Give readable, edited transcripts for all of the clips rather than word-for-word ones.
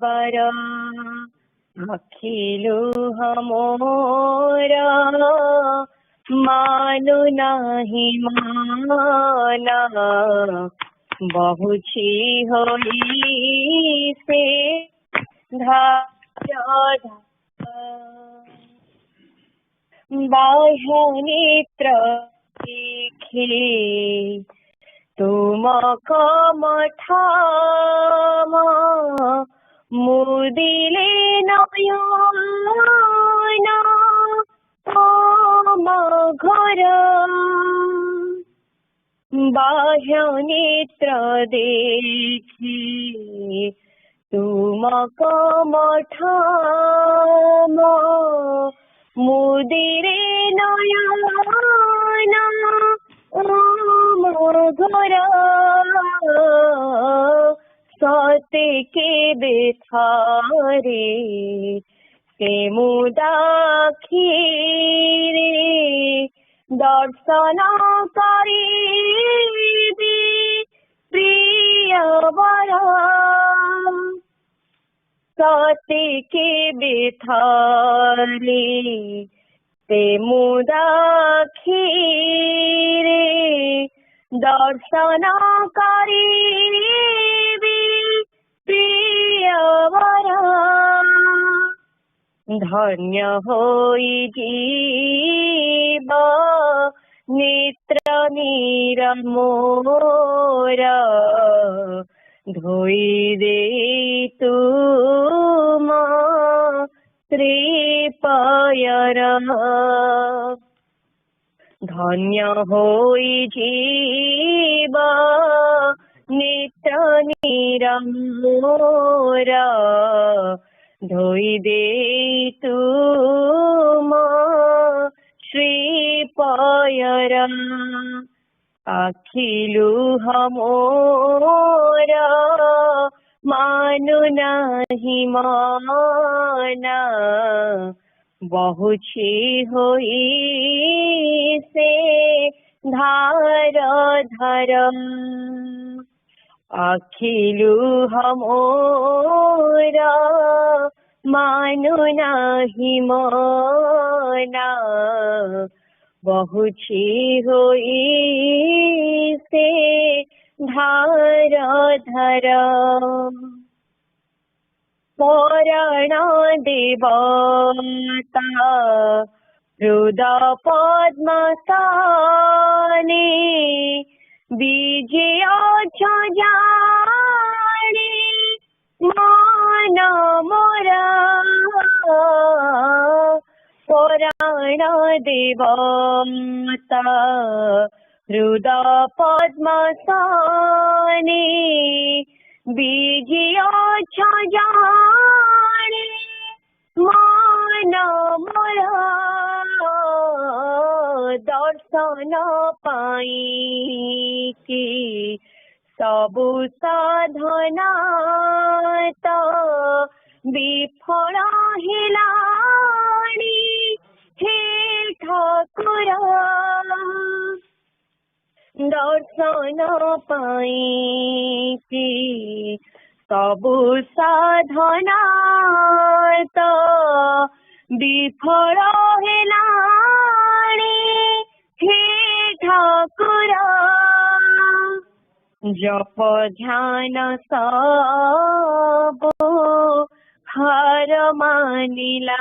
बरा अखिलु हमोरा मानु नाही माना बहुची होई से धारा बाह्य नेत्र देखे तुम कमठाम मुदिले नयन तम घर बाह्य नेत्र देखे तुम कमठाम मुदिरे नयन घर सते के बेथारे से मुदाखीरे दर्शन करिबी प्रिय बरा सते के बेथारे ते मुदाखीरे दर्शन करिबी प्रिय बरा धन्य होई जीव नेत्र निरमोरा धोई दे तुम श्रीपायर धन्य होई जीव नेत्र निरमोरा धोई दे तुम श्रीपायर अखिलु हमोरा मानु नाही माना बहुची होई से धार धरम अखिलु हमोरा मानु नाही माना बहुची होई से धार धरम पराण देवता हृदय पद्मस्थाने विजय जाने मान मोरा पराण देवता हृदय पद्मस्थाने विजय जाने मान मोरा दर्शन पाई कि सबु साधना तो विफल हेलाणी हे ठाकुर दर्शन पाई कि सबु साधना तो विफल हेलाणी हे ठाकुर जप ध्यान सब हार मानिलाणी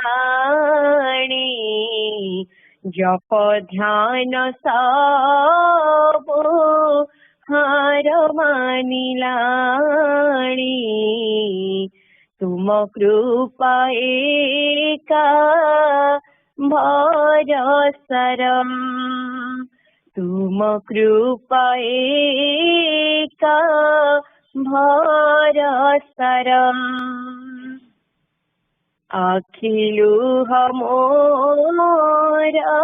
जप ध्यान सब हार मानिलाणी तुम कृपा एका भरसरम तुम कृपा एका भरसरम अखिलु हमोरा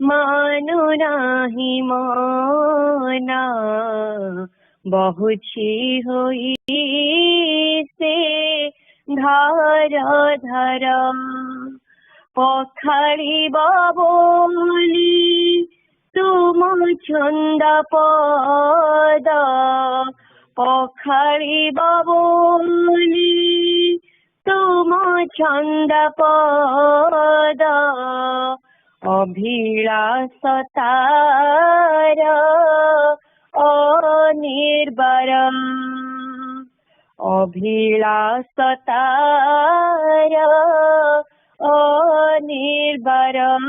मानु नाही माना बहुची होई से धार धरम पखाळिब बोली तुम छंद पद पखाळिब बोली तुम छंद पद अभिलाषतार अनिर्बरम् अभिलाषतार अनिर्बरम्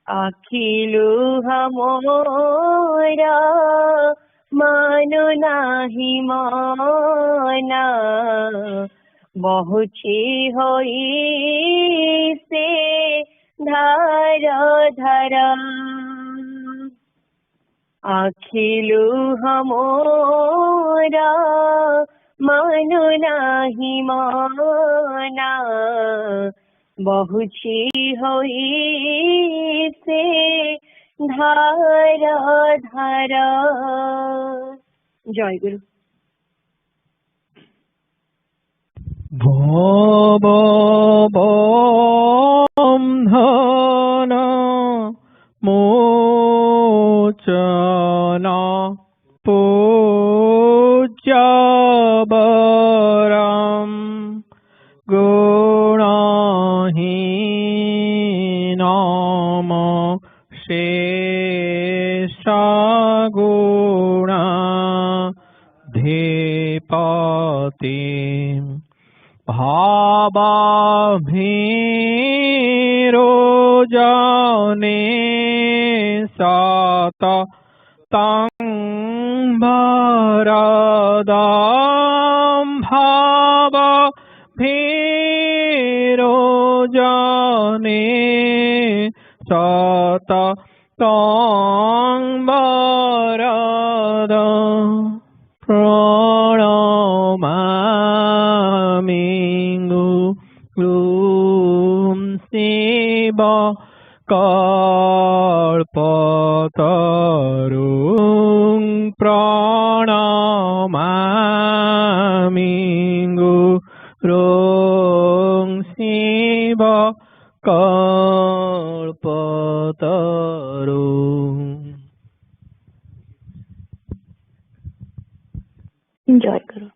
अखिलु हमोरा मनु नाही मना बहुची होई से धार धरम अखिलु हमोरा मनु नाही मना बहुची होई से धार धार। जय गुरु। भव बन्धन मोचन पूज्यवरम् गुणहीनम शेषगुणाधिपतिम् भावाभिरोजने सततं वरदं भावाभिरोजने सततं वरदं प्रणमामि गुरुं शिव कल्पतरुं प्रणमामि गुरुं शिव कल्पतरुं। एंजॉय करो।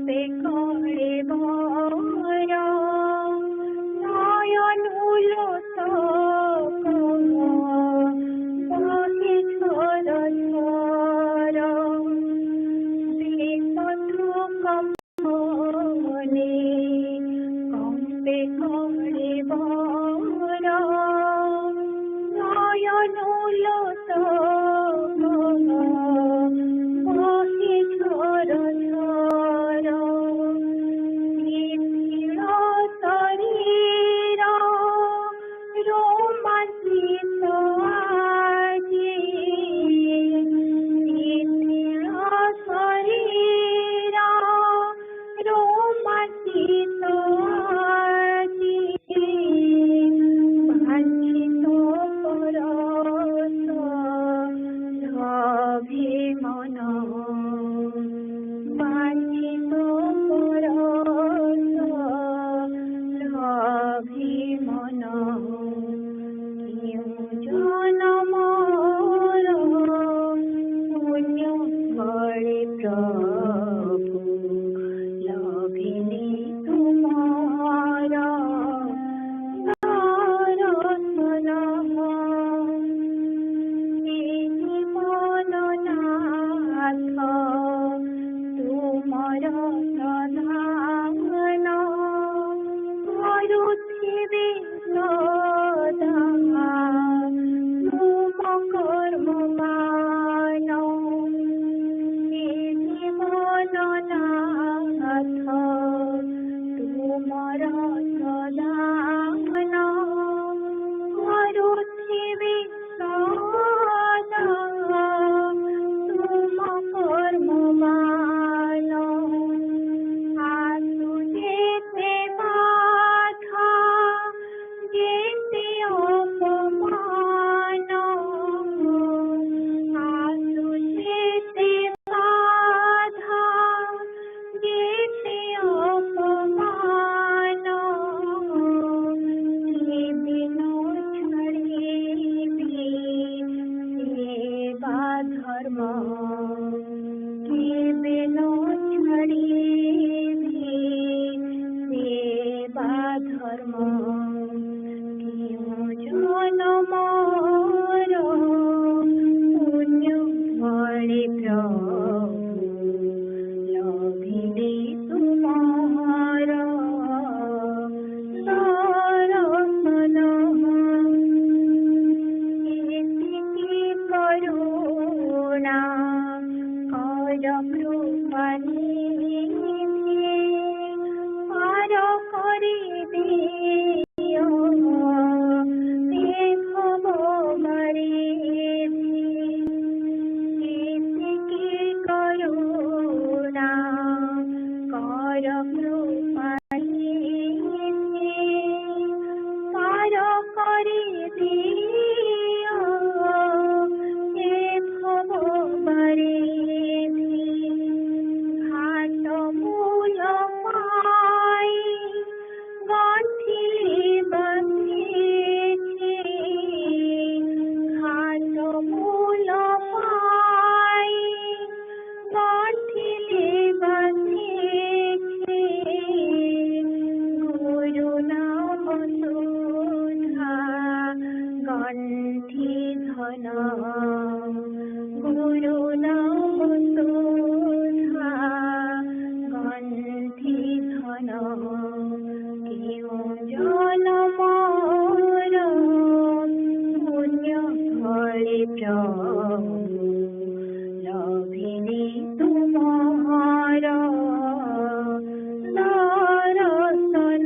কম্পে করে ভর নয়ন উলস বহে ঝর ঝর বিপথ কম্পনে কম্পে করে ভর নয়ন উলস বহে ঝর ঝর শিথিল শরীর রোমাঞ্চিত আজি শিথিল শরীর রোমাঞ্চিত আজি বাঞ্ছিত পরশ লভে মন বাঞ্ছিত পরশ লভে মন কেউ জনমর পুণ্য ফলে প্রভু লভিলে তোমার দর্শন জীবননাথ তুমর সধান করুথিবে সদা তুম কর্মমান জীবননাথ তুমর সধান করুথিবে সদা তুম কর্মমান আসু যেতে বাধা যেতে অপমান আসু যেতে বাধা যেতে অপমান কে বিন ছাড়িবি সেবা ধর্ম কে বিন ছাড়িবি সেবা ধর্ম কেউ জনমর পুণ্য ফলে প্রভু লভিলে তোমার দর্শন এতিকি করুণা কর কৃপানিধি পার করে দিও দেখব মরিধি এতিকি করুণা কর কৃপানিধি পার করে দিও দেখব মরিধি ঘাট মূল পাই গণ্ঠিলি বাঁধিছি ঘাট মূল পাই গণ্ঠিলি বাঁধিছি গুরু নাম সুধা গণ্ঠি ধন গুরু নাম সুধা গণ্ঠি ধন কেউ জনমর পুণ্য ফলে প্রভু লভিলে তোমার দর্শন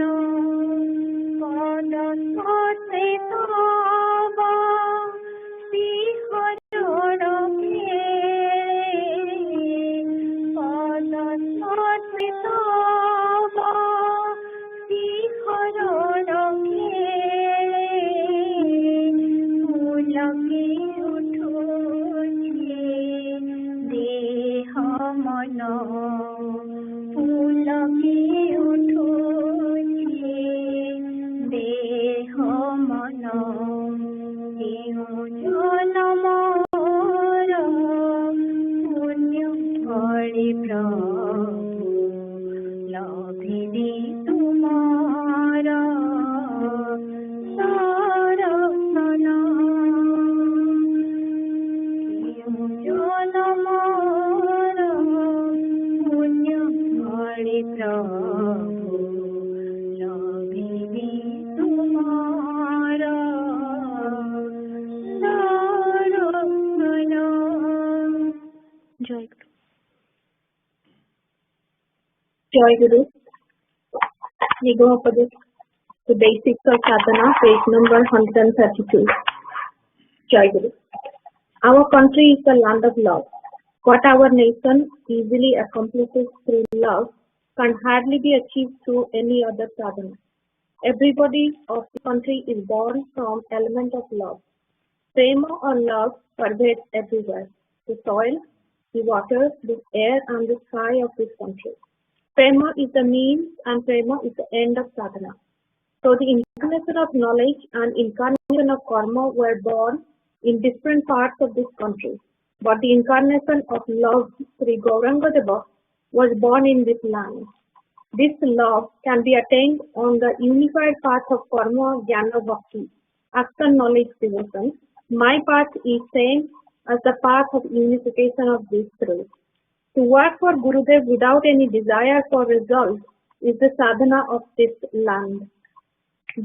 পদ স্পর্শে তব শিহরণ পদ স্পর্শে তব শিহরণ পুলকে উঠুছে দেহ মন পুলকে উঠুছে দেহ মন কেউ জনমর পুণ্য ফলে প্রভু लभिबी तुमारा संरक्षण जनमर पुण्य फले प्रभु लभिबी तुमारा संरक्षण। जय गुरु। Joy Guru, Nigomapadis, the basics of sadhana, page number 132. Joy Guru. Our country is the land of love. What our nation easily accomplishes through love can hardly be achieved through any other sadhana. Everybody of the country is born from element of love. Prema or love pervades everywhere, the soil, the water, the air and the sky of this country. Prema is the means and prema is the end of sadhana. So the incarnation of knowledge and incarnation of karma were born in different parts of this country. But the incarnation of love, Sri Gauranga Deva, was born in this land. This love can be attained on the unified path of karma, jnana, bhakti, action, knowledge, devotion. My path is same as the path of unification of these truths. To work for Gurudev without any desire for results is the sadhana of this land.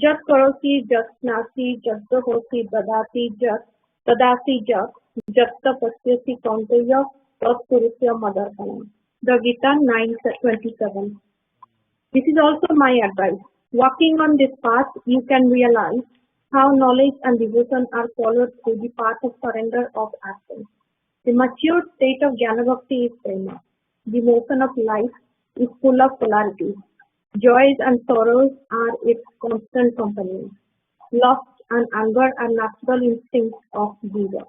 Jat karosi, jat nasi, jat hosi, dadati, jat tadasi, jat pasyasi kaunteya, tat purusya madarkanam. The Gita 9:27. This is also my advice. Walking on this path, you can realize how knowledge and devotion are followed through the path of surrender of action. The matured state of Jnana Bhakti is prema. The motion of life is full of polarities. Joys and sorrows are its constant companions. Lust and anger are natural instincts of jiva.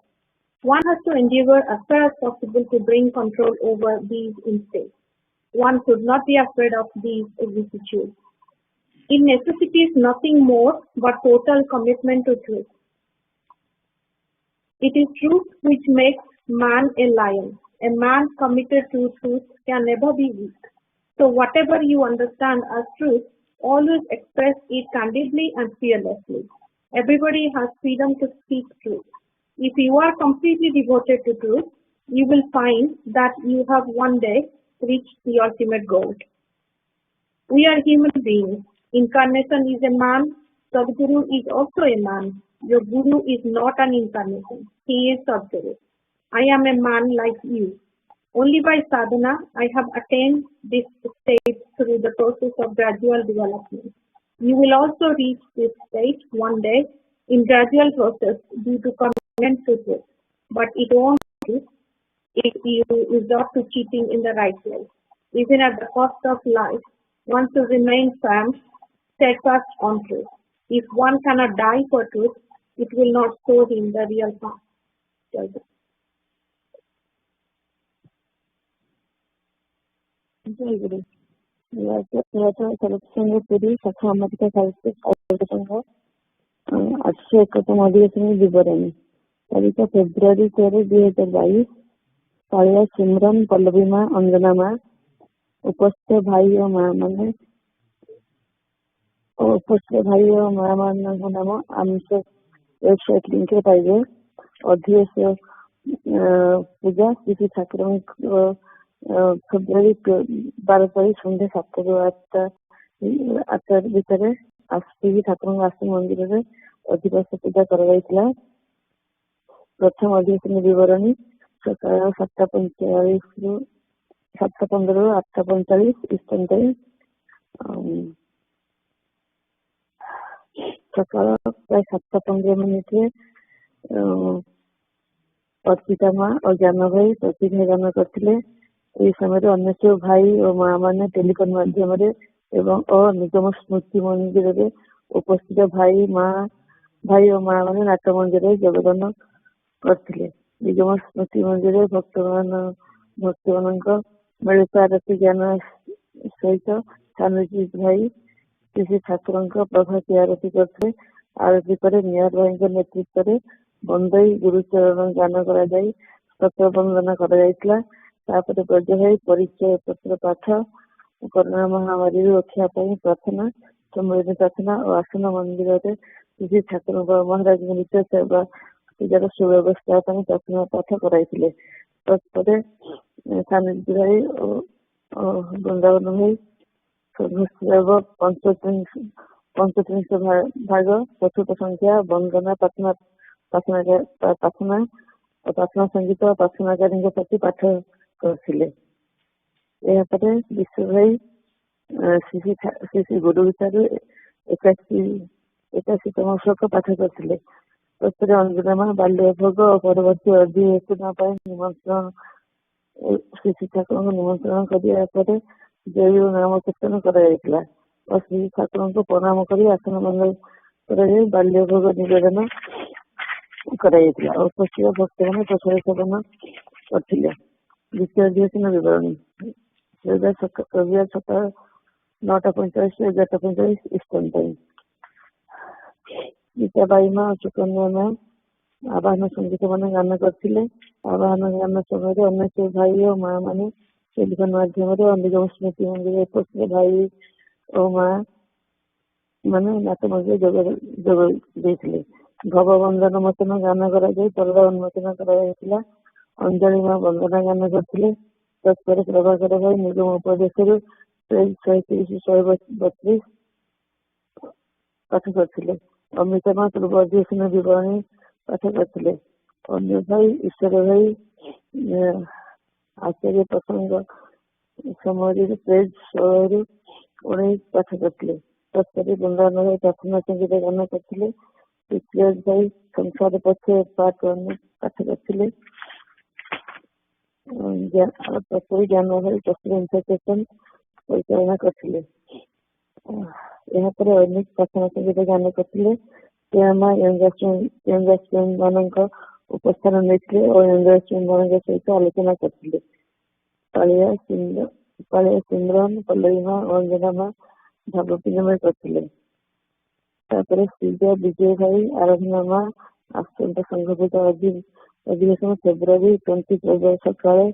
One has to endeavor as far as possible to bring control over these instincts. One should not be afraid of these vicissitudes. It necessitates nothing more but total commitment to truth. It is truth which makes man a lion. A man committed to truth can never be weak. So whatever you understand as truth, always express it candidly and fearlessly. Everybody has freedom to speak truth. If you are completely devoted to truth, you will find that you have one day reached the ultimate goal. We are human beings. Incarnation is a man. Sadguru is also a man. Your Guru is not an incarnation. He is Sadguru. I am a man like you. Only by sadhana I have attained this state through the process of gradual development. You will also reach this state one day in gradual process due to commitment to truth. But it won't be if you resort to cheating in the right place. Even at the cost of life, one should remain firm, steadfast on truth. If one cannot die for truth, it will not show him the real path. जय गुरु। सरस्वती पुरी शाखा सामाजिक साहित्य संघ 801तम अधिवेशन विवरणी तारीख February 13, 2022। Kaliya सिमरन पल्लवी माँ अंजना माँ उपस्थित भाई और माँ मैंने नाम आमिष वेबसाइट लिंक पाइबे। अधिवेशन पूजा श्री ठाकुर फेब्रुआरी 12 तारीख सन्ध्या 7 ରୁ 8 ଭିतर ଆସିକି ଠାକୁରଙ୍କ ଆଶ୍ରମ ମନ୍ଦିରରେ ଅଧିବାସ ପୂଜା କରାଯାଇଥିଲା। ପ୍ରଥମ ଅଧିବେଶନ ବିବରଣୀ ସକାଳ 7:45 ରୁ 7:15 ରୁ 8:45 ଇଷ୍ଟର୍ଣ୍ଣ ଟାଇମ୍। ସକାଳ ପ୍ରାୟ 7:15 अर्पिता माँ और ज्ञान भाई प्रतिज्ञा दान करते। यह समय अन्य सब भाई और माँ मैंने टेलीफोन माध्यम निगम स्मृति मंदिर में उपस्थित भाई और माँ मैंने नाट मंदिर में योगदान करते। निगम स्मृति मंदिर भक्त मान मिलित आरती ज्ञान सहित सानुजीत भाई श्री ठाकुर प्रभाती आरती करते। आरती पर नियर भाई नेतृत्व में बंदई गुरुचरण गान कर वंदना कर ब्रज भाई परिचय पत्र पाठ କରୋନା ମହାମାରୀରୁ ରକ୍ଷା ପାଇଁ ପ୍ରାର୍ଥନା, ସମ୍ମିଳନୀ ପ୍ରାର୍ଥନା ଓ ଆସନ ମନ୍ଦିରରେ ଶ୍ରୀ ଠାକୁରଙ୍କ ମହାରାଜଙ୍କ ନିତ୍ୟ ସେବା ପୂଜାର ସୁବ୍ୟବସ୍ଥା ପାଇଁ ପ୍ରାର୍ଥନା ପାଠ କରାଇଥିଲେ। ତତ୍ପରେ ସାନିଧ୍ୟ ଭାଇ ଓ ବୃନ୍ଦାବନ ଭାଇ ସଦସ୍ୟ ପଞ୍ଚତ୍ରିଶ ଭାଗ ଚତୁର୍ଥ ସଂଖ୍ୟା ବନ୍ଦନା ପ୍ରାର୍ଥନା ସଙ୍ଗୀତ ପ୍ରାର୍ଥନାକାରୀଙ୍କ ପ୍ରତି ପାଠ କରିଥିଲେ। ଏହାପରେ ବିଶ୍ୱ ଭାଇ ଶ୍ରୀ ଗୁରୁ ଗୀତାରୁ 81ତମ ଶ୍ଲୋକ ପାଠ କରିଥିଲେ। ତତ୍ପରେ ଅଞ୍ଜନାମା ବାଲ୍ୟ ଭୋଗ ଓ ପରବର୍ତ୍ତୀ ଅଧିବେଶନ ପାଇଁ ନିମନ୍ତ୍ରଣ ଶ୍ରୀ ଠାକୁରଙ୍କୁ ନିମନ୍ତ୍ରଣ କରିବା ପରେ ଜୟୁ ନାମ କୀର୍ତ୍ତନ କରାଯାଇଥିଲା ଓ ଶ୍ରୀ ଠାକୁରଙ୍କୁ ପ୍ରଣାମ କରି ଆସନ ବନ୍ଦ କରାଯାଇ ବାଲ୍ୟ ଭୋଗ ନିବେଦନ କରାଯାଇଥିଲା। ଉପସ୍ଥିତ ଭକ୍ତମାନେ ପ୍ରସାଦ ସେବନ କରିଥିଲେ। ଦ୍ୱିତୀୟ ଅଧିବେଶନ ବିବରଣୀ ରବିବାର ସକାଳ 9:45 11:45 ଇଷ୍ଟର୍ଣ୍ଣ ଟାଇମ୍। ଗୀତା ବାଇମା ଓ ସୁକନ୍ୟା ଆବାହନ ସଙ୍ଗୀତ ମାନେ ଗାନ କରିଥିଲେ। ଆବାହନ ଗାନ ସମୟରେ ଅନେକ ଭାଇ ଓ ମା ମାନେ ଟେଲିଫୋନ ମାଧ୍ୟମରେ ନିଗମ ସ୍ମୃତି ମନ୍ଦିରରେ ଉପସ୍ଥିତ ଭାଇ ଓ ମା ମାନେ ନାଟ ମନ୍ଦିରରେ ଯୋଗ ଦେଇଥିଲେ। ଭବ ବନ୍ଦନ ମୋଚନ ଗାନ କରାଯାଇ ପରଦା ଉନ୍ମୋଚନ କରାଯାଇଥିଲା। ଅଞ୍ଜଳି ମା ବନ୍ଦନା ଗାନ କରିଥିଲେ। ତତ୍ପରେ ପ୍ରଭାକର ଭାଇ ନିଗମ ଉପଦେଶରୁ 130-132 ପାଠ କରିଥିଲେ। ଅମିତା ମା ପୂର୍ବ ଅଧିବେଶନ ବିବରଣୀ ପାଠ କରିଥିଲେ। ଅନ୍ୟ ଭାଇ ଈଶ୍ୱର ଭାଇ ଆଚାର୍ଯ୍ୟ ପ୍ରସଙ୍ଗ ସମୟରେ ପେଜ 16-19 ପାଠ କରିଥିଲେ। ତତ୍ପରେ ବୃନ୍ଦାବନ ଭାଇ ପ୍ରାର୍ଥନା ସଙ୍ଗୀତ ଗାନ କରିଥିଲେ। ପୃଥ୍ୱୀରାଜ ଭାଇ ସଂସାର ପକ୍ଷେ ପାଠ କରିଥିଲେ। ତତ୍ପରେ ଜ୍ଞାନ ଭାଇ ପ୍ରସ୍ତୁତ ଇଣ୍ଟରପ୍ରେସନ ପରିଚାଳନା କରିଥିଲେ। ଏହାପରେ ଅନେକ ପ୍ରାର୍ଥନା ସଙ୍ଗୀତ ଗାନ କରିଥିଲେ। ମା ୟଙ୍ଗ ମାନଙ୍କ ଉପସ୍ଥାନ ନେଇଥିଲେ ଓ ୟଙ୍ଗ ମାନଙ୍କ ସହିତ ଆଲୋଚନା କରିଥିଲେ। କାଳିଆ ସିମ୍ରନ ପଲ୍ଲବୀ ମା ଅଞ୍ଜନା ମା ଭାବ ବିନିମୟ କରିଥିଲେ। ତାପରେ ଶ୍ରୀଜା ବିଜୟ ଭାଇ ଆରାଧନା ମା ଆସନ୍ତା ସଂଘ ପୂଜା ଅଧିବେଶନ ଫେବୃଆରୀ 24 ସକାଳେ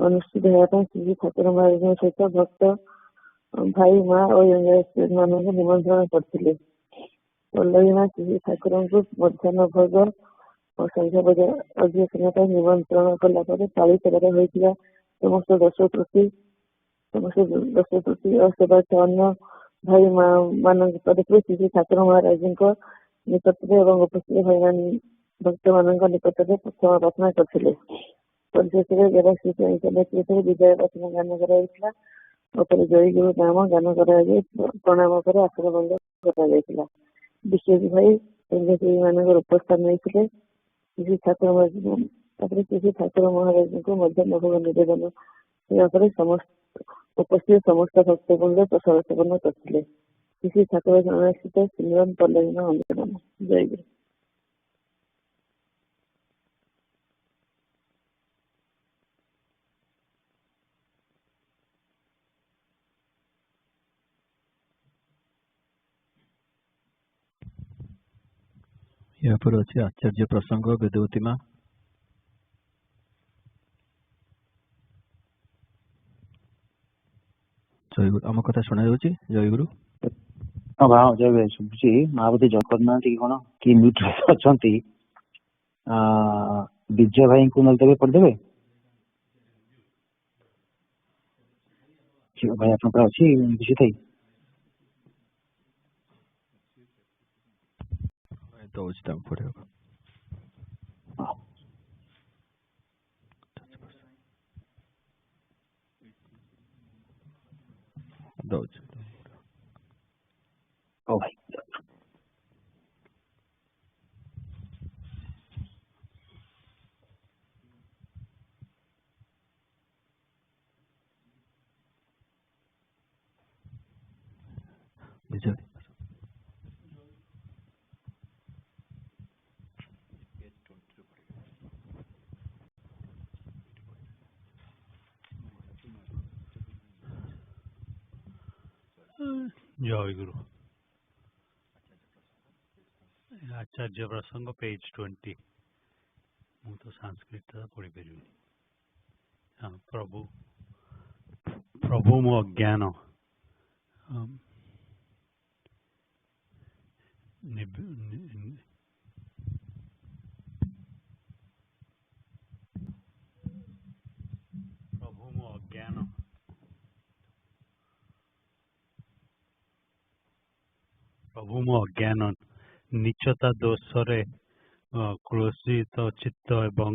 ଅନୁଷ୍ଠିତ ହେବା ପାଇଁ ଶ୍ରୀ ଠାକୁର ମହାରାଜଙ୍କ ସହିତ ଭକ୍ତ ଭାଇ ମା ଓ ମାନଙ୍କୁ ନିମନ୍ତ୍ରଣ କରିଥିଲେ। ପଲ୍ଲବୀ ମା ଶ୍ରୀ ଠାକୁରଙ୍କୁ ମଧ୍ୟାହ୍ନ ଭୋଗ ଓ ସନ୍ଧ୍ୟା ପୂଜା ଅଧିବେଶନ ପାଇଁ ନିମନ୍ତ୍ରଣ କଲା ପରେ ପାଳିତ ହୋଇଥିବା ସମସ୍ତ ଦୋଷ ତ୍ରୁଟି ଓ ସେବା ଅନ୍ୟ ଭାଇ ମା ମାନଙ୍କ ତରଫରୁ ଶ୍ରୀ ଠାକୁର ମହାରାଜଙ୍କ ନିକଟରେ ଏବଂ ଉପସ୍ଥିତ ଭକ୍ତ ମାନଙ୍କ ନିକଟରେ କ୍ଷମା ପ୍ରାର୍ଥନା କରିଥିଲେ। ପରିଶେଷରେ ନେତୃତ୍ୱରେ ବିଜୟ ପ୍ରାର୍ଥନା ଗାନ କରାଯାଇଥିଲା। ଉପରେ ଜୟଗୁରୁ ନାମ ଗାନ କରାଯାଇ ପ୍ରଣାମ ପରେ ଆସନ ବନ୍ଦ କରାଯାଇଥିଲା। ବିଶ୍ୱଜିତ ଭାଇ ମାନଙ୍କର ଉପସ୍ଥାନ ନେଇଥିଲେ। ଶ୍ରୀ ଠାକୁର ମହାରାଜଙ୍କୁ ମଧ୍ୟାହ୍ନ ଭୋଗ ନିବେଦନ କରିବା ପରେ ଉପସ୍ଥିତ ସମସ୍ତ ଭକ୍ତବୃନ୍ଦ ପ୍ରସାଦ ସେବନ କରିଥିଲେ। ଶ୍ରୀ ଠାକୁର ସ୍ଥିତ ସିମରନ ପଲ୍ଲବୀ ଅଞ୍ଜନ ଜୟଗୁରୁ। ଏହାପରେ ଅଛି ଆଚାର୍ଯ୍ୟ ପ୍ରସଙ୍ଗ ବେଦବତୀ ମା। ଜୟଗୁରୁ। ଆମ କଥା ଶୁଣା ଯାଉଛି? ଜୟଗୁରୁ। ହଁ ଭାଇ ଜୟ ଭାଇ ଶୁଭୁଛି। ମା ବୋଧେ ଜୟ କରୁନାହାନ୍ତି କଣ କି ମ୍ୟୁଟ୍ ଅଛନ୍ତି। ବିଜୟ ଭାଇଙ୍କୁ ନହେଲେ ଦେବେ ପଢିଦେବେ। ଭାଇ ଆପଣଙ୍କର ଅଛି କିଛି ଥାଇ ଦଉଛି ତାଙ୍କୁ ପଢିବାକୁ। ଦଉଛି। ହଉ ଭାଇ। ବିଜୟ। ଜୟଗୁରୁ। ଆଚାର୍ଯ୍ୟ ପ୍ରସଙ୍ଗ ପେଜ 20। ମୁଁ ତ ସାଂସ୍କ୍ରିଟ ପଢିପାରିବିନି। ହଁ ପ୍ରଭୁ ପ୍ରଭୁ ମୋ ଅଜ୍ଞାନ ପ୍ରଭୁ ମୋ ଅଜ୍ଞାନ ପ୍ରଭୁ ମୋ ଅଜ୍ଞାନ ନିଚତା ଦୋଷରେ କ୍ରୋଧିତ ଚିତ୍ତ ଏବଂ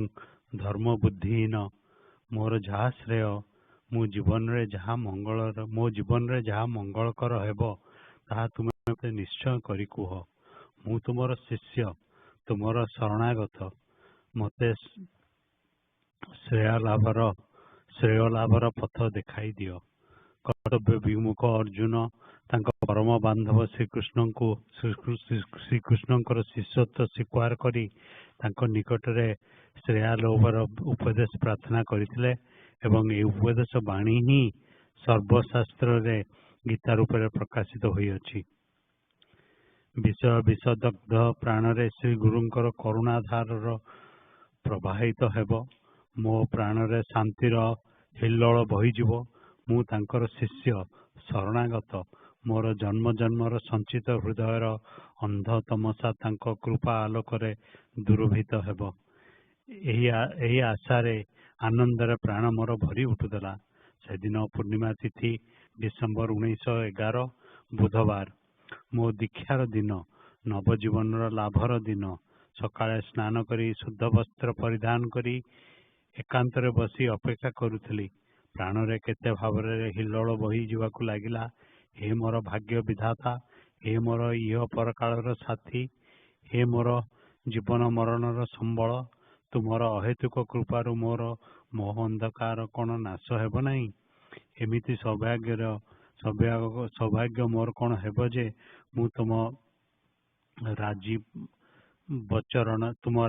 ଧର୍ମ ବୁଦ୍ଧିହୀନ ମୋର ଯାହା ଶ୍ରେୟ ମୋ ଜୀବନରେ ଯାହା ମଙ୍ଗଳକର ହେବ ତାହା ତୁମେ ମୋତେ ନିଶ୍ଚୟ କରି କୁହ। ମୁଁ ତୁମର ଶିଷ୍ୟ, ତୁମର ଶରଣାଗତ। ମୋତେ ଶ୍ରେୟ ଲାଭର ପଥ ଦେଖାଇ ଦିଅ। କର୍ତ୍ତବ୍ୟ ବିମୁଖ ଅର୍ଜୁନ ତାଙ୍କ ପରମ ବାନ୍ଧବ ଶ୍ରୀକୃଷ୍ଣଙ୍କର ଶିଷ୍ୟତ୍ୱ ସ୍ୱୀକାର କରି ତାଙ୍କ ନିକଟରେ ଶ୍ରେୟାଲୋଭର ଉପଦେଶ ପ୍ରାର୍ଥନା କରିଥିଲେ ଏବଂ ଏହି ଉପଦେଶ ବାଣୀ ହିଁ ସର୍ବଶାସ୍ତ୍ରରେ ଗୀତା ରୂପରେ ପ୍ରକାଶିତ ହୋଇଅଛି। ବିଷଦଗ୍ଧ ପ୍ରାଣରେ ଶ୍ରୀ ଗୁରୁଙ୍କର କରୁଣାଧାରର ପ୍ରବାହିତ ହେବ। ମୋ ପ୍ରାଣରେ ଶାନ୍ତିର ହିଲ୍ଲୋଳ ବହିଯିବ। ମୁଁ ତାଙ୍କର ଶିଷ୍ୟ, ଶରଣାଗତ। ମୋର ଜନ୍ମ ଜନ୍ମର ସଞ୍ଚିତ ହୃଦୟର ଅନ୍ଧ ତମସା ତାଙ୍କ କୃପା ଆଲୋକରେ ଦୂରଭୀତ ହେବ। ଏହି ଆଶାରେ ଆନନ୍ଦରେ ପ୍ରାଣ ମୋର ଭରି ଉଠୁଥିଲା। ସେଦିନ ପୂର୍ଣ୍ଣିମା ତିଥି ଡିସେମ୍ବର 1911 ବୁଧବାର, ମୋ ଦୀକ୍ଷାର ଦିନ, ନବଜୀବନର ଲାଭର ଦିନ। ସକାଳେ ସ୍ନାନ କରି ଶୁଦ୍ଧ ବସ୍ତ୍ର ପରିଧାନ କରି ଏକାନ୍ତରେ ବସି ଅପେକ୍ଷା କରୁଥିଲି। ପ୍ରାଣରେ କେତେ ଭାବରେ ହିଲ୍ଲୋଳ ବହି ଯିବାକୁ ଲାଗିଲା। ହେ ମୋର ଭାଗ୍ୟ ବିଧାତା, ହେ ମୋର ଇହ ପରକାଳର ସାଥୀ, ହେ ମୋର ଜୀବନ ମରଣର ସମ୍ବଳ, ତୁମର ଅହେତୁକ କୃପାରୁ ମୋର ମୋହ ଅନ୍ଧକାର କ'ଣ ନାଶ ହେବ ନାହିଁ? ଏମିତି ସୌଭାଗ୍ୟ ମୋର କ'ଣ ହେବ ଯେ ମୁଁ ତୁମ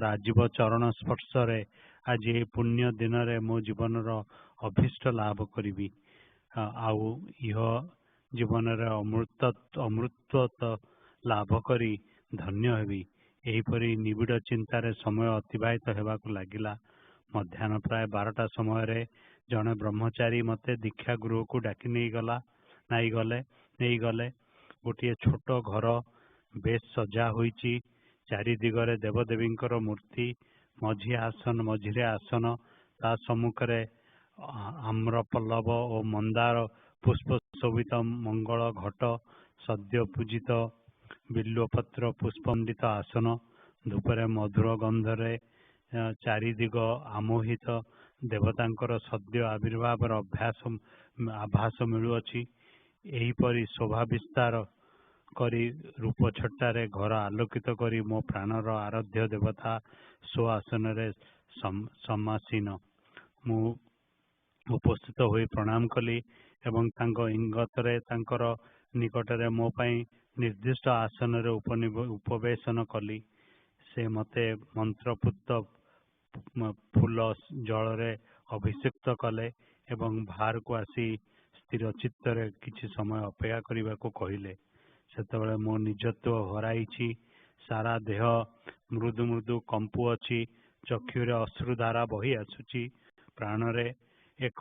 ରାଜୀବ ଚରଣ ସ୍ପର୍ଶରେ ଆଜି ଏହି ପୁଣ୍ୟ ଦିନରେ ମୋ ଜୀବନର ଅଭୀଷ୍ଟ ଲାଭ କରିବି, ଆଉ ଇହ ଜୀବନରେ ଅମୃତତ୍ୱ ଲାଭ କରି ଧନ୍ୟ ହେବି। ଏହିପରି ନିବିଡ଼ ଚିନ୍ତାରେ ସମୟ ଅତିବାହିତ ହେବାକୁ ଲାଗିଲା। ମଧ୍ୟାହ୍ନ ପ୍ରାୟ 12ଟା ସମୟରେ ଜଣେ ବ୍ରହ୍ମଚାରୀ ମୋତେ ଦୀକ୍ଷା ଗୃହକୁ ଡାକି ନେଇଗଲେ। ଗୋଟିଏ ଛୋଟ ଘର, ବେଶ୍ ସଜା ହୋଇଛି। ଚାରିଦିଗରେ ଦେବଦେବୀଙ୍କର ମୂର୍ତ୍ତି, ମଝିରେ ଆସନ, ତା ସମ୍ମୁଖରେ ଆମ୍ରପଲ୍ଲବ ଓ ମନ୍ଦାର ପୁଷ୍ପ ଶୋଭିତ ମଙ୍ଗଳ ଘଟ, ସଦ୍ୟ ପୂଜିତ ବିଲ୍ୱପତ୍ର ପୁଷ୍ପମଣ୍ଡିତ ଆସନ, ଧୂପରେ ମଧୁର ଗନ୍ଧରେ ଚାରିଦିଗ ଆମୋହିତ, ଦେବତାଙ୍କର ସଦ୍ୟ ଆବିର୍ଭାବର ଆଭାସ ମିଳୁଅଛି। ଏହିପରି ଶୋଭା ବିସ୍ତାର କରି ରୂପଛଟାରେ ଘର ଆଲୋକିତ କରି ମୋ ପ୍ରାଣର ଆରାଧ୍ୟ ଦେବତା ସ୍ୱ ଆସନରେ ସମାସୀନ। ମୁଁ ଉପସ୍ଥିତ ହୋଇ ପ୍ରଣାମ କଲି ଏବଂ ତାଙ୍କ ଇଙ୍ଗତରେ ତାଙ୍କର ନିକଟରେ ମୋ ପାଇଁ ନିର୍ଦ୍ଦିଷ୍ଟ ଆସନରେ ଉପବେଶନ କଲି। ସେ ମୋତେ ମନ୍ତ୍ରପୁତ ଫୁଲ ଜଳରେ ଅଭିଷିକ୍ତ କଲେ ଏବଂ ବାହାରକୁ ଆସି ସ୍ଥିର ଚିତ୍ତରେ କିଛି ସମୟ ଅପେକ୍ଷା କରିବାକୁ କହିଲେ। ସେତେବେଳେ ମୋ ନିଜତ୍ୱ ହରାଇଛି। ସାରା ଦେହ ମୃଦୁ ମୃଦୁ କମ୍ପୁଅଛି। ଚକ୍ଷୁରେ ଅଶ୍ରୁଧାରା ବହି ଆସୁଛି। ପ୍ରାଣରେ ଏକ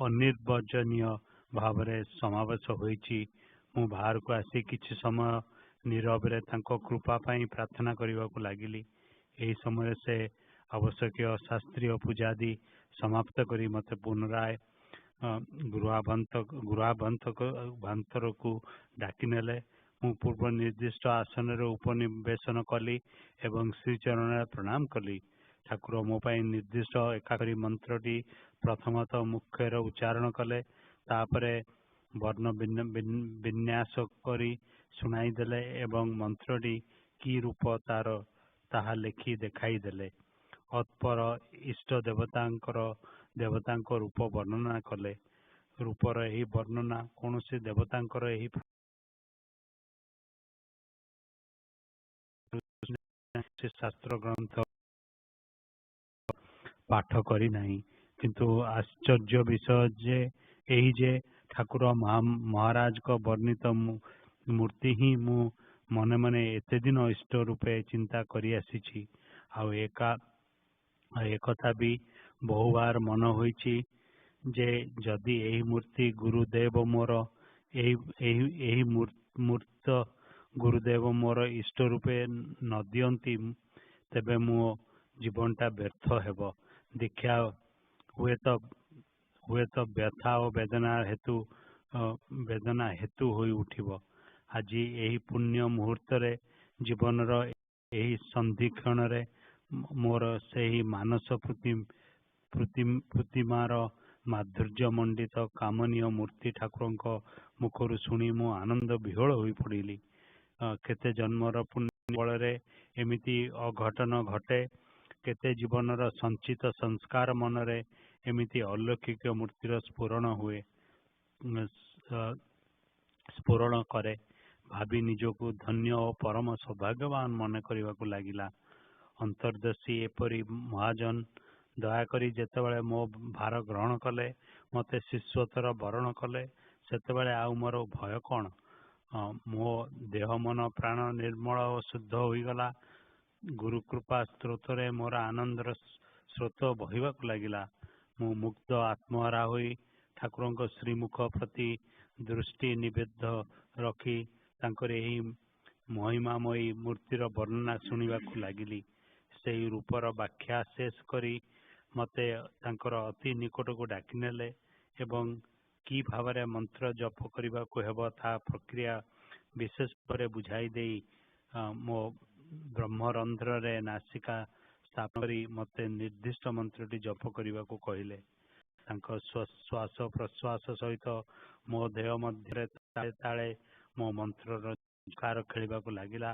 ଅନିର୍ବଚନୀୟ ଭାବରେ ସମାବେଶ ହୋଇଛି। ମୁଁ ବାହାରକୁ ଆସି କିଛି ସମୟ ନୀରବରେ ତାଙ୍କ କୃପା ପାଇଁ ପ୍ରାର୍ଥନା କରିବାକୁ ଲାଗିଲି। ଏହି ସମୟରେ ସେ ଆବଶ୍ୟକୀୟ ଶାସ୍ତ୍ରୀୟ ପୂଜାଦି ସମାପ୍ତ କରି ମୋତେ ପୁନରାୟ ଗୃହାଭ୍ୟନ୍ତରକୁ ଡାକିନେଲେ। ମୁଁ ପୂର୍ବ ନିର୍ଦ୍ଦିଷ୍ଟ ଆସନରେ ଉପନିବେଶନ କଲି ଏବଂ ଶ୍ରୀଚରଣରେ ପ୍ରଣାମ କଲି। ଠାକୁର ମୋ ପାଇଁ ନିର୍ଦ୍ଦିଷ୍ଟ ଏକାକରି ମନ୍ତ୍ରଟି ପ୍ରଥମତଃ ମୁଖରେ ଉଚ୍ଚାରଣ କଲେ, ତାପରେ ବର୍ଣ୍ଣ ବିନ୍ୟାସ କରି ଶୁଣାଇଦେଲେ ଏବଂ ମନ୍ତ୍ରଟି କି ରୂପ ତାହା ଲେଖି ଦେଖାଇଦେଲେ। ଅତଃପର ଇଷ୍ଟ ଦେବତାଙ୍କ ରୂପ ବର୍ଣ୍ଣନା କଲେ। ରୂପର ଏହି ବର୍ଣ୍ଣନା କୌଣସି ଦେବତାଙ୍କର ଏହି ଶାସ୍ତ୍ର ଗ୍ରନ୍ଥ ପାଠ କରି ନାହିଁ, କିନ୍ତୁ ଆଶ୍ଚର୍ଯ୍ୟ ବିଷୟ ଏହି ଯେ ଠାକୁର ମହାରାଜଙ୍କ ବର୍ଣ୍ଣିତ ମୂର୍ତ୍ତି ହିଁ ମୁଁ ମନେ ମନେ ଏତେ ଦିନ ଇଷ୍ଟ ରୂପେ ଚିନ୍ତା କରି ଆସିଛି। ଆଉ ଏକଥା ବି ବହୁବାର ମନ ହୋଇଛି ଯେ ଯଦି ଏହି ମୂର୍ତ୍ତି ଗୁରୁଦେବ ମୋର ଏହି ମୂର୍ତ୍ତ ଗୁରୁଦେବ ମୋର ଇଷ୍ଟ ରୂପେ ନ ଦିଅନ୍ତି ତେବେ ମୋ ଜୀବନଟା ବ୍ୟର୍ଥ ହେବ। ଦୀକ୍ଷା ହୁଏତ ବ୍ୟଥା ଓ ବେଦନା ହେତୁ ହୋଇ ଉଠିବ। ଆଜି ଏହି ପୁଣ୍ୟ ମୁହୂର୍ତ୍ତରେ ଜୀବନର ଏହି ସନ୍ଧିକ୍ଷଣରେ ମୋର ସେହି ମାନସ ପ୍ରତିମାର ମାଧୁର୍ଯ୍ୟମଣ୍ଡିତ କାମନୀୟ ମୂର୍ତ୍ତି ଠାକୁରଙ୍କ ମୁଖରୁ ଶୁଣି ମୁଁ ଆନନ୍ଦ ବିହ୍ୱଳ ହୋଇ ପଡ଼ିଲି। କେତେ ଜନ୍ମର ପୁଣ୍ୟ ବଳରେ ଏମିତି ଅଘଟନ ଘଟେ, କେତେ ଜୀବନର ସଞ୍ଚିତ ସଂସ୍କାର ମନରେ ଏମିତି ଅଲୌକିକ ମୂର୍ତ୍ତିର ସ୍ଫୁରଣ କରେ। ଭାବି ନିଜକୁ ଧନ୍ୟ ଓ ପରମ ସୌଭାଗ୍ୟବାନ ମନେ କରିବାକୁ ଲାଗିଲା। ଅନ୍ତର୍ଦଶୀ ଏପରି ମହାଜନ ଦୟାକରି ଯେତେବେଳେ ମୋ ଭାର ଗ୍ରହଣ କଲେ, ମୋତେ ଶିଷ୍ୟତ୍ୱର ବରଣ କଲେ, ସେତେବେଳେ ଆଉ ମୋର ଭୟ କ'ଣ? ମୋ ଦେହ ମନ ପ୍ରାଣ ନିର୍ମଳ ଓ ଶୁଦ୍ଧ ହୋଇଗଲା। ଗୁରୁକୃପା ସ୍ରୋତରେ ମୋର ଆନନ୍ଦର ସ୍ରୋତ ବହିବାକୁ ଲାଗିଲା। ମୁଁ ମୁକ୍ତ ଆତ୍ମହରା ହୋଇ ଠାକୁରଙ୍କ ଶ୍ରୀମୁଖ ପ୍ରତି ଦୃଷ୍ଟି ନିବେଦ୍ଧ ରଖି ତାଙ୍କର ଏହି ମହିମାମୟୀ ମୂର୍ତ୍ତିର ବର୍ଣ୍ଣନା ଶୁଣିବାକୁ ଲାଗିଲି। ସେହି ରୂପର ବ୍ୟାଖ୍ୟା ଶେଷ କରି ମୋତେ ତାଙ୍କର ଅତି ନିକଟକୁ ଡାକିନେଲେ ଏବଂ କି ଭାବରେ ମନ୍ତ୍ର ଜପ କରିବାକୁ ହେବ ତାହା ପ୍ରକ୍ରିୟା ବିଶେଷ ଭାବରେ ବୁଝାଇ ଦେଇ ମୋ ବ୍ରହ୍ମରନ୍ଧ୍ରରେ ନାସିକା ସ୍ଥାପନ କରି ମୋତେ ନିର୍ଦ୍ଦିଷ୍ଟ ମନ୍ତ୍ରଟି ଜପ କରିବାକୁ କହିଲେ। ତାଙ୍କ ଶ୍ୱାସ ପ୍ରଶ୍ୱାସ ସହିତ ମୋ ଦେହ ମଧ୍ୟରେ ତାଳେ ତାଳେ ମୋ ମନ୍ତ୍ରର ଝଙ୍କାର ଖେଳିବାକୁ ଲାଗିଲା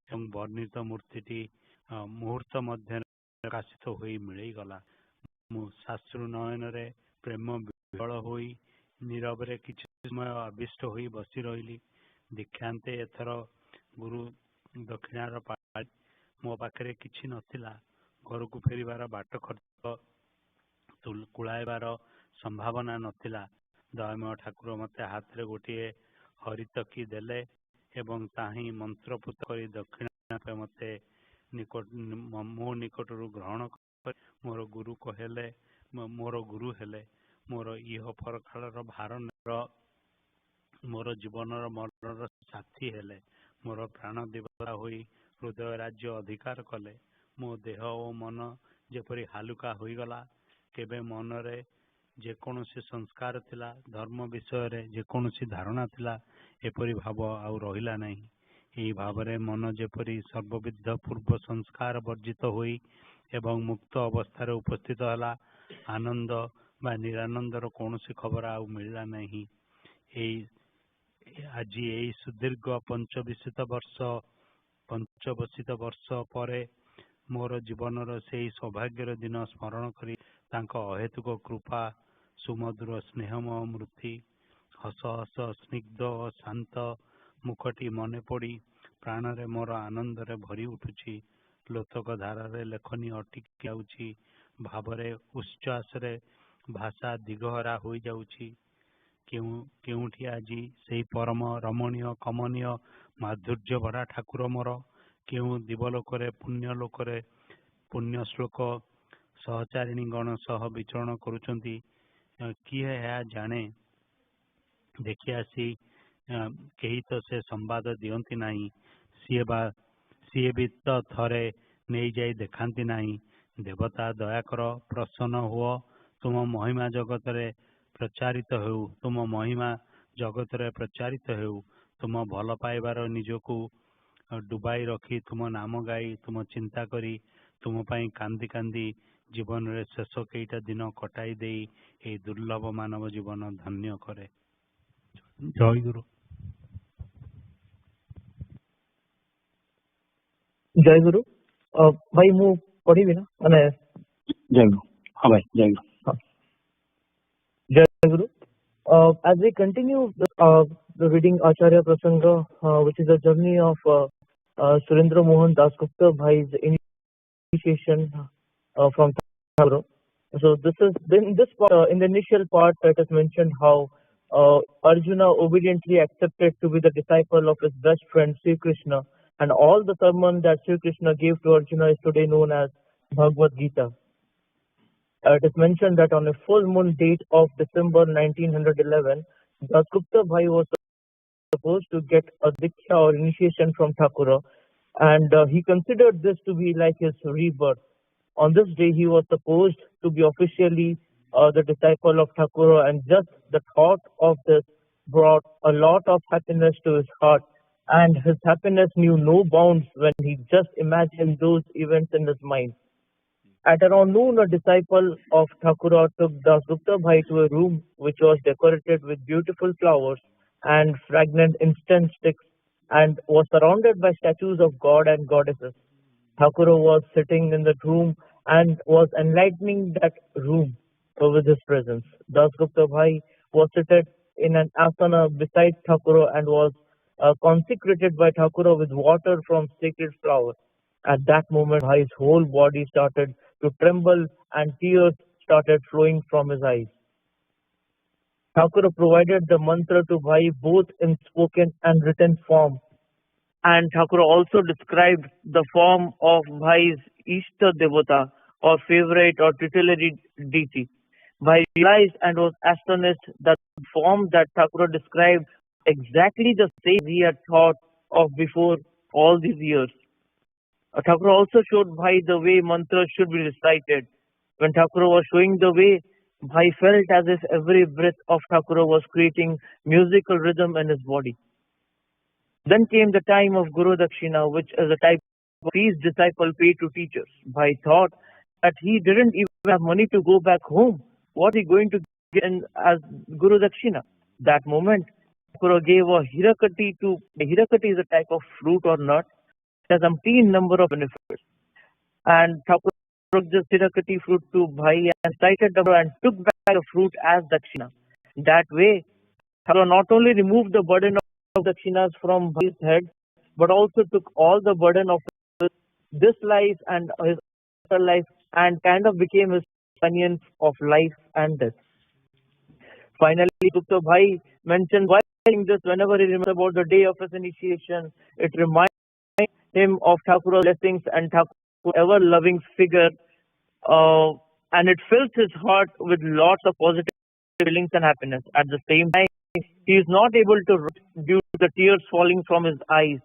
ଏବଂ ବର୍ଣ୍ଣିତ ମୂର୍ତ୍ତିଟି ମୁହୂର୍ତ୍ତ ମଧ୍ୟରେ ପ୍ରକାଶିତ ହୋଇ ମିଳିଗଲା। ମୁଁ ଶାସ୍ତ୍ରୁ ନୟନରେ ପ୍ରେମ ବିହ୍ୱଳ ହୋଇ ନୀରବରେ କିଛି ସମୟ ଆବିଷ୍ଟ ହୋଇ ବସି ରହିଲି। ଦୀକ୍ଷାନ୍ତେ ଏଥର ଗୁରୁ ଦକ୍ଷିଣାର ପାଳି। ମୋ ପାଖରେ କିଛି ନଥିଲା। ଘରକୁ ଫେରିବାର ବାଟ ଖର୍ଚ୍ଚ କୁଳାଇବାର ସମ୍ଭାବନା ନଥିଲା। ଦୟାମୟ ଠାକୁର ମୋତେ ହାତରେ ଗୋଟିଏ ହରିତକି ଦେଲେ ଏବଂ ତାହିଁ ମନ୍ତ୍ରପୁତ କରି ଦକ୍ଷିଣା ମୋତେ ମୋ ନିକଟରୁ ଗ୍ରହଣ କରି ମୋର ଗୁରୁ ହେଲେ। ମୋର ଇହ ପରକାଳର ଭାର ମୋର ଜୀବନର ମରଣର ସାଥୀ ହେଲେ। ମୋର ପ୍ରାଣ ଦେବତା ହୋଇ ହୃଦୟ ରାଜ୍ୟ ଅଧିକାର କଲେ। ମୋ ଦେହ ଓ ମନ ଯେପରି ହାଲୁକା ହୋଇଗଲା। କେବେ ମନରେ ଯେକୌଣସି ସଂସ୍କାର ଥିଲା, ଧର୍ମ ବିଷୟରେ ଯେକୌଣସି ଧାରଣା ଥିଲା, ଏପରି ଭାବ ଆଉ ରହିଲା ନାହିଁ। ଏହି ଭାବରେ ମନ ଯେପରି ସର୍ବବିଧ ପୂର୍ବ ସଂସ୍କାର ବର୍ଜିତ ହୋଇ ଏବଂ ମୁକ୍ତ ଅବସ୍ଥାରେ ଉପସ୍ଥିତ ହେଲା। ଆନନ୍ଦ ବା ନିରାନନ୍ଦର କୌଣସି ଖବର ଆଉ ମିଳିଲା ନାହିଁ। ଆଜି ଏହି ସୁଦୀର୍ଘ ପଞ୍ଚବସିତ ବର୍ଷ ପରେ ମୋର ଜୀବନର ସେହି ସୌଭାଗ୍ୟର ଦିନ ସ୍ମରଣ କରି ତାଙ୍କ ଅହେତୁକ କୃପା, ସୁମଧୁର ସ୍ନେହମୟ ମୂର୍ତ୍ତି, ହସ ହସ ସ୍ନିଗ୍ଧ ଓ ଶାନ୍ତ ମୁଖଟି ମନେ ପଡ଼ି ପ୍ରାଣରେ ମୋର ଆନନ୍ଦରେ ଭରି ଉଠୁଛି। ଲୋତକ ଧାରାରେ ଲେଖନୀ ଅଟକି ଯାଉଛି। ଭାବରେ ଉଚ୍ଛ୍ୱାସରେ ଭାଷା ଦିଗହରା ହୋଇଯାଉଛି। କେଉଁଠି ଆଜି ସେହି ପରମ ରମଣୀୟ କମନୀୟ ମାଧୁର୍ଯ୍ୟ ଭରା ଠାକୁର ମୋର କେଉଁ ଦିବଲୋକରେ ପୁଣ୍ୟ ଶ୍ଲୋକ ସହଚାରିଣୀଗଣ ସହ ବିଚରଣ କରୁଛନ୍ତି। କିଏ ଏହା ଜାଣେ? ଦେଖି ଆସି କେହି ତ ସେ ସମ୍ବାଦ ଦିଅନ୍ତି ନାହିଁ। ସିଏ ବି ତ ଥରେ ନେଇଯାଇ ଦେଖାନ୍ତି ନାହିଁ। ଦେବତା ଦୟାକର, ପ୍ରସନ୍ନ ହୁଅ, ତୁମ ମହିମା ଜଗତରେ ପ୍ରଚାରିତ ହେଉ। ତୁମ ମହିମା ଜଗତରେ ପ୍ରଚାରିତ ହେଉ। ତୁମ ଭଲ ପାଇବାର ନିଜକୁ ଡୁବାଇ ରଖି ତୁମ ନାମ ଗାଇ, ତୁମ ଚିନ୍ତା କରି, ତୁମ ପାଇଁ କାନ୍ଦି କାନ୍ଦି ଜୀବନରେ ଶେଷ କେଇଟା ଦିନ କଟାଇ ଦେଇ ଏହି ଦୁର୍ଲଭ ମାନବ ଜୀବନ ଧନ୍ୟ କରେ। ଜୟ ଗୁରୁ। ଜୟ ଗୁରୁ। ଭାଇ ମୁଁ ପଢିବି ନା? ମାନେ ଜୟ ଗୁରୁ। ହଁ ଭାଇ, ଜୟ ଗୁରୁ। ଜୟ ଗୁରୁ। As we continue the reading Acharya Prasanga, which is a journey of Surendra Mohan Das Gupta Bhai's initiation from Thakur. So this is in this part, in the initial part, it is mentioned how Arjuna obediently accepted to be the disciple of his best friend Sri Krishna, and all the sermon that Sri Krishna gave to Arjuna is today known as Bhagavad Gita. It is mentioned that on a full moon date of December 1911, Dasgupta Bhai was supposed to get a diksha or initiation from Thakura, and he considered this to be like his rebirth. On this day, he was supposed to be officially the disciple of Thakura, and just the thought of this brought a lot of happiness to his heart, and his happiness knew no bounds when he just imagined those events in his mind. At around noon, a disciple of Thakura took Dasgupta Bhai to a room which was decorated with beautiful flowers and fragrant incense sticks and was surrounded by statues of god and goddesses. Thakura was sitting in that room and was enlightening that room with his presence. Dasgupta Bhai was seated in an asana beside Thakura and was consecrated by Thakura with water from sacred flowers. At that moment, Bhai's whole body started to tremble and tears started flowing from his eyes. Thakura provided the mantra to Bhai both in spoken and written form. And Thakura also described the form of Bhai's Ishta Devata or favorite or tutelary deity. Bhai realized and was astonished that the form that Thakura described exactly the same he had thought of before all these years. Thakura also showed Bhai the way mantras should be recited. When Thakura was showing the way, Bhai felt as if every breath of Thakura was creating musical rhythm in his body. Then came the time of Guru Dakshina, which is a type of fees disciple pay to teachers. Bhai thought that he didn't even have money to go back home. What is he going to get in as Guru Dakshina? That moment, Thakura gave a hirakati to. Hirakati is a type of fruit or nut. It has umpteen number of benefits. And Thakura took this hirakati fruit to Bhai and cited the and took back the fruit as Dakshina. That way, Thakura not only removed the burden of Dakshinas from Bhai's head, but also took all the burden of this life and his other life and kind of became his companion of life and death. Finally, Gupta Bhai mentioned why saying this whenever he remembers about the day of his initiation, it reminds him of Thakura's blessings and Thakura's ever-loving figure, and it fills his heart with lots of positive feelings and happiness. At the same time, he is not able to write due to the tears falling from his eyes.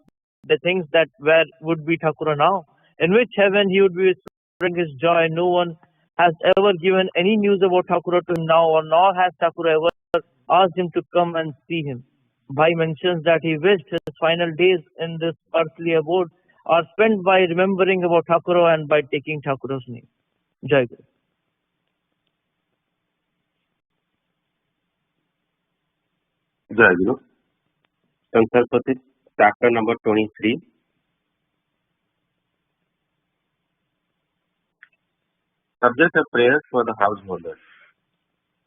The things that where would be Thakura now, in which heaven he would be spreading his joy. No one has ever given any news about Thakura to him now, or nor has Thakura ever asked him to come and see him. Bhai mentions that he wished his final days in this earthly abode are spent by remembering about Thakura and by taking Thakura's name. Jai Guru. Jai Guru. Saraswata, chapter number 23. Subject of prayers for the householders.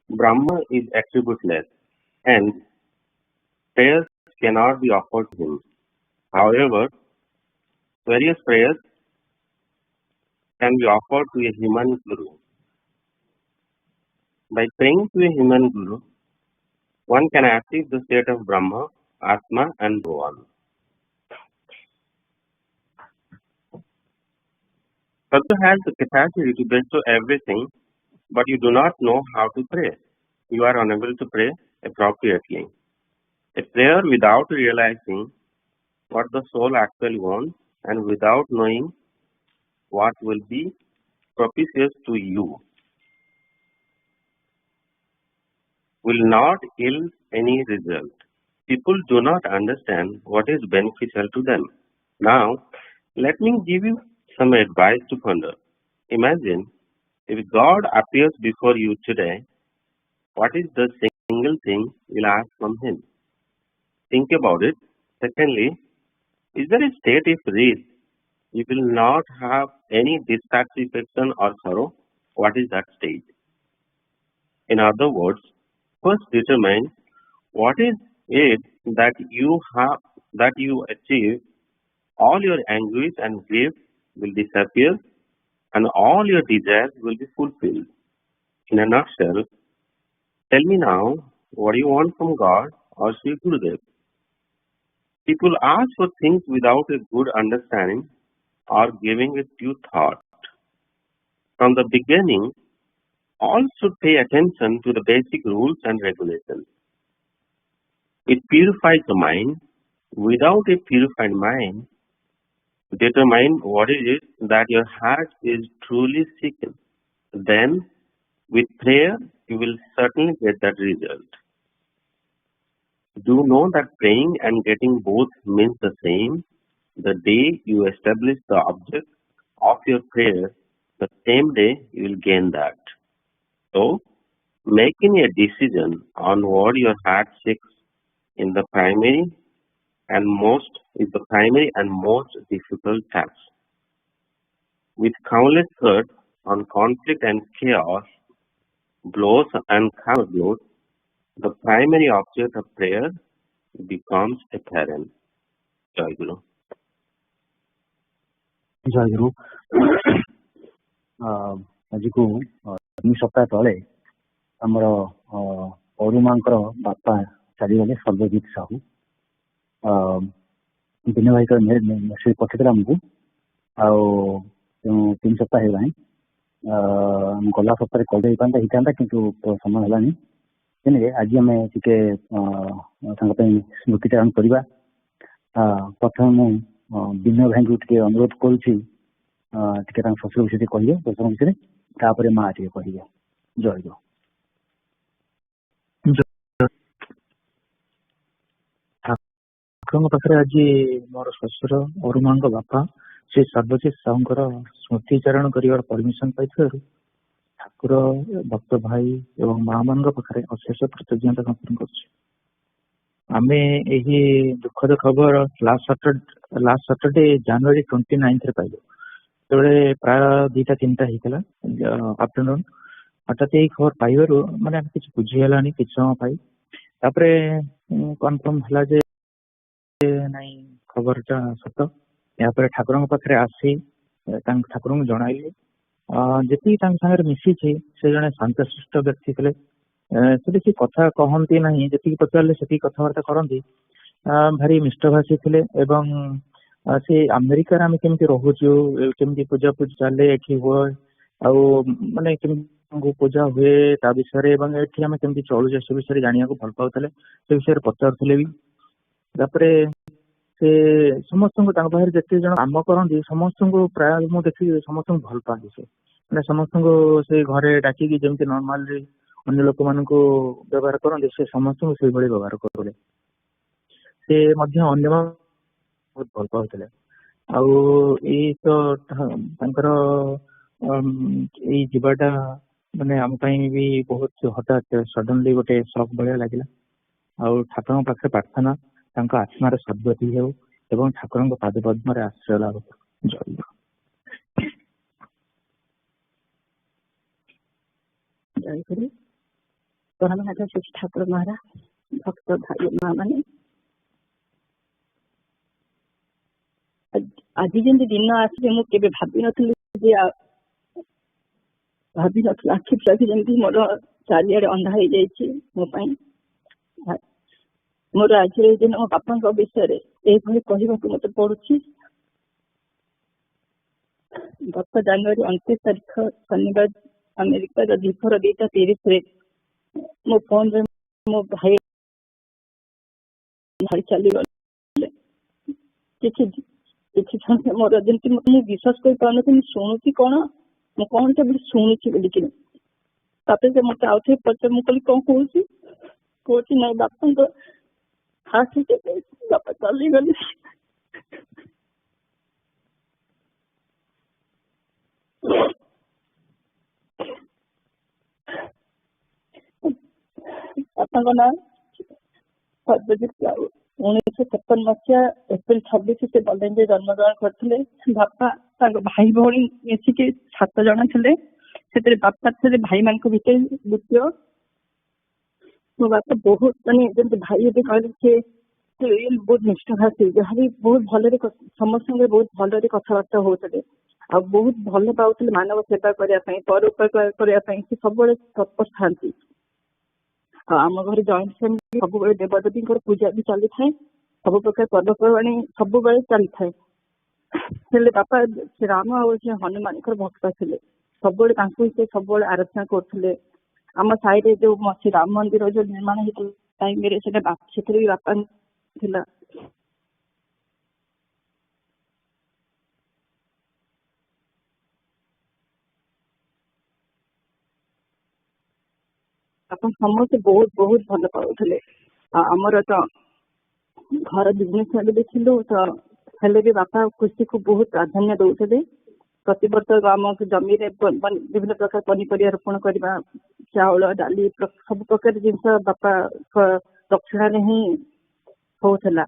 Brahma is attributeless, and prayers cannot be offered to him. However, various prayers can be offered to a human guru. By praying to a human guru, one can achieve the state of Brahma, Atma, and so on. Sadhu has the capacity to bestow everything, but you do not know how to pray. You are unable to pray appropriately. A prayer without realizing what the soul actually wants and without knowing what will be propitious to you will not yield any result. People do not understand what is beneficial to them. Now, let me give you some advice to ponder. Imagine if God appears before you today, what is the single thing you'll ask from Him? Think about it. Secondly, is there a state if reached you will not have any dissatisfaction or sorrow? What is that state? In other words, first determine what is it that you achieve. All your anguish and grief will disappear, and all your desires will be fulfilled. In a nutshell, tell me now, what do you want from God or Sri Gurudev? People ask for things without a good understanding or giving it due thought. From the beginning, All should pay attention to the basic rules and regulations. It purifies the mind. Without a purified mind, determine what it is that your heart is truly seeking. Then, with prayer, you will certainly get that result. Do know that praying and getting both means the same. The day you establish the object of your prayer, the same day you will gain that. So, making a decision on what your heart seeks in the primary and most difficult task. With countless thoughts on conflict and chaos, blows and counter blows, the primary object of prayer becomes apparent. Jai Guru. ଜୟ ଗୁରୁ। ଆଜିକୁ 2 ସପ୍ତାହ ତଳେ ଆମର ଅରୁମାଙ୍କର ବାପା ଚାଲିଗଲେ ସର୍ବଜିତ ସାହୁ। ଦିନ ଭାଇ message ପଠେଇଥିଲା ଆମକୁ, ଆଉ 3 ସପ୍ତାହ ହେଇଗଲାଣି। ଗଲା ସପ୍ତାହରେ ହେଇଥାନ୍ତା କିନ୍ତୁ ସମୟ ହେଲାନି। ତେଣୁ ଆଜି ଆମେ ଟିକେ ତାଙ୍କ ପାଇଁ ସ୍ମୃତିଚାରଣ କରିବା। ପ୍ରଥମେ ମୁଁ ବିନୟ ଭାଇଙ୍କୁ ଟିକେ ଅନୁରୋଧ କରୁଛି ଟିକେ ତାଙ୍କ ଶ୍ୱଶୁର ବିଷୟରେ କହିବେ, ଶ୍ୱଶୁର ବିଷୟରେ, ତାପରେ ମା ଟିକେ କହିବେ। ଜୟ ଗୁରୁ। ଠାକୁରଙ୍କ ପାଖରେ ଆଜି ମୋର ଶ୍ୱଶୁର ଅରୁମାଙ୍କ ବାପା ଶ୍ରୀ ସର୍ବଜିତ ସାହୁଙ୍କର ସ୍ମୃତିଚାରଣ କରିବାର ପରମିଶନ ପାଇଥିବାରୁ ଠାକୁର, ଭକ୍ତ ଭାଇ ଏବଂ ମା ମାନଙ୍କ ପାଖରେ ଅଶେଷ କୃତଜ୍ଞତା ଜ୍ଞାପନ କରୁଛି। ଆମେ ଏହି ଦୁଃଖଦ ଖବର ଲାଷ୍ଟ ସଟରଡେ ଜାନୁଆରୀ 29 ପାଇଲୁ। ଯେତେବେଳେ ପ୍ରାୟ 2ଟା-3ଟା ହେଇଥିଲା ଆଫ୍ଟରନୁନ୍, ହଠାତ୍ ଏଇ ଖବର ପାଇବାରୁ ମାନେ ଆମେ କିଛି ବୁଝି ହେଲାନି କିଛି ସମୟ ପାଇ। ତାପରେ କନଫର୍ମ ହେଲା ଯେ ନାଇଁ ଖବରଟା ସତ। ଏହାପରେ ଠାକୁରଙ୍କ ପାଖରେ ଆସି ଠାକୁରଙ୍କୁ ଜଣାଇଲି। ଯେତିକି ତାଙ୍କ ସାଙ୍ଗରେ ମିଶିଛି ସେ ଜଣେ ଶାନ୍ତଶିଷ୍ଟ ବ୍ୟକ୍ତି ଥିଲେ। ସେ ବେଶୀ କଥା କହନ୍ତି ନାହିଁ, ଯେତିକି ପଚାରିଲେ ସେତିକି କଥାବାର୍ତ୍ତା କରନ୍ତି। ଭାରି ମିଷ୍ଟଭାଷୀ ଥିଲେ ଏବଂ ସେ ଆମେରିକାରେ ଆମେ କେମିତି ରହୁଛୁ, କେମିତି ପୂଜାପୂଜି ଚାଲେ ଏଠି ହୁଏ, ଆଉ ମାନେ କେମିତି ପୂଜା ହୁଏ ତା ବିଷୟରେ ଏବଂ ଏଠି ଆମେ କେମିତି ଚଳୁଛେ ସେ ବିଷୟରେ ଜାଣିବାକୁ ଭଲ ପାଉଥିଲେ। ସେ ବିଷୟରେ ପଚାରୁଥିଲେ ବି। ତାପରେ ସେ ସମସ୍ତଙ୍କୁ ତାଙ୍କ ପାଖରେ ଯେତେ ଜଣ କାମ କରନ୍ତି ସମସ୍ତଙ୍କୁ ପ୍ରାୟ ମୁଁ ଦେଖିକି ସମସ୍ତଙ୍କୁ ଭଲ ପାଆନ୍ତି। ସେ ମାନେ ସମସ୍ତଙ୍କୁ ସେ ଘରେ ଡାକିକି ଯେମିତି ନର୍ମାଲି ଅନ୍ୟ ଲୋକମାନଙ୍କୁ ବ୍ୟବହାର କରନ୍ତି ସେ ସମସ୍ତଙ୍କୁ ସେଇଭଳି ବ୍ୟବହାର କରୁଥିଲେ। ସେ ମଧ୍ୟ ଅନ୍ୟମାନଙ୍କୁ ବହୁତ ଭଲ ପାଉଥିଲେ। ଆଉ ଏଇ ତ ତାଙ୍କର ଏଇ ଯିବାଟା ମାନେ ଆମ ପାଇଁ ବି ବହୁତ ହଠାତ୍ ସଡନଲି ଗୋଟେ ସକ୍ ଭଳିଆ ଲାଗିଲା। ଆଉ ଠାକୁରଙ୍କ ପାଖରେ ପ୍ରାର୍ଥନା ତାଙ୍କ ଆତ୍ମାର ସଦ୍ଗତି ହେଉ ଏବଂ ଠାକୁରଙ୍କ ପାଦ ପଦ୍ମରେ ଆଶ୍ରୟ ଲାଭ କରୁ। ଜୟ ଗୁରୁ। ଜୟ ଗୁରୁ। ପରମହଂସ ଶ୍ରୀ ଠାକୁର ମହାରାଜ, ଭକ୍ତ ଭାଇ ମା ମାନେ, ଆଜି ଯେମିତି ଦିନ ଆସିଲେ ମୁଁ କେବେ ଭାବିନଥିଲି ଯେ ଆଖି ପିଲାକି ଯେମିତି ମୋର ଚାରିଆଡେ ଅନ୍ଧା ହେଇଯାଇଛି ମୋ ପାଇଁ। ମୋର ଆଜିର ଏଇ ଦିନ ମୋ ବାପାଙ୍କ ବିଷୟରେ ଏଇଭଳି କହିବାକୁ ମତେ ପଡୁଛି। ଗତ ଜାନୁଆରୀ 29 ତାରିଖ ଶନିବାର ଆମେରିକାର ଦିପହର 2:30 ମୋ ଫୋନରେ ମୋ ଭାଇ ଚାଲିଗଲେ। କିଛି ସମୟ ମୋର ଯେମିତି ମୁଁ ବିଶ୍ୱାସ କରିପାରୁନଥିଲି ମୁଁ ଶୁଣୁଛି କଣ, ମୁଁ କଣ କେବଳ ଶୁଣୁଛି ବୋଲିକି। ତାପରେ ସେ ମତେ ଆଉ ଥରେ ପଚାର, ମୁଁ କହିଲି କଣ କହୁଛି ନାଇଁ ବାପାଙ୍କ ହାର୍ଟ ବାପା ଚାଲିଗଲେ। ବାପାଙ୍କ ନାଁ ସର୍ବଜିତ ସାହୁ। 1953 ମସିହା ଏପ୍ରିଲ 26 ସେ ବଲାଙ୍ଗୀରରେ ଜନ୍ମଗ୍ରହଣ କରିଥିଲେ। ବାପା ତାଙ୍କ ଭାଇ ଭଉଣୀ ମିଶିକି 7 ଜଣ ଥିଲେ। ସେଥିରେ ବାପା ଥିଲେ ଭାଇମାନଙ୍କ ଭିତରେ ଦ୍ୱିତୀୟ। ମୋ ବାପା ବହୁତ ମାନେ ଯେମିତି ଭାଇ ଏବେ କହିଲେ ସେ ବହୁତ ନିଷ୍ଠାଭାଷୀ, ଯାହାବି ବହୁତ ଭଲରେ ସମସ୍ତଙ୍କ ବହୁତ ଭଲରେ କଥାବାର୍ତ୍ତା ହଉଥିଲେ ଆଉ ବହୁତ ଭଲ ପାଉଥିଲେ ମାନବ ସେବା କରିବା ପାଇଁ, ପରୋପକାର କରିବା ପାଇଁ। ସେ ସବୁବେଳେ ତତ୍ପର ଥାନ୍ତି। ଆଉ ଆମ ଘରେ ଜଏଣ୍ଟ ଫ୍ୟାମିଲି, ସବୁବେଳେ ଦେବଦେବୀଙ୍କର ପୂଜା ବି ଚାଲିଥାଏ, ସବୁ ପ୍ରକାର ପର୍ବପର୍ବାଣୀ ସବୁବେଳେ ଚାଲିଥାଏ। ହେଲେ ବାପା ଶ୍ରୀ ରାମ ଆଉ ଶ୍ରୀ ହନୁମାନଙ୍କର ଭକ୍ତ ଥିଲେ। ସବୁବେଳେ ତାଙ୍କୁ ସେ ସବୁବେଳେ ଆରାଧନା କରୁଥିଲେ। ଆମ ସାହିରେ ଯୋଉ ଅଛି ରାମ ମନ୍ଦିର ଯୋଉ ନିର୍ମାଣ ହେଇଥିଲା ଟାଇମରେ ସେଟା ସେଥିରେ ବି ବାପା ଥିଲା। ଆପଣ ସମସ୍ତେ ବହୁତ ବହୁତ ଭଲ ପାଉଥିଲେ। ଆମର ତ ଘର ବିଜନେସ ବି ଥିଲୁ ତ ହେଲେ ବି ବାପା କୃଷିକୁ ବହୁତ ପ୍ରାଧାନ୍ୟ ଦଉଥିଲେ। ପ୍ରତିବର୍ଷ ଆମ ଜମିରେ ବିଭିନ୍ନ ପ୍ରକାର ପନିପରିବା ରୋପଣ କରିବା, ଚାଉଳ ଡାଲି ସବୁ ପ୍ରକାର ଜିନିଷ ବାପା ଦକ୍ଷିଣାରେ ହିଁ ହଉଥିଲା।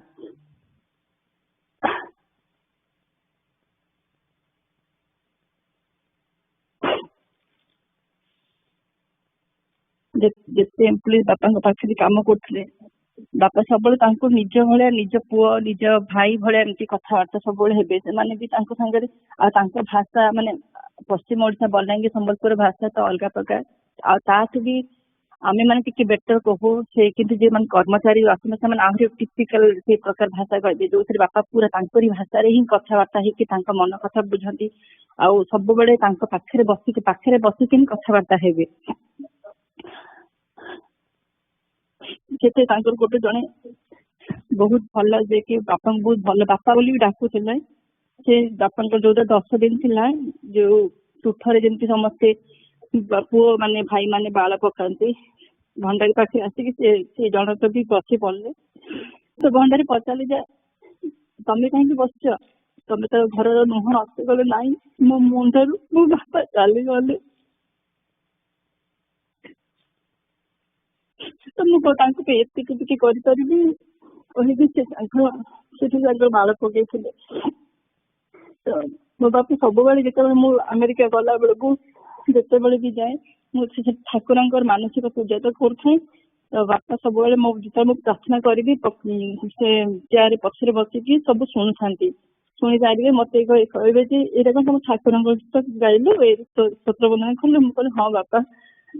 ଯେତେ ଏମ୍ପ୍ଲୟ ବାପାଙ୍କ ପାଖରେ କାମ କରୁଥିଲେ, ବାପା ସବୁବେଳେ ତାଙ୍କୁ ନିଜ ଭଳିଆ, ନିଜ ପୁଅ ନିଜ ଭାଇ ଭଳିଆ ଏମିତି କଥାବାର୍ତ୍ତା ସବୁବେଳେ ହେବେ। ସେମାନେ ବି ତାଙ୍କ ସାଙ୍ଗରେ, ଆଉ ତାଙ୍କ ଭାଷା ମାନେ ପଶ୍ଚିମ ଓଡିଶା ବଲାଙ୍ଗୀର ସମ୍ବଲପୁର ଭାଷା ତ ଅଲଗା ପ୍ରକାର, ଆଉ ତାଠୁ ବି ଆମେ ମାନେ ଟିକେ ବେଟର କହୁ। ସେ କିନ୍ତୁ ଯୋଉମାନେ କର୍ମଚାରୀ ଅଛନ୍ତି ସେମାନେ ଆହୁରି ଟିପିକାଲ ସେଇ ପ୍ରକାର ଭାଷା କହିବେ, ଯୋଉଥିରେ ବାପା ପୁରା ତାଙ୍କରି ଭାଷାରେ ହିଁ କଥାବାର୍ତ୍ତା ହେଇକି ତାଙ୍କ ମନ କଥା ବୁଝନ୍ତି। ଆଉ ସବୁବେଳେ ତାଙ୍କ ପାଖରେ ବସିକି ହିଁ କଥାବାର୍ତ୍ତା ହେବେ। ସେତେ ତାଙ୍କର ଗୋଟେ ଜଣେ ବହୁତ ଭଲ, ଯେ କି ବାପାଙ୍କୁ ବହୁତ ଭଲ ବାପା ବୋଲି ବି ଡାକୁଥିଲେ। ସେ ବାପାଙ୍କ ଯୋଉଟା 10 ଦିନ ଥିଲା, ଯୋଉ ତୁଠରେ ଯେମିତି ସମସ୍ତେ ପୁଅ ମାନେ ଭାଇ ମାନେ ବାଳ ପକାନ୍ତି, ଭଣ୍ଡାରୀ ପାଖରେ ଆସିକି ସେ ଜଣକ ବି ବସି ପଡିଲେ। ତ ଭଣ୍ଡାରୀ ପଚାରିଲେ ଯେ ତମେ କାହିଁକି ବସିଛ, ତମେ ତ ଘରର ନୁହଁ। ସେ କହିଲେ ନାଇଁ, ମୋ ମୁଣ୍ଡରୁ ମୋ ବାପା ଚାଲିଗଲେ, ତ ମୁଁ ତାଙ୍କୁ ଏତିକି ଟିକେ କରିପାରିବି କହିବି। ସେଠି ତାଙ୍କର ବାଳ ପକେଇଥିଲେ। ତ ମୋ ବାପା ସବୁବେଳେ ଯେତେବେଳେ ମୁଁ ଆମେରିକା ଗଲା ବେଳକୁ ଯେତେବେଳେ ବି ଯାଏ, ମୁଁ ସେ ଠାକୁରଙ୍କର ମାନସିକ ପୂଜା ତ କରୁଥାଏ। ତ ବାପା ସବୁବେଳେ ମୁଁ ଯେତେବେଳେ ମୁଁ ପ୍ରାର୍ଥନା କରିବି, ସେ ଚେୟାର ପଛରେ ବସିକି ସବୁ ଶୁଣୁଥାନ୍ତି। ଶୁଣି ସାରିବେ ମତେ କହିବେ ଯେ ଏଇଟା କଣ ତମ ଠାକୁରଙ୍କ ଗୀତ ଗାଇଲୁ, ଏଇ ସ୍ତୋତ୍ର ବନ୍ଦନା କଲୁ? ମୁଁ କହିଲି ହଁ ବାପା।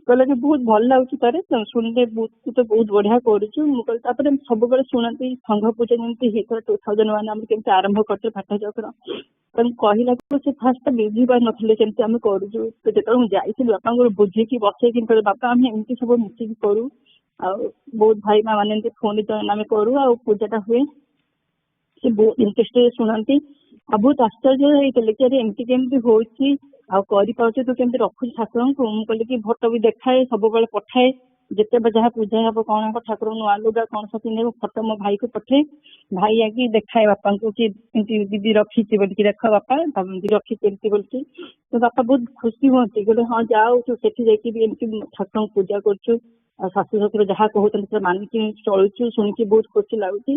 କହିଲେ ଯେ ବହୁତ ଭଲ ଲାଗୁଛି ତାରେ, ଶୁଣିଲେ ତୁ ତ ବହୁତ ବଢିଆ କରୁଛୁ। ମୁଁ କହିଲି ତାପରେ ସବୁବେଳେ ଶୁଣନ୍ତି ସଂଘ ପୂଜା ଯେମିତି ହେଇଥିଲା 2001 ଆମେ କେମିତି ଆରମ୍ଭ କରିଥିଲେ ପାଠ ଚକ୍ର। ତାଙ୍କୁ କହିଲାକୁ ସେ ଫାଷ୍ଟ ବୁଝି ପାରୁନଥିଲେ କେମିତି ଆମେ କରୁଛୁ। ତ ଯେତେବେଳେ ମୁଁ ଯାଇଥିଲି ବାପାଙ୍କୁ ବୁଝିକି ବସେଇକି କହିଲେ ବାପା ଆମେ ଏମିତି ସବୁ ମିଶିକି କରୁ, ଆଉ ବହୁତ ଭାଇ ମା ମାନେ ଏମିତି ଫୋନ ଆମେ କରୁ, ଆଉ ପୂଜାଟା ହୁଏ। ସେ ବହୁତ ଇଣ୍ଟରେଷ୍ଟରେ ଶୁଣନ୍ତି, ଆଉ ବହୁତ ଆଶ୍ଚର୍ଯ୍ୟ ହେଇଥିଲେ କି ଏମିତି କେମିତି ହଉଛି, ଆଉ କରିପାରୁଛୁ, ତୁ କେମିତି ରଖୁଛୁ ଠାକୁରଙ୍କୁ। ମୁଁ କହିଲି କି ଫଟୋ ବି ଦେଖାଏ, ସବୁବେଳେ ପଠାଏ, ଯେତେବେଳେ ଯାହା ପୂଜା ହବ କଣ ହବ ଠାକୁରଙ୍କୁ ନୂଆ ଲୁଗା କଣ ସବୁ ପିନ୍ଧିବ ଫଟୋ ମୋ ଭାଇକୁ ପଠାଏ। ଭାଇ ଆକି ଦେଖାଏ ବାପାଙ୍କୁ କି ଏମିତି ଦିଦି ରଖିଛି ବୋଲିକି, ଦେଖ ବାପା ଦିଦି ରଖିଛି ଏମିତି ବୋଲିକି। ତ ବାପା ବହୁତ ଖୁସି ହୁଅନ୍ତି, କହିଲେ ହଁ ଯାଉ ତୁ ସେଠି ଯାଇକି ବି ଏମିତି ଠାକୁରଙ୍କୁ ପୂଜା କରୁଛୁ, ଆଉ ଶାଶୁ ଶ୍ୱଶୁର ଯାହା କହୁଛନ୍ତି ସେ ମାନିକି ଚଳୁଛୁ, ଶୁଣିକି ବହୁତ ଖୁସି ଲାଗୁଛି।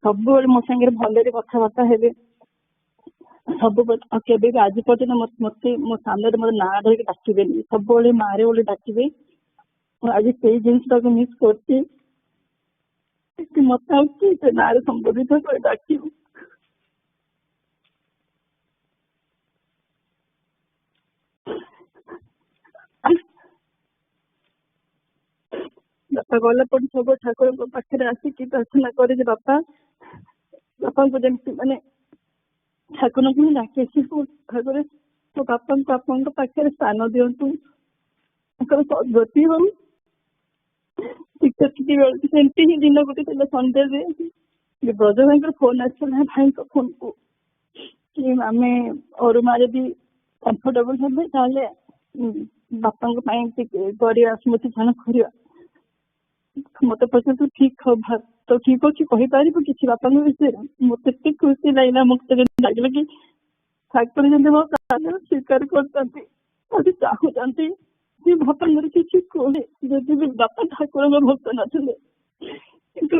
ସବୁବେଳେ ମୋ ସାଙ୍ଗରେ ଭଲରେ କଥାବାର୍ତ୍ତା ହେବେ ସବୁବେଳେ। ଆଉ କେବେ ବି ଆଜି ପର୍ଯ୍ୟନ୍ତ ମତେ ମୋ ସାମ୍ନାରେ ମୋର ନାଁ ଧରିକି ଡାକିବେନି, ସବୁବେଳେ ମାରେ ବୋଲି ଡାକିବେ। ମୁଁ ଆଜି ସେଇ ଜିନିଷଟାକୁ ମିସ୍ କରୁଛି, ମତେ ଆଉ ସେ ନାଁରେ ସମ୍ବୋଧିତ କରି ଡାକିବୁ। ବାପା ଗଲା ପରେ ସବୁ ଠାକୁରଙ୍କ ପାଖରେ ଆସିକି ପ୍ରାର୍ଥନା କରେ ଯେ ବାପାଙ୍କୁ ଯେମିତି ମାନେ ଠାକୁରଙ୍କୁ ହିଁ ଡାକେ, ଠାକୁର ମୋ ବାପାଙ୍କୁ ଆପଣଙ୍କ ପାଖରେ ସ୍ଥାନ ଦିଅନ୍ତୁ, ତାଙ୍କର ସଦ୍ଗତି ହଉ। ସେମିତି ହିଁ ଦିନ ଗୋଟେ ଥିଲା ସନ୍ଧ୍ୟାରେ ବ୍ରଜ ଭାଇଙ୍କର ଫୋନ ଆସିଥିଲା, ଭାଇଙ୍କ ଫୋନକୁ କି ଆମେ ଅରୁମା ଯଦି କମ୍ଫର୍ଟେବଲ ହେବେ ତାହେଲେ ବାପାଙ୍କ ପାଇଁ ଟିକେ କରିବା, ସ୍ମୃତି ଚାରଣ କରିବା। ମତେ ପଚାରୁ ଠିକ ତ ଠିକ ଅଛି କହିପାରିବୁ କିଛି ବାପାଙ୍କ ବିଷୟରେ? ମତେ ଏତେ ଖୁସି ଲାଗିଲା, ମତେ ଲାଗିଲା କି ଠାକୁର ଯେମିତି ମୋ ପ୍ରାର୍ଥନା ସ୍ୱୀକାର କରୁଛନ୍ତି, ମତେ ଚାହୁଁଛନ୍ତି ଯେ ବାପାଙ୍କର କିଛି କୁହେ। ଯଦି ବି ବାପା ଠାକୁରଙ୍କ ଭକ୍ତ ନଥିଲେ, କିନ୍ତୁ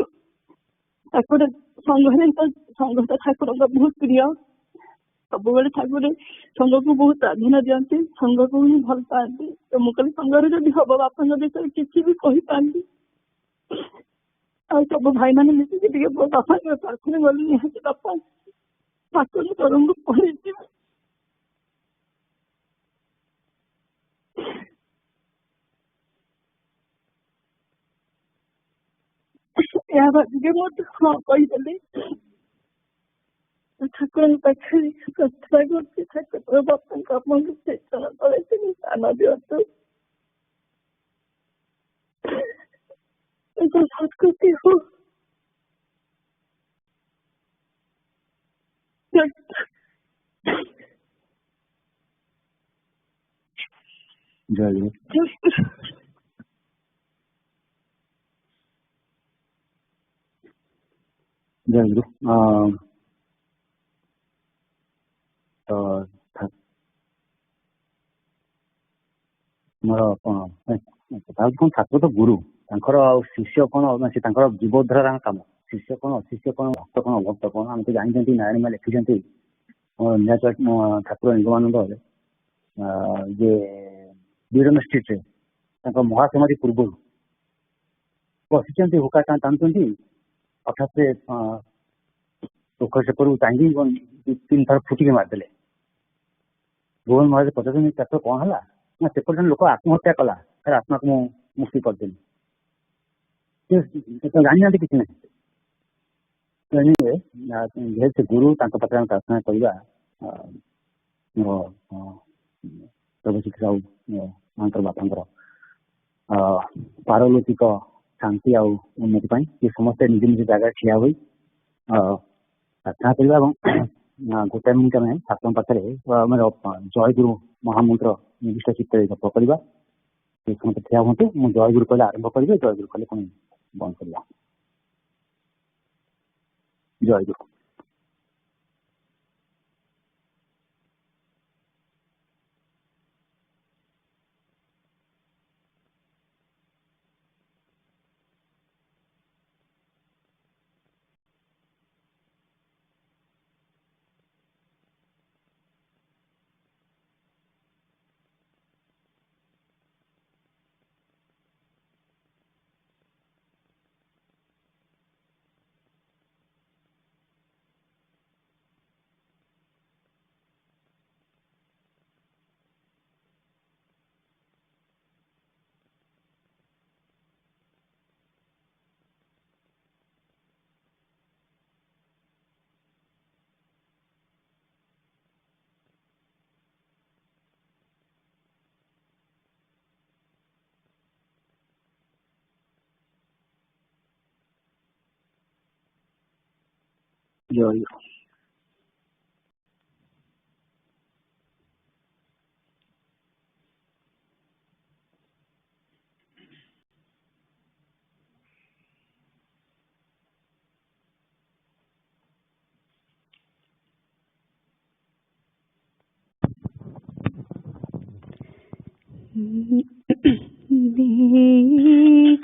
ଠାକୁର ସଂଘ ଠାକୁରଙ୍କ ବହୁତ ପ୍ରିୟ। ସବୁବେଳେ ଠାକୁର ସଂଘକୁ ବହୁତ ପ୍ରାଧାନ୍ୟ ଦିଅନ୍ତି, ସଂଘକୁ ହିଁ ଭଲ ପାଆନ୍ତି। ତ ମୁଁ କହିଲି ସଂଘରେ ଯଦି ହବ ବାପାଙ୍କ ବିଷୟରେ କିଛି ବି କହିପାରନ୍ତି। ଆଉ ସବୁ ଭାଇ ମାନେ ମିଶିକି ଟିକେ ବାପାଙ୍କ ପ୍ରାର୍ଥନା କଲେ ନିହାତି ବାପା ଠାକୁର ତରଙ୍କୁ ପହଞ୍ଚିବେ। ଏହା ଭାବିକି ମୁଁ ହଁ କହିଦେଲି। ଠାକୁରଙ୍କ ପାଖରେ ପ୍ରାର୍ଥନା କରୁଛି, ଠାକୁର ବାପାଙ୍କୁ ଆପଣଙ୍କୁ ଚେତନ ତଳେ তিনি ସ୍ଥାନ ଦିଅନ୍ତୁ। ସତ୍କୃତି ହଉ ଜୟ ଗୁରୁ। ଜୟ ଗୁରୁ। ତ ଆମର ଠାକୁର ତ ଗୁରୁ, ତାଙ୍କର ଆଉ ଶିଷ୍ୟ କଣ, ସେ ତାଙ୍କର ଜୀବୋଦ୍ଧାର କାମ। ଶିଷ୍ୟ କଣ, ଅଶିଷ୍ୟ କଣ, ଭକ୍ତ କଣ, ଅଭକ୍ତ କଣ, ଆମେ ତ ଜାଣିଛନ୍ତି। ନାରାୟଣ ଲେଖିଛନ୍ତି ଠାକୁର ନିଗମାନନ୍ଦ ଯେ ବିରନ ଷ୍ଟ୍ରିଟ୍ରେ ତାଙ୍କ ମହାସମାଧି ପୂର୍ବରୁ ବସିଛନ୍ତି, ହୁକା ଟାଣୁଛନ୍ତି। ହଠାତ୍ ସେ ପୋଖରୀ ସେପଟକୁ ଚାହିଁକି 3 ଥର ଫୁଟିକି ମାରିଦେଲେ। ଭୁବନ ମହାରାଜ ପଚାରୁଛନ୍ତି ଠାକୁର କଣ ହେଲା ନା ସେପଟେ ଜଣେ ଲୋକ ଆତ୍ମହତ୍ୟା କଲା, ତାର ଆତ୍ମାକୁ ମୁଁ ମୁକ୍ତି କରିଦେଲି। ଜାଣିନାହାନ୍ତି କିଛି ନାହିଁ। ଯେହେତୁ ଗୁରୁ, ତାଙ୍କ ପାଖରେ ଆମେ ପ୍ରାର୍ଥନା କରିବା ପ୍ରଭୁ ଶ୍ରୀ ସାହୁ ମାଙ୍କର ବାପାଙ୍କର ପାରଲୌକିକ ଶାନ୍ତି ଆଉ ଉନ୍ନତି ପାଇଁ ସେ ସମସ୍ତେ ନିଜ ନିଜ ଜାଗାରେ ଠିଆ ହୋଇ ପ୍ରାର୍ଥନା କରିବା। ଏବଂ ଗୋଟାଏ ମିନିଟ୍ ଆମେ ଠାକୁରଙ୍କ ପାଖରେ ଆମର ଜୟଗୁରୁ ମହାମନ୍ତ୍ର ନିର୍ଦ୍ଦିଷ୍ଟ ଚିତ୍ତରେ ଜପ କରିବା। ସେ ସମସ୍ତେ ଠିଆ ହୁଅନ୍ତୁ। ମୁଁ ଜୟଗୁରୁ କହିଲେ ଆରମ୍ଭ କରିବେ, ଜୟଗୁରୁ କହିଲେ ପୁଣି ବନ୍ଦ କରିବା। ଜୟଗୁରୁ। ଜୟ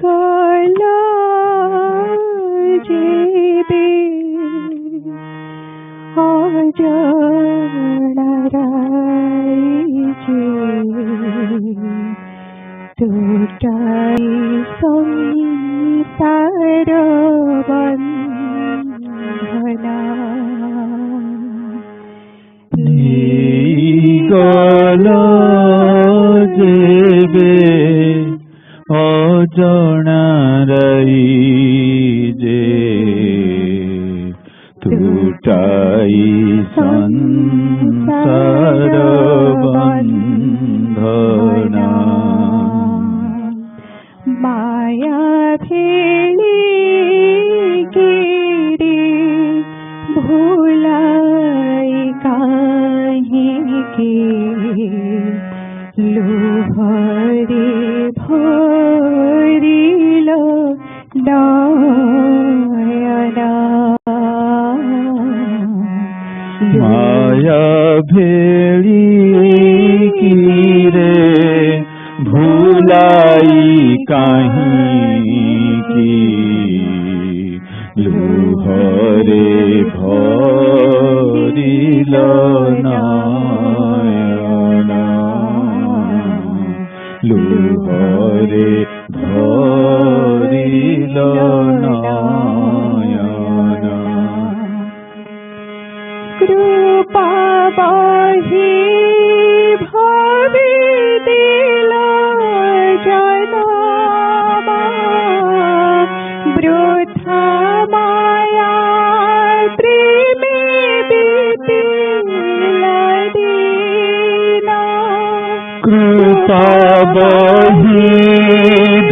Nikala jebe ajanarai je tutai samsara bandhana nikala jebe অজনারাই যে তুটাই সংসার বন্ধনা মায়া ফেলি গিরি ভুলাই কাহে কে লোহরে ভরিল নয়না মায়া ভেড়ি কিরে ভুলাই কাহিকি লোহরে ভরিল নয়না লোহরে ভরিল নয়না কৃপা বাহি ভাবে দিল জনমা বৃথা মায়া প্রেমে तबहि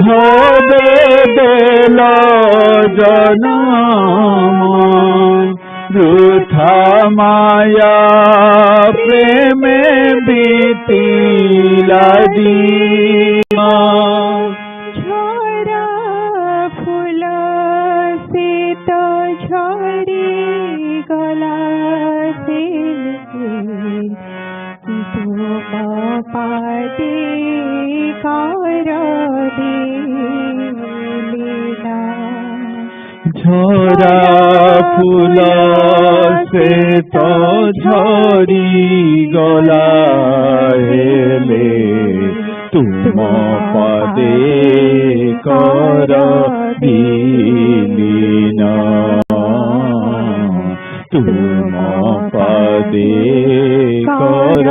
धोबे देल जनम वृथा माया प्रेमे बीतिला दिन झरा फूल से तो झड़ी गला से तुम पाते कर देना झरा फूल से तो झड़ी गला हेले तुम पदे कर दीना तुम पदे कर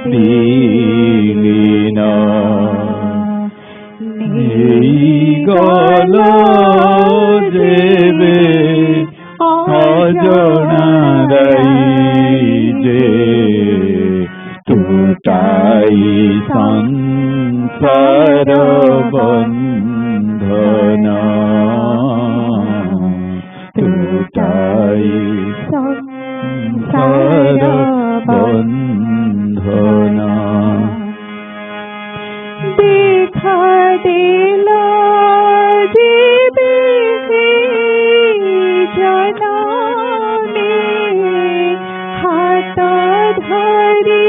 दीना गल देवे अजणा जे टूटाई संसार बंधना टूटाई संसार बंधना देखा दिला जना में हाथ धरी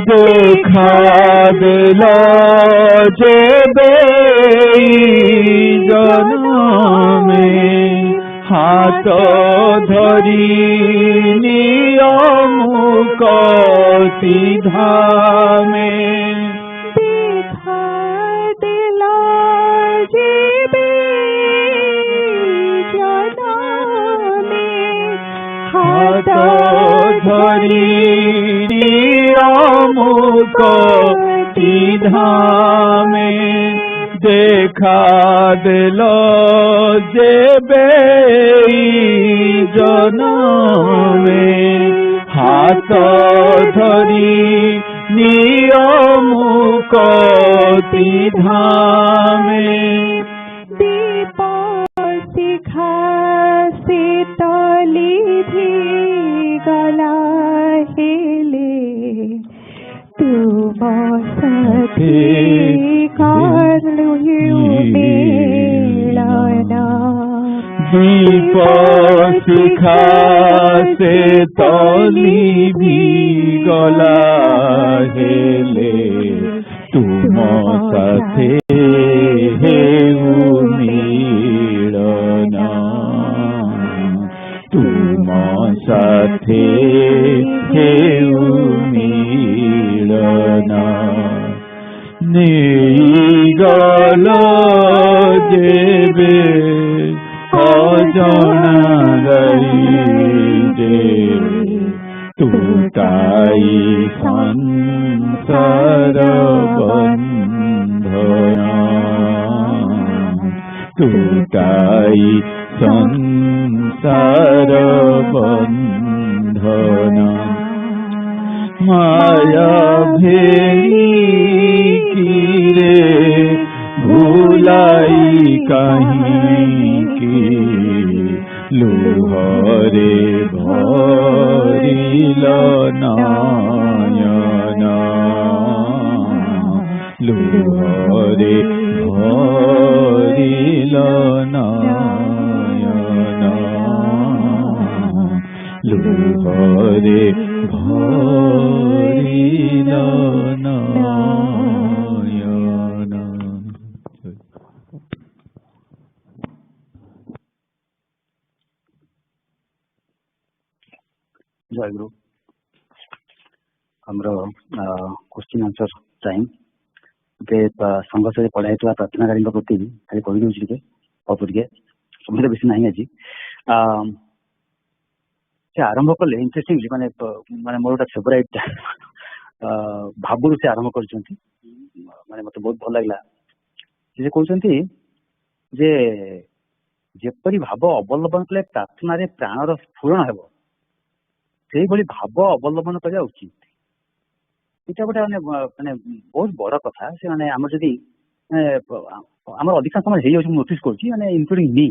देखा दिल जेबे जन्म में हाथ धरी नियमुक धामे देखा दिल जेबे जना में हाथ धरी नियमुक धामे देखा दिल जेबे जनमे हाथ धरी नियमुक धामे दीप शिखा से तली भी गला हेले तुम सखी मिलना दीप शिखा से तली भी गला हेले तुम साथे मिलना तुम साथे मिलना गल जेबे अजणा जे टूटाई संसार बंधना टूटाई संसार बंधना माया भेली रे भूलाई कहीं की लुहरे भरिल नयना लुहरे भरिल नयना लुहरे भरिल नयना। जय गुरु हमरो क्वेश्चन आंसर टाइम के संघ से पढ़ाई प्रार्थनाकारी प्रति खाली कही दूसरी के अपुरिके समझे बेसी नहीं आज से आरंभ कले इंटरेस्टिंगली माने माने मोर गोटे फेवरेट भावुर से आरंभ कर माने मत बहुत भल लगे से कहते जे जेपरी भाव अवलंबन कले प्रार्थना प्राणर स्फुरण हेब ସେଇଭଳି ଭାବ ଅବଲମ୍ବନ କରିବା ଉଚିତ। ଏଇଟା ଗୋଟେ ମାନେ ମାନେ ବହୁତ ବଡ କଥା। ସେମାନେ ଆମର ଯଦି ଆମର ଅଧିକାଂଶ ସମୟ ହେଇଯାଉଛି, ମୁଁ ନୋଟିସ୍ କରୁଛି, ମାନେ ଇନକ୍ଲୁଡିଂ ମି,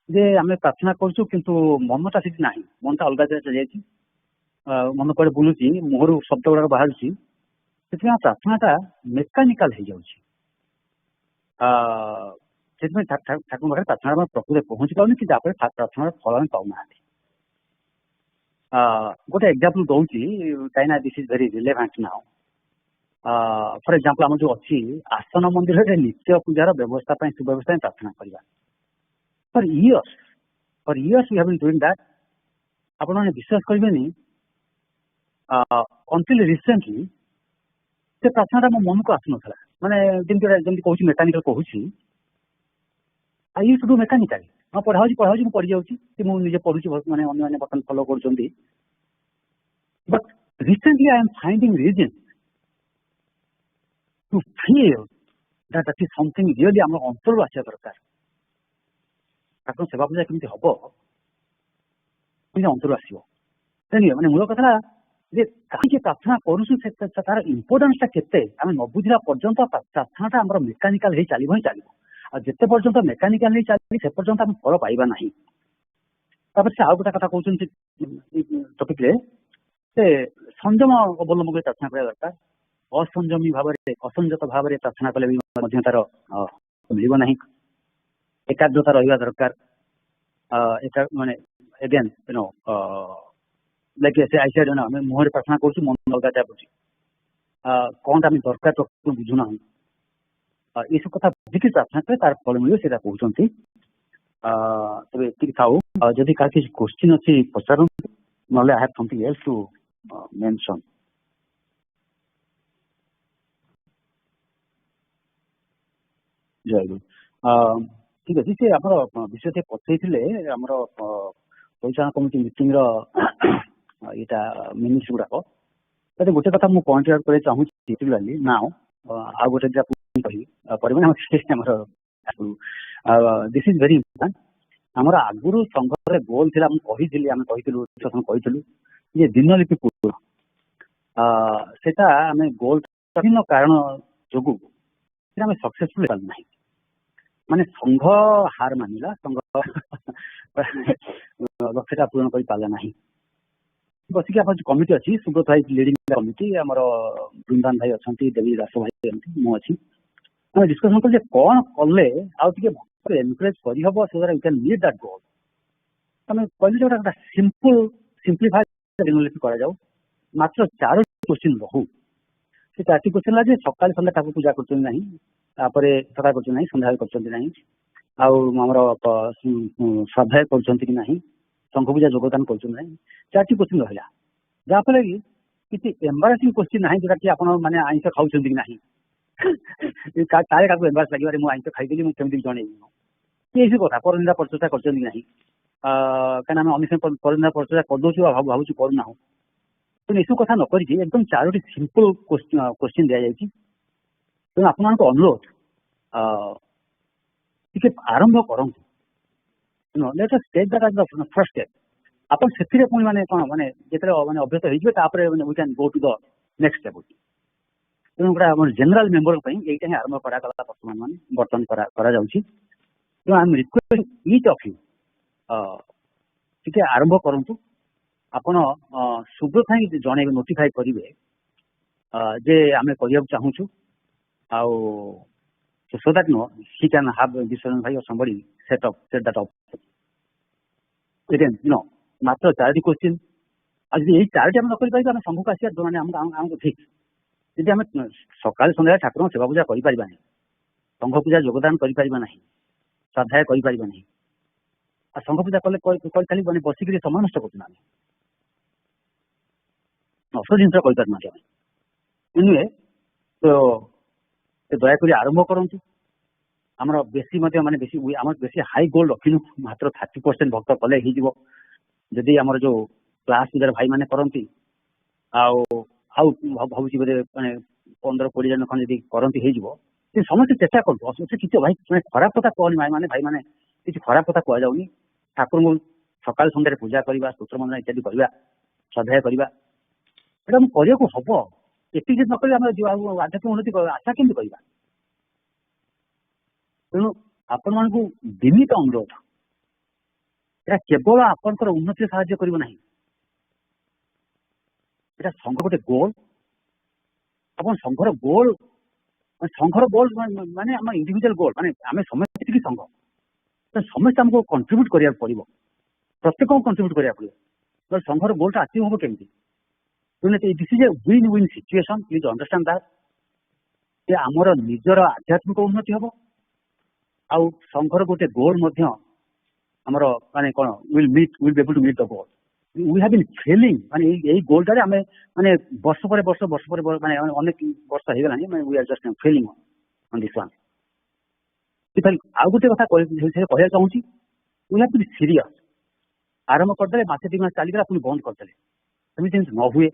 ଯେ ଆମେ ପ୍ରାର୍ଥନା କରୁଛୁ କିନ୍ତୁ ମନଟା ସେଠି ନାହିଁ, ମନଟା ଅଲଗା ଜାଗାରେ ଚାଲିଯାଇଛି, ମନ କୁଆଡେ ବୁଲୁଛି, ମୁହଁରୁ ଶବ୍ଦ ଗୁଡାକ ବାହାରୁଛି। ସେଥିପାଇଁ ପ୍ରାର୍ଥନାଟା ମେକାନିକାଲ ହେଇଯାଉଛି। ସେଥିପାଇଁ ଠାକୁରଙ୍କ ପାଖରେ ପ୍ରାର୍ଥନା ପ୍ରକୃତରେ ପହଞ୍ଚି ପାରୁନି, କି ତାପରେ ପ୍ରାର୍ଥନାର ଫଳ ଆମେ ପାଉନାହାନ୍ତି। ଗୋଟେ ଏକ୍ସାମ୍ପଲ ଦଉଛି କାହିଁକିନା this is very relevant now. For example ଆମର ଯୋଉ ଅଛି ଆସନ ମନ୍ଦିରରେ ନିତ୍ୟ ପୂଜାର ବ୍ୟବସ୍ଥା ପାଇଁ, ସୁବ୍ୟବସ୍ଥା ପାଇଁ ପ୍ରାର୍ଥନା କରିବା। For years we have been doing that. ଆପଣମାନେ ବିଶ୍ୱାସ କରିବେନି, ଅନଟିଲ ରିସେଣ୍ଟଲି ସେ ପ୍ରାର୍ଥନାଟା ମୋ ମନକୁ ଆସୁନଥିଲା। ମାନେ ଯେମିତି କହୁଛି ମେକାନିକାଲ କହୁଛି, ଆଇ ୟୁଜ୍ ଟୁ ଡୁ ମେକାନିକାଲି। ହଁ ପଢା ହଉଛି ମୁଁ ପଢିଯାଉଛି, କି ମୁଁ ନିଜେ ପଢୁଛି, ମାନେ ଅନ୍ୟମାନେ ବର୍ତ୍ତମାନ ଫଲୋ କରୁଛନ୍ତି। But recently I am finding reason to feel that is something really ଆମର ଅନ୍ତରରୁ ଆସିବା ଦରକାର। ଠାକୁର ସେବା ପୂଜା କେମିତି ହବ, କେମିତି ଅନ୍ତରରୁ ଆସିବ। ମାନେ ମୂଳ କଥା ହେଲା ଯେ କାହିଁକି ପ୍ରାର୍ଥନା କରୁଛୁ, ତାର ଇମ୍ପୋର୍ଟାନ୍ସଟା କେତେ ଆମେ ନ ବୁଝିଲା ପର୍ଯ୍ୟନ୍ତ ପ୍ରାର୍ଥନାଟା ଆମର ମେକାନିକାଲ ହେଇ ଚାଲିବ ହିଁ ଚାଲିବ। ଆଉ ଯେତେ ପର୍ଯ୍ୟନ୍ତ ମେକାନିକାଲ ହେଇ ଚାଲିବ ସେ ପର୍ଯ୍ୟନ୍ତ ଆମେ ଫଳ ପାଇବା ନାହିଁ। ତାପରେ ସେ ଆଉ ଗୋଟେ କଥା କହୁଛନ୍ତି ଟପିକରେ, ସେ ସଂଯମ ଅବଲମ୍ବନ କରି ପ୍ରାର୍ଥନା କରିବା ଦରକାର। ଅସଂଯତ ଭାବରେ ପ୍ରାର୍ଥନା କଲେ ବି ମଧ୍ୟ ତାର ମିଳିବ ନାହିଁ। ଏକାଗ୍ରତା ରହିବା ଦରକାର। ମାନେ ଏଗେନ୍ ଆମେ ମୁହଁରେ ପ୍ରାର୍ଥନା କରୁଛୁ, ମନ ଅଲଗା ଯାଉଛି, କଣଟା ଆମେ ଦରକାର ବୁଝୁନାହୁଁ। ଏସବୁ କଥା ବୁଝିକି ପ୍ରାର୍ଥନା କଲେ ତାର ଫଳ ମିଳିବ, ସେଇଟା କହୁଛନ୍ତି। ତେବେ ଏତିକି ଥାଉ। ଯଦି କାହାର କିଛି କୋଶ୍ଚିନ୍ ଅଛି ପଚାରନ୍ତୁ, ନହେଲେ I have something else to mention. ଜୟଗୁରୁ। ଠିକ ଅଛି, ସେ ଆମର ବିଷୟ ଟିକେ ପଠେଇଥିଲେ ଆମର ପରିଚାଳନା କମିଟି ମିଟିଂର ଏଇଟା ମିନିଟ୍ସ ଗୁଡାକ। ତାହେଲେ ଗୋଟେ କଥା ମୁଁ ପଏଣ୍ଟ ଆଉଟ୍ କରିବାକୁ ଚାହୁଁଛି ପର୍ଟିକୁଲାରଲି ନାଓ, ଆଉ ଗୋଟେ କହିବି ପରିମାଣ ଆମର ଦିସ୍ ଇଜ ଭେରି ଇମ୍ପୋର୍ଟାଣ୍ଟ। ଆମର ଆଗରୁ ସଂଘରେ ଗୋଲ ଥିଲା, ଆମେ କହିଥିଲୁ ଯେ ଦିନଲିପି ପୂର୍ବ ସେଟା ଆମେ ଗୋଲ ବିଭିନ୍ନ କାରଣ ଯୋଗୁଁ ଆମେ ସକ୍ସେସଫୁଲ ହେବା ନାହିଁ। ମାନେ ସଂଘ ହାର ମାନିଲା, ସଂଘ ଲକ୍ଷ୍ୟଟା ପୂରଣ କରିପାରିଲା ନାହିଁ। ବସିକି ଆମର ଯୋଉ କମିଟି ଅଛି, ସୁବ୍ରତ ଭାଇ ଲିଡିଂ କମିଟି, ଆମର ବୃନ୍ଦାନ ଭାଇ ଅଛନ୍ତି, ଦେବୀ ଦାସ ଭାଇ ଅଛନ୍ତି, ମୁଁ ଅଛି, ଆମେ ଡିସ୍କସନ କଲୁ ଯେ କଣ କଲେ ଆଉ ଟିକେ ଏନକରେଜ କରିହବ, so that you can meet that goal. ଆମେ କହିଲୁ ଯେ ଗୋଟେ ସିମ୍ପ୍ଲିଫାଏଡ ଦିନଲିପି କରାଯାଉ, ମାତ୍ର 4ଟି କ୍ୱେଶ୍ଚିନ୍ ରହୁ। ସେ 4ଟି କ୍ୱେଶ୍ଚିନ୍ ହେଲା ଯେ ସକାଳେ ସନ୍ଧ୍ୟା ଠାକୁର ପୂଜା କରୁଛନ୍ତି ନାହିଁ, ତାପରେ ସକାଳ କରୁଛନ୍ତି ନାହିଁ, ସନ୍ଧ୍ୟାବେଳେ କରୁଛନ୍ତି ନାହିଁ, ଆଉ ଆମର ଶ୍ରଦ୍ଧା କରୁଛନ୍ତି କି ନାହିଁ, ସଂଘ ପୂଜା ଯୋଗଦାନ କରୁଛନ୍ତି ନାହିଁ। 4ଟି କ୍ୱେଶ୍ଚିନ୍ ରହିଲା, ଯାହାଫଳରେ କି କିଛି ଏମ୍ବାରାସିଂ କ୍ୱେଶ୍ଚିନ୍ ନାହିଁ, ଯୋଉଟା କି ଆପଣ ମାନେ ଆଇଁଷ ଖାଉଛନ୍ତି କି ନାହିଁ, କାଳେ କାହାକୁ ଏମ୍ବାରାସ ଲାଗିବାରେ ମୁଁ ଆଇଁଷ ଖାଇଦେଲି, ମୁଁ କେମିତି ଜଣେଇବି, ଏଇସବୁ କଥା। ପରନିନ୍ଦା ପ୍ରଚେଷ୍ଟା କରିଛନ୍ତି କି ନାହିଁ, କାହିଁକିନା ଆମେ ଅନ୍ୟ ପରନିନ୍ଦା ପ୍ରଚେଷ୍ଟା କରିଦେଉଛୁ ଆଉ ଭାବୁଛୁ କରୁନାହୁଁ। ତେଣୁ ଏସବୁ କଥା ନ କରିକି ଏକଦମ 4ଟି ସିମ୍ପଲ କ୍ୱେଶ୍ଚିନ୍ ଦିଆଯାଇଛି। ତେଣୁ ଆପଣମାନଙ୍କୁ ଅନୁରୋଧ ଟିକେ ଆରମ୍ଭ କରନ୍ତୁ। Let us take that as the first step. ଆପଣ ସେଥିରେ ପୁଣି ମାନେ କଣ ମାନେ ଯେତେବେଳେ ମାନେ ଅଭ୍ୟସ୍ତ ହେଇଯିବେ, ତାପରେ we can go to the next step. ତେଣୁ ଗୋଟେ ଆମର ଜେନେରାଲ ମେମ୍ବର ପାଇଁ ଏଇଟା ହିଁ ଆରମ୍ଭ କରାଗଲା, ବର୍ତ୍ତମାନ କରାଯାଉଛି। ତେଣୁ I am requesting each of you ଟିକେ ଆରମ୍ଭ କରନ୍ତୁ। ଆପଣ ସୁବ୍ରତ ଭାଇ ଜଣେଇବେ, ନୋଟିଫାଏ କରିବେ ଯେ ଆମେ କରିବାକୁ ଚାହୁଁଛୁ, ଆଉ so that he can have Vishwan bhai or somebody set that up. Again, ମାତ୍ର 4ଟି କ୍ୱେଶ୍ଚିନ୍। ଆଉ ଯଦି ଏଇ 4ଟି ଆମେ ନ କରିପାରିବା, ଆମେ ସଂଘକୁ ଆସିବା ମାନେ ଆମକୁ ଠିକ। ଯଦି ଆମେ ସକାଳେ ସନ୍ଧ୍ୟାରେ ଠାକୁରଙ୍କ ସେବା ପୂଜା କରିପାରିବା ନାହିଁ, ସଂଘ ପୂଜା ଯୋଗଦାନ କରିପାରିବା ନାହିଁ, ଶ୍ରଦ୍ଧା କରିପାରିବା ନାହିଁ, ଆଉ ସଂଘ ପୂଜା କଲେ ଖାଲି ମାନେ ବସିକିରି ସମୟ ନଷ୍ଟ କରୁଛୁ ନା ଆମେ, ଅସଲ ଜିନିଷ କରିପାରୁନାହାନ୍ତି ଆମେ। ନୁହେଁ ତ ଦୟାକରି ଆରମ୍ଭ କରନ୍ତୁ। ଆମର ବେଶୀ ମଧ୍ୟ ମାନେ ଆମର ବେଶୀ ହାଇ ଗୋଲ ରଖିନୁ, ମାତ୍ର 30% ଭକ୍ତ କଲେ ହେଇଯିବ। ଯଦି ଆମର ଯୋଉ କ୍ଲାସ ପୂଜାର ଭାଇମାନେ କରନ୍ତି, ଆଉ ଭାବୁଛି ବୋଧେ ମାନେ 15-20 ଜଣ ଖଣ୍ଡେ ଯଦି କରନ୍ତି ହେଇଯିବ। ସେ ସମସ୍ତେ ଚେଷ୍ଟା କରନ୍ତୁ। କିଛି ଭାଇ ଖରାପ କଥା କହନି ଭାଇମାନେ, କିଛି ଖରାପ କଥା କୁହାଯାଉନି। ଠାକୁରଙ୍କୁ ସକାଳ ସନ୍ଧ୍ୟାରେ ପୂଜା କରିବା, ସ୍ତୋତ୍ର ମଣ୍ଡଳ ଇତ୍ୟାଦି କରିବା, स्वाध्याय करवा एटा करने को हम एति नक आध्यात्मिक उन्नति आशा केमती करवा तेणु आपण मान विनीत अनुरोध या केवल आपंकर उन्नति साहाय्य करिवो नाही एटा संघ गोटे गोल अपन संघर गोल माने आम इंडिविजुअल गोल माने आम समस्त की संघ तो समस्त आमको कंट्रीब्यूट करिया पड़िबो प्रत्येक को कंट्रीब्यूट करिया पड़िबो तो संघर गोलटा अचीव होबो केमती this is a win win situation please understand that जे आमर निजर आध्यात्मिक उन्नति हबो आउ संघर गोटे गोल मध्य आमर माने कोन will be able to meet the goal we have been failing माने एई गोलटा माने माने वर्ष पर माने अनेक वर्ष हे गलानी माने we are just failing on this one फिर आउ गोटे कथा कहया चाहूँगी we have to be serious आरंभ करदे मासे 2 मास चलीगला पुणी बंद करदे सेमती न हुए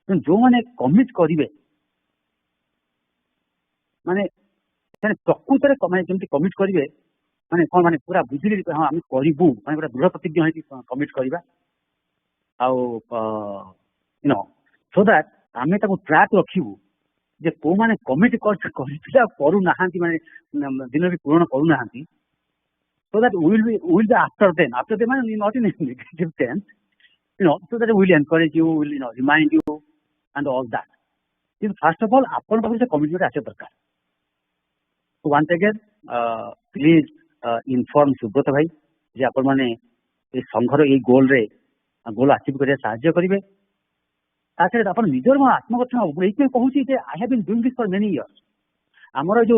जो मैंने कमिट करेंगे माने प्रकृत में जमी कमिट करेंगे माने कौन माने पूरा बुझिले हाँ आम करूँ माने पूरा दृढ़ प्रतिज्ञ होगी कमिट करवा नो सो दैट आम ट्रैक रखू जे को माने कमिट करूना माने दिन भी पूरण करूना so that we will be after them माने not in negative sense so that we will encourage you will remind you and all that first of all अपन पाखे से कमिटमेंट आसे दरकार so once again please inform Subrat भाई जे आपण माने ए संघर ए गोल रे goal achieve करे सहायता करिवे तासे अपन निजर आत्मकथन एइके कहूची जे I have been doing this for many years हमर जो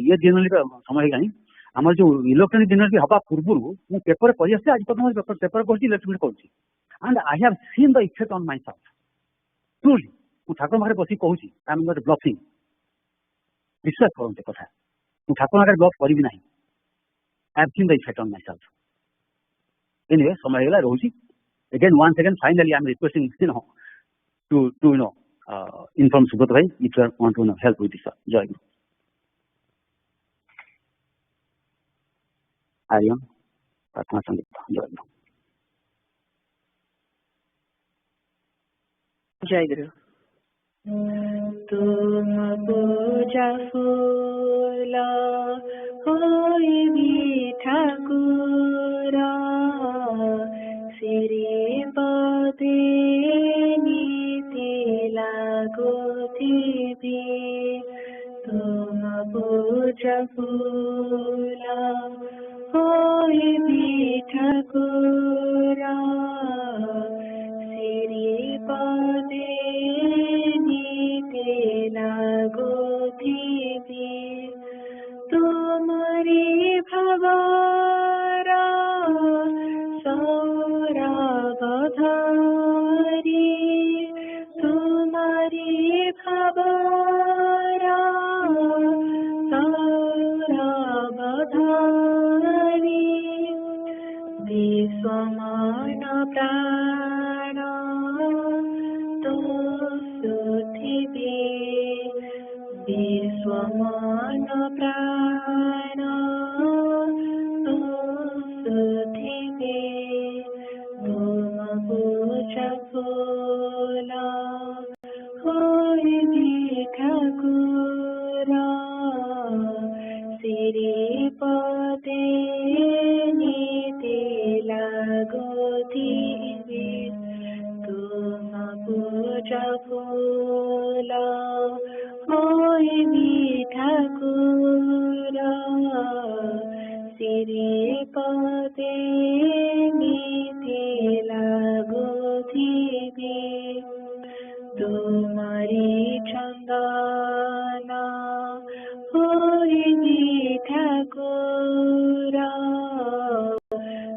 ये दिन समय गानी हमर जो इलेक्ट्रॉनिक डिनर भी हवा पूर्व मु पेपर पढ़ी आसे आज तक पेपर पढ़ी इलेक्ट्रॉनिक करूची and I have seen the effect on my self truly मु ठाकुर मारे बसी कहूची आई एम नॉट ब्लफिंग विश्वास करते कथा मु ठाकुर मारे ब्लफ करिवि नाही I have seen the effect on my self anyway समय गेला रहूची again once again finally I am requesting to inform Subrat bhai if you want to help with this Jai Guru Aryan Pratna Sangeet Jai Guru Jai Guru तुम पूजा फूला होई भी ठाकुरा सिरे पदे नीति लागो थी तुम पूजा फूला होई भी ठाकुरा सिरे पदे लागो थी तुम्हारी भवारा सौरा बधारी तुम्हारी भवारा सौरा बधारी विश्वमान प्राण तो विश्वमान प्राण सुथिवे तुम पूजा फूला होई भी ठाकुरा सिरे पदे नीति लागो थीवे तुम पूजा फूला होई भी ठाकुरा सिरे पदे नीति लागो थीवे तुम्हारी चंदना होई भी ठाकुरा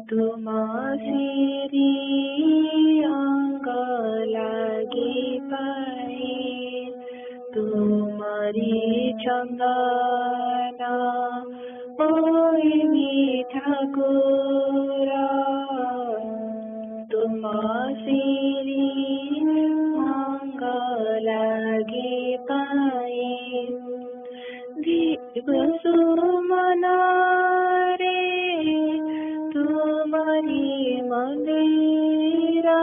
तुम सिरी अंग लागी पाए तुम्हारी चंदना ओई भी ठाकुरा तुम सिरी अंग लागी पाए दिवस मना रे तुम्हारी मंदिरा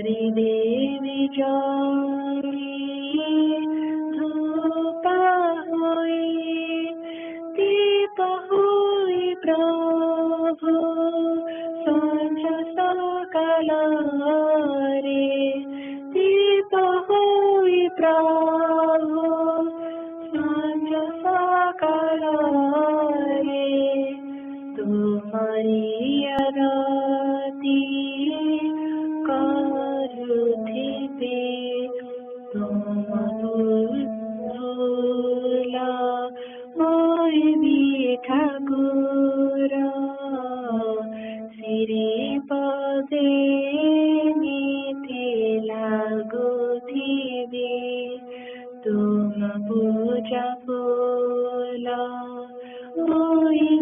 देवी जली धूप होई दीप होई प्रभु संज सकाल रे दीप होई प्रभु संज सकाल रे तुम्हारी आरती करुथिबे तुम भूला मोहि ठाकुर श्री पदे नीति लागुथिबे तुम पूजा बोला मोहि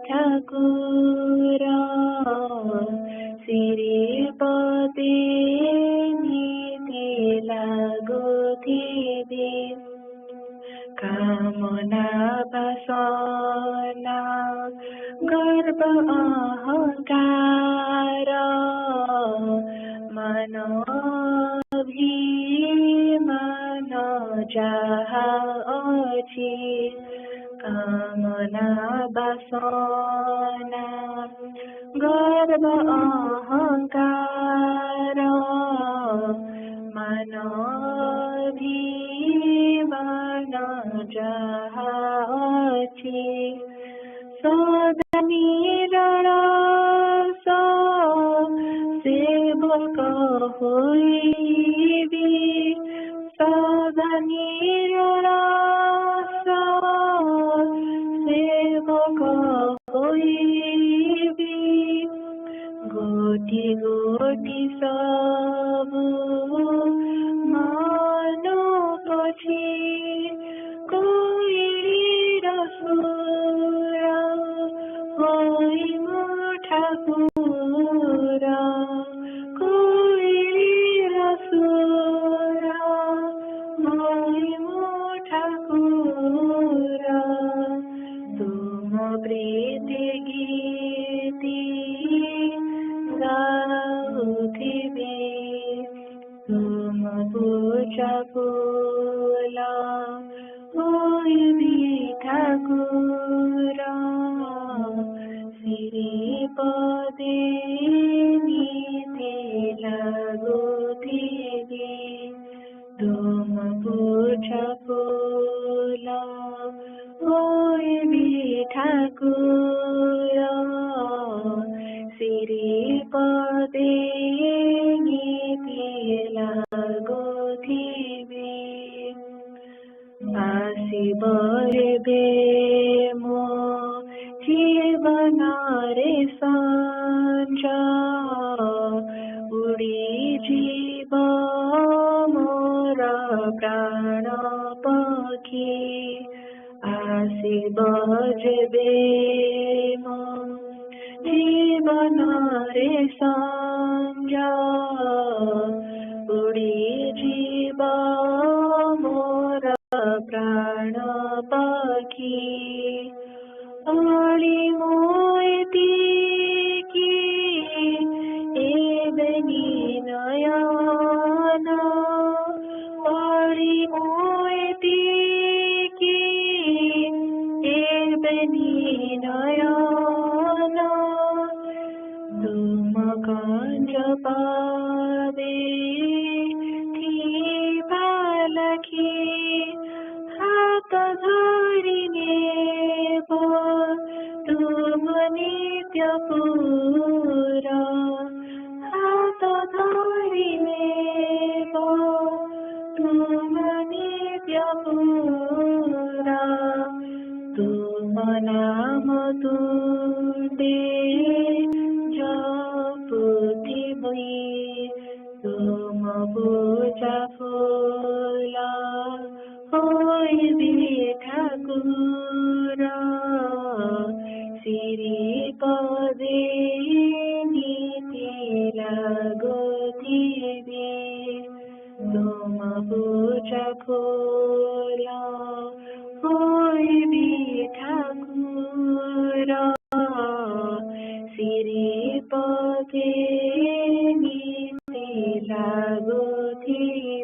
ठाकुर श्री पदे नीति लागुथिबे कामना वासना गर्व अहंकार मन अभिमान जाहा अछि कामना वासना गर्व अहंकार मन अभिमान जाहा अछि सदा निरलस सेवक होइबे सदा निरलस सेवक होइबे गोटी गोटी सबु मानो पछि कोइलीर सुर होई मो ठाकुर कोइलीर सुर होई मो ठाकुर तुम प्रीति गीति गाउथिबे तुम पूजा बोला होइबे ठाकुर श्री पदे नीति लागुथिबे तुम पूजा बोला होइबे ठाकुर श्री पदे नीति लागुथिबे आसिब रे मो जीवन रे संज उड़ी जीव मोर प्राण पखी आसिब रे मो जीवन रे संज उड़ी जीव मोर प्राण पखी अली मोती की एबनी नयन अली मोती की एबनी नयन तुम कंज पावे थी पालखी हाथ धरी नेब तुम नित्य पूरा हाथ धरी नेब तुम नित्य पूरा तुम नाम तुंडे जपुथिबे तुम पूजा फूला होइबे ठाकुर श्री पदे नीति लागुथिबे तुम पूजा फूला होइबे ठाकुर श्री पदे नीति ଲାଗୁଥିବି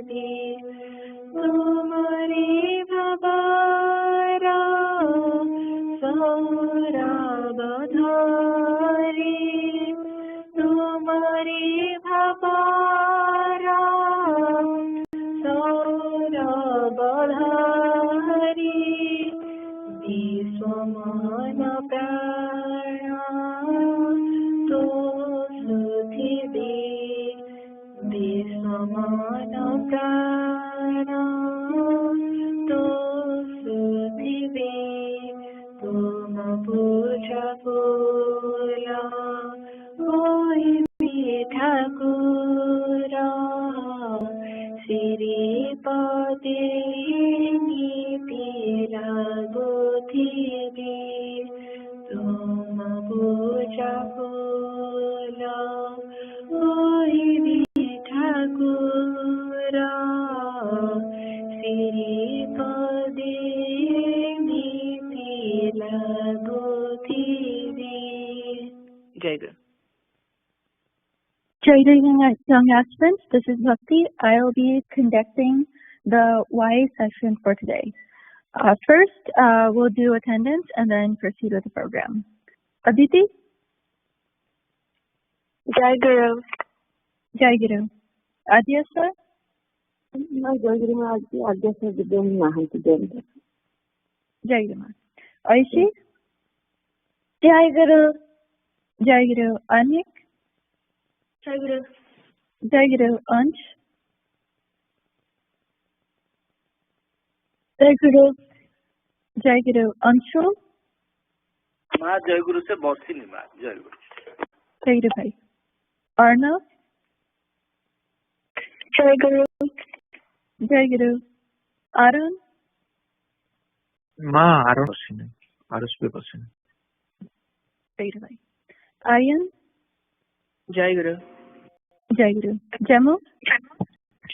ତୁମରି ଭାବର ସୌରଭ ଧରି ତୁମରି ଭାବର ସୌରଭ ଧରି ବିଶ୍ୱମନ ପ୍ରାଣ ତୋ ସୁଧିବି ବିଶ୍ୱମନ ପ୍ରାଣ ତୋ ସୁଧିବି ତୁମ ପୂଜା ଫୁଲ ହୋଇବି ଠାକୁର ଶ୍ରୀପଦେ ନୀତି ଲାଗୁଥିବି ତୁମ ପୂଜା ଫୁଲ ହୋଇବି ଠାକୁର ଶ୍ରୀପଦେ ନୀତି ଲାଗୁଥିବି। Jai Guru. Jai Guru, young aspirants. This is Bhakti. I will be conducting the Y session for today. First, we'll do attendance and then proceed with the program. Aditi? Jai Guru. Jai Guru. Adya sir? No, Jai Guru ma Adya sir Vidyan nahanti denta. Jai Guru ma. Aishi? Jai Guru. Jai Guru. Anik? Jai Guru. Jai Guru. Ansh? Jai Guru. Jai Guru. Anshu? माँ जय गुरु से बसिनी माँ जय गुरु। Jai Guru bhai. Arnav? Jai Guru. Jai Guru. Arun? Ma Arun basiନି Arus be basiନି। Jai Guru bhai. Aryan? Jai Guru. Jai Guru. Jamu?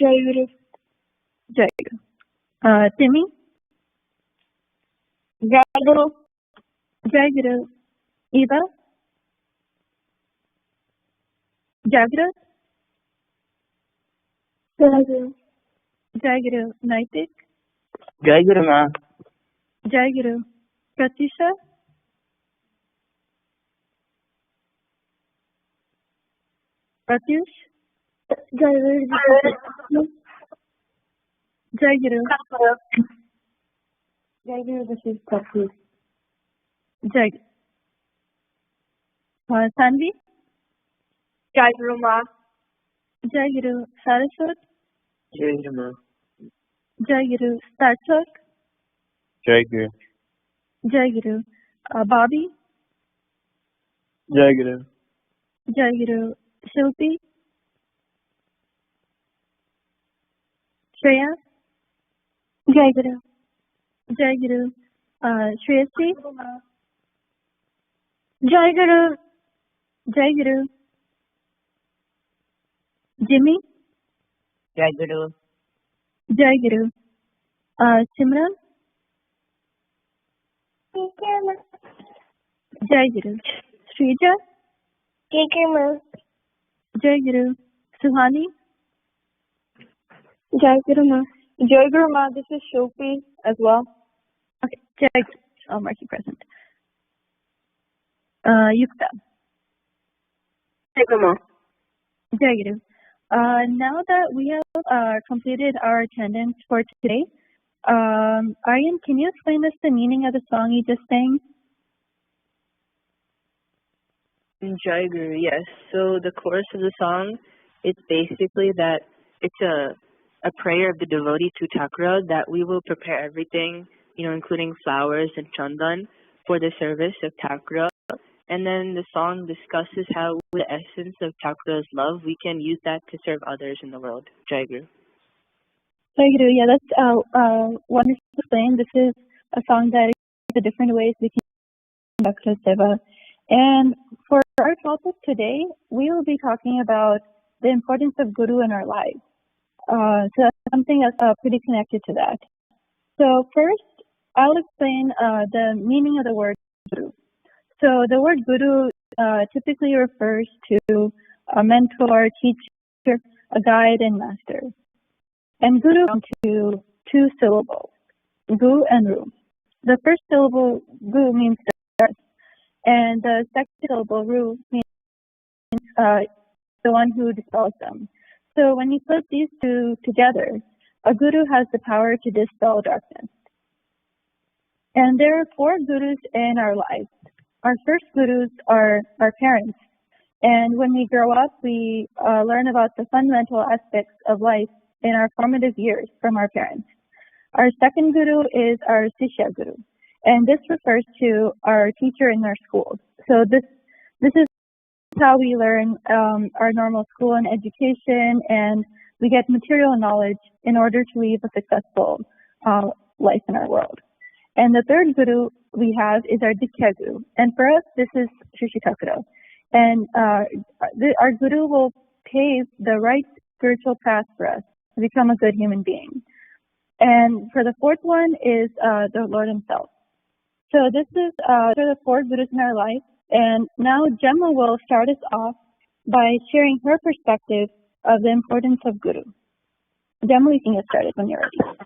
Jai Guru. Jai Guru. Timmy? Jai Guru. Jai Guru. Eva? Jagrut? Jai Guru. Jai Guru. Naitik? जय गुरु माँ। Jai Guru. Pratisha? Pratyush? Jai Guru. Jai Guru. Jai Guru. This is Pratyush. Jai Guru. Sanvi? Jai Guru Ma. Jai Guru. Saraswat? जय गुरु माँ। Jai Guru. Starchak? जय गुरु। Jai Guru. Bobby? जय गुरु। Jai Guru. Shilpi? Shreya? Jai Guru. Jai Guru. Shreyasi? Jai Guru. Jai Guru. Jimmy? Jai Guru. Jai Guru. Simran? Jai Guru. Srija? Jai Guru. Suhani? Jai Guru Ma. Jai Guru Ma. This is Shilpi as well. Okay, Jai Guru. I'll mark you present. Yukta? Jai Guru Ma. Jai Guru. Now that we have completed our attendance for today, Aryan, can you explain us the meaning of the song you just sang? Jai Guru, yes. So the chorus of the song, it's basically that it's a prayer of the devotee to Thakura that we will prepare everything, including flowers and chandan for the service of Thakura. And then the song discusses how with the essence of Thakura's love, we can use that to serve others in the world. Jai Guru. Jai Guru, yeah, that's wonderful to explain. This is a song that is the different ways we can Dakshina Seva. And for our topic today, we will be talking about the importance of Guru in our lives. So that's something that's pretty connected to that. So first, I'll explain the meaning of the word Guru. So the word Guru typically refers to a mentor, teacher, a guide and master. And Guru comes to 2 syllables, Gu and Ru. The first syllable, Gu, means the earth, and the second syllable, Ru, means the one who dispels them. So when you put these 2 together, a Guru has the power to dispel darkness. And there are 4 Gurus in our lives. Our first Gurus are our parents. And when we grow up, we learn about the fundamental aspects of life in our formative years from our parents. Our second Guru is our Sishya Guru. And this refers to our teacher in our schools. So this is how we learn our normal school and education, and we get material knowledge in order to live a successful life in our world. And the third Guru we have is our Dikya Guru. And for us, this is Sri Thakura. And our Guru will pave the right spiritual path for us to become a good human being. And for the fourth one is the Lord Himself. So this is the 4 Gurus in our life. And now Gemma will start us off by sharing her perspective of the importance of Guru. Gemma, you can get started when you're ready.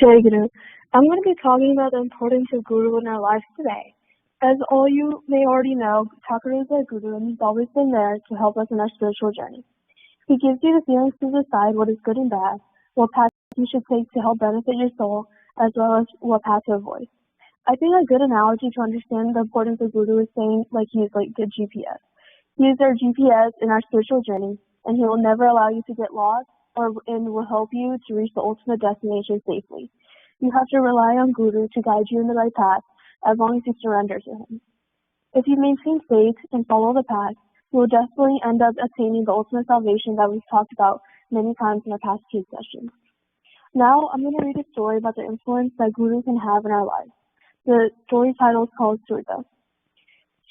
Jai Guru. I'm going to be talking about the importance of Guru in our lives today. As all you may already know, Thakura is our Guru, and he's always been there to help us in our spiritual journey. He gives you the feelings to decide what is good and bad, what path you should take to help benefit your soul, as well as what path to avoid. I think a good analogy to understand the importance of Guru is saying like he is like the GPS. He is our GPS in our spiritual journey, and he will never allow you to get lost and will help you to reach the ultimate destination safely. You have to rely on Guru to guide you in the right path as long as you surrender to him. If you maintain faith and follow the path, you will definitely end up attaining the ultimate salvation that we've talked about many times in our past 2 sessions. Now, I'm going to read a story about the influence that Guru can have in our lives. The story title is called Surdas.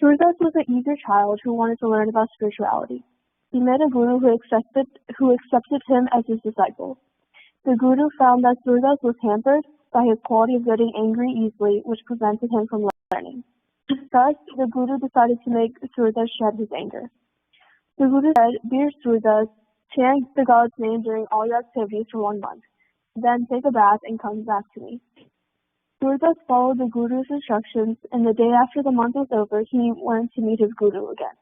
Surdas was an eager child who wanted to learn about spirituality. He met a Guru who accepted him as his disciple. The Guru found that Surdas was hampered by his quality of getting angry easily, which prevented him from learning. Thus, the Guru decided to make Surdas shed his anger. The Guru said, "Dear Surdas, chant the God's name during all your activities for 1 month. Then take a bath and come back to me." Surdas followed the Guru's instructions, and the day after the month was over, he went to meet his Guru again.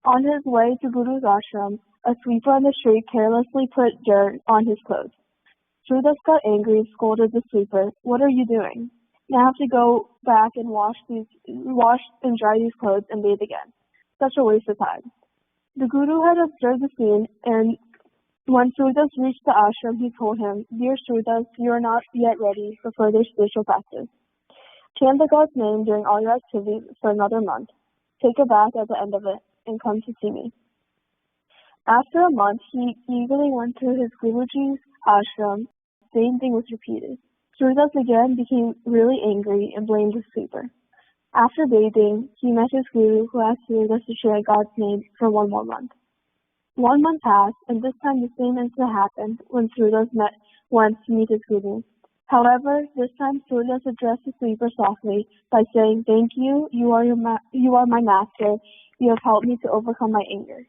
On his way to Guru's ashram, a sweeper on the street carelessly put dirt on his clothes. Surdas got angry and scolded the sweeper, "What are you doing? Now I have to go back and wash and dry these clothes and bathe again. Such a waste of time." The Guru had observed the scene, and when Surdas reached the ashram, he told him, "Dear Surdas, you are not yet ready for further spiritual practice. Chant the God's name during all your activities for another month. Take a bath at the end of it and come to see me." After a month, he eagerly went to his Guruji's ashram. Same thing was repeated. Surdas again became really angry and blamed the sweeper. After bathing, he met his Guru, who asked Surdas to chant God's name for 1 more month. 1 month passed, and this time the same incident happened when Surdas went to meet his Guru. However, this time Surdas addressed the sweeper softly by saying, "Thank you, you are my master. You have helped me to overcome my anger."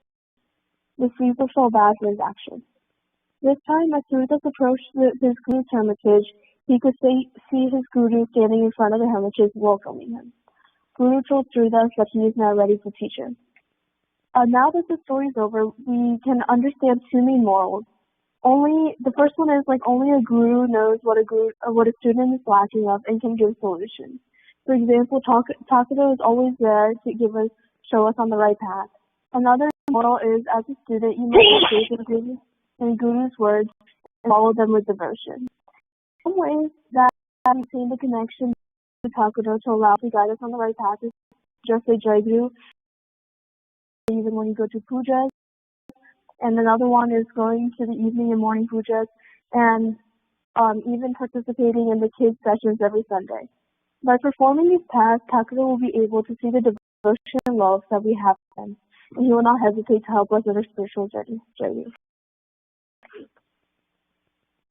The sweeper felt bad for his action. This time, as Surdas approached his Guru's hermitage, he could see his Guru standing in front of the hermitage welcoming him. Guru told Surdas that he is now ready to teach him. Now that the story is over, we can understand 2 main morals. The first one is only a Guru knows what a student is lacking of and can give solutions. For example, Thakura is always there to show us on the right path. Another moral is, as a student, you must have faith in Guru's words and follow them with devotion. Some ways that maintain the connection to Thakura to allow to guide us on the right path is just say Jai Guru, even when you go to pujas. And another one is going to the evening and morning pujas, and even participating in the kids' sessions every Sunday. By performing these paths, Thakura will be able to see the devotion and love that we have for him, and he will not hesitate to help us in our spiritual journey. Jai Guru.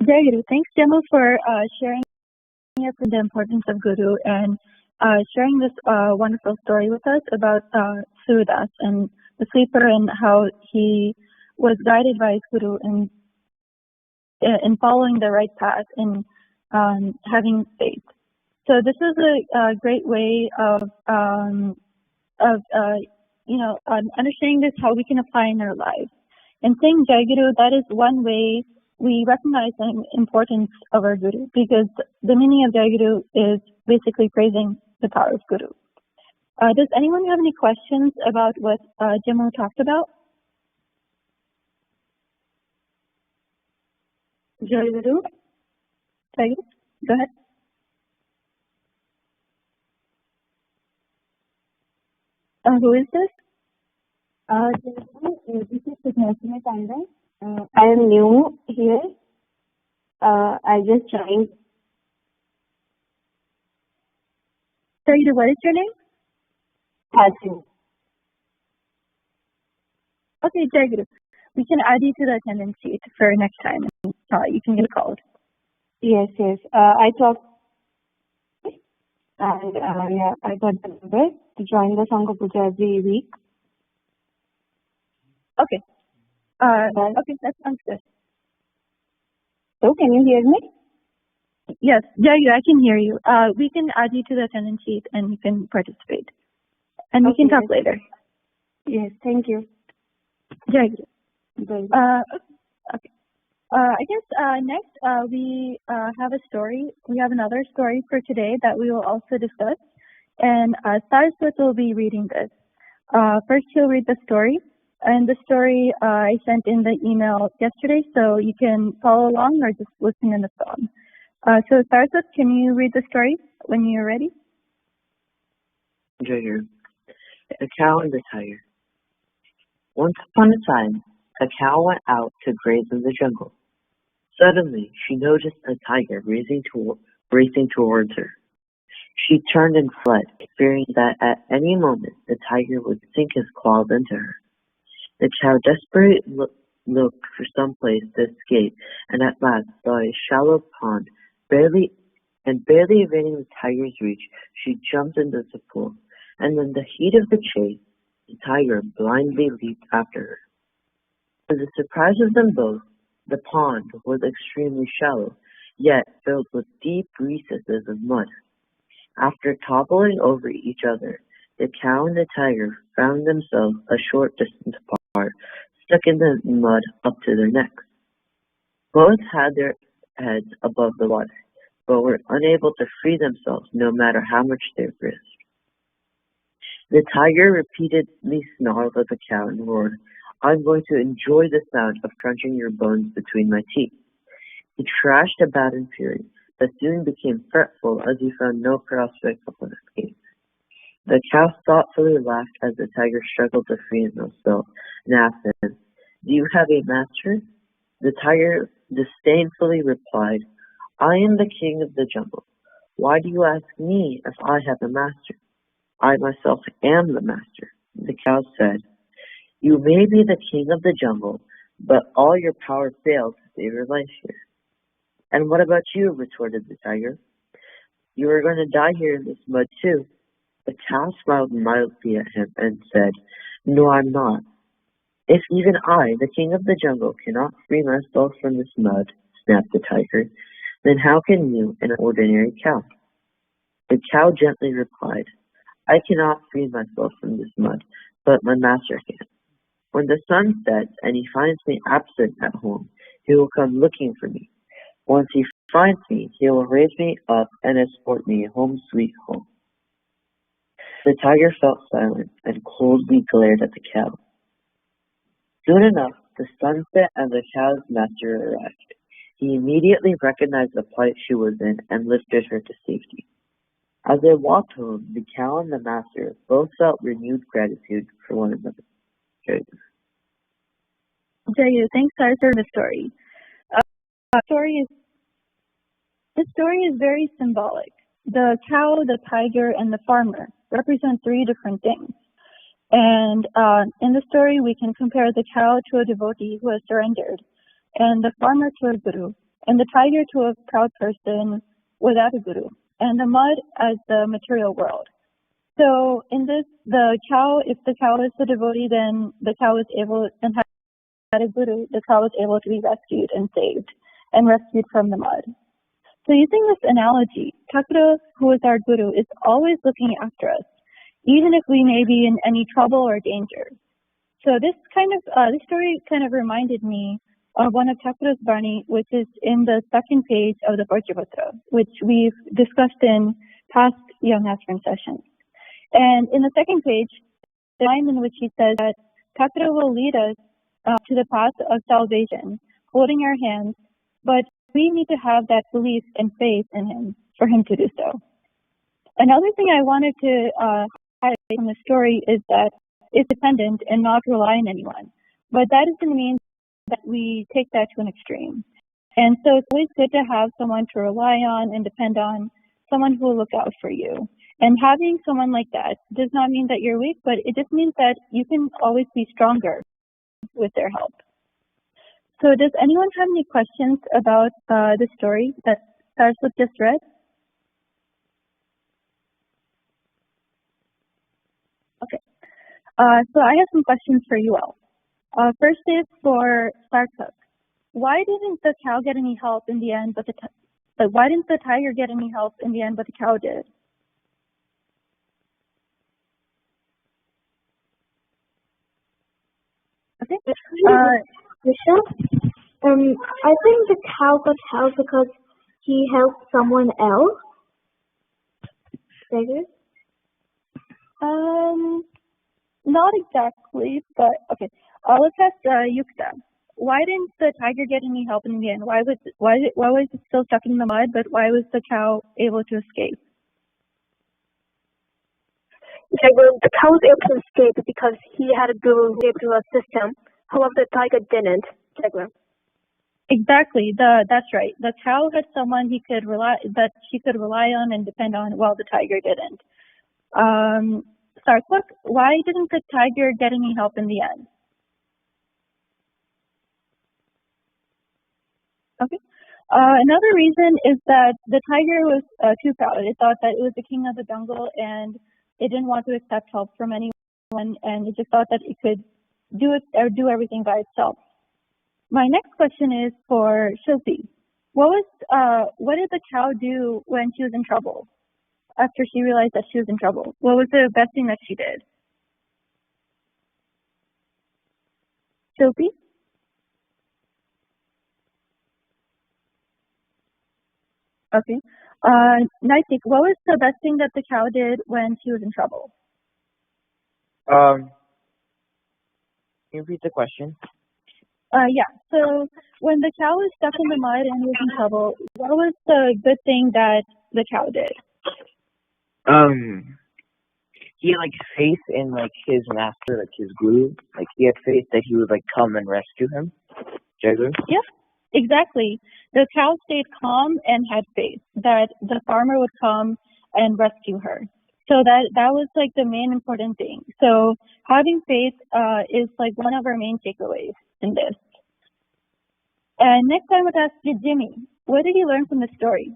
Jai Guru. Thanks, Gemma, for sharing the importance of Guru and sharing this wonderful story with us about Surdas and the sweeper and how he was guided by his guru in following the right path and having faith. So this is a great way of understanding this, how we can apply in our lives. And saying Jai Guru, that is one way we recognize the importance of our Guru, because the meaning of Jai Guru is basically praising the power of Guru. Does anyone have any questions about what Jimmo talked about? Jai Guru? Jai Guru? Go ahead. Who is this? This is Dakshina Sangha. I am new here. I just joined. Sorry, what is your name? Hassan. Okay, Jai Guru. We can add you to the attendance sheet for next time. You can get called. Yes. I talked. And I got the number to join the Sangha Puja every week. Okay. Okay, that sounds good. So, can you hear me? Yes, Jai Guru, I can hear you. We can add you to the attendance sheet and you can participate. And we can talk later. Yes, thank you. Jai Guru. Bye. Okay. I guess next we have a story. We have another story for today that we will also discuss. And Saraswata will be reading this. First, he'll read the story. And the story I sent in the email yesterday, so you can follow along or just listen in the phone. So Saraswata, can you read the story when you're ready? Jai Guru. The Cow and the Tiger. Once upon a time, a cow went out to graze in the jungle. Suddenly, she noticed a tiger racing towards her. She turned and fled, fearing that at any moment the tiger would sink his claws into her. The cow desperately looked for some place to escape, and at last saw a shallow pond. Barely evading the tiger's reach, she jumped into the pool, and in the heat of the chase, the tiger blindly leaped after her. To the surprise of them both, the pond was extremely shallow, yet filled with deep recesses of mud. After toppling over each other, the cow and the tiger found themselves a short distance apart, stuck in the mud up to their necks. Both had their heads above the water, but were unable to free themselves no matter how much they risked. The tiger repeatedly snarled at the cow and roared, "I'm going to enjoy the sound of crunching your bones between my teeth." He thrashed about in fury, but soon became fretful as he found no prospect of an escape. The cow thoughtfully laughed as the tiger struggled to free himself and asked him, "Do you have a master?" The tiger disdainfully replied, "I am the king of the jungle. Why do you ask me if I have a master? I myself am the master." The cow said, "You may be the king of the jungle, but all your power fails to save your life here." "And what about you?" retorted the tiger. "You are going to die here in this mud too." The cow smiled mildly at him and said, "No, I'm not. If even I, the king of the jungle, cannot free myself from this mud," snapped the tiger, "then how can you, an ordinary cow?" The cow gently replied, "I cannot free myself from this mud, but my master can. When the sun sets and he finds me absent at home, he will come looking for me. Once he finds me, he will raise me up and escort me home sweet home." The tiger felt silent and coldly glared at the cow. Soon enough, the sun set and the cow's master arrived. He immediately recognized the plight she was in and lifted her to safety. As they walked home, the cow and the master both felt renewed gratitude for one another. Jai, thanks, Sarah, for the story. This story is very symbolic. The cow, the tiger, and the farmer represent three different things. And in the story, we can compare the cow to a devotee who has surrendered, and the farmer to a guru, and the tiger to a proud person without a guru, and the mud as the material world. So in this, the cow, if the cow is the devotee, then the cow is able and has a guru, the cow was able to be rescued and saved and rescued from the mud. So using this analogy, Takuro, who is our guru, is always looking after us, even if we may be in any trouble or danger. So this story kind of reminded me of one of Takuro's Bani, which is in the second page of the Bhagavatam, which we've discussed in past Young Aspirin sessions. And in the second page, the line in which he says that Takuro will lead us to the path of salvation, holding our hands, but we need to have that belief and faith in him for him to do so. Another thing I wanted to highlight from the story is that it's dependent and not rely on anyone. But that doesn't mean that we take that to an extreme. And so it's always good to have someone to rely on and depend on, someone who will look out for you. And having someone like that does not mean that you're weak, but it just means that you can always be stronger with their help. So does anyone have any questions about the story that Saraswat just read? Okay. So I have some questions for you all. First is for Sarthak. Why didn't the cow get any help in the end, but why didn't the tiger get any help in the end, but the cow did? Okay. Michelle? I think the cow got help because he helped someone else. David? Not exactly, but okay. Let's ask Yukta. Why didn't the tiger get any help in the end? Why was it still stuck in the mud, but why was the cow able to escape? The cow was able to escape because he had a guru who was able to assist him. However, the tiger didn't. Exactly. That's right. The cow had someone she could rely on and depend on, while the tiger didn't. Sarthak, why didn't the tiger get any help in the end? Okay. Another reason is that the tiger was too proud. It thought that it was the king of the jungle and it didn't want to accept help from anyone, and it just thought that it could do everything by itself. My next question is for Shilpi. What did the cow do when she was in trouble? After she realized that she was in trouble, what was the best thing that she did? Shilpi? Okay. Naitik, what was the best thing that the cow did when she was in trouble? Can you repeat the question? Yeah. So when the cow was stuck in the mud and was in trouble, what was the good thing that the cow did? He had faith in his master, his guru. He had faith that he would come and rescue him. Jagger? Yeah, exactly. The cow stayed calm and had faith that the farmer would come and rescue her. So that was the main important thing. So having faith is one of our main takeaways in this. And next I would ask you, Jimmy, what did you learn from the story?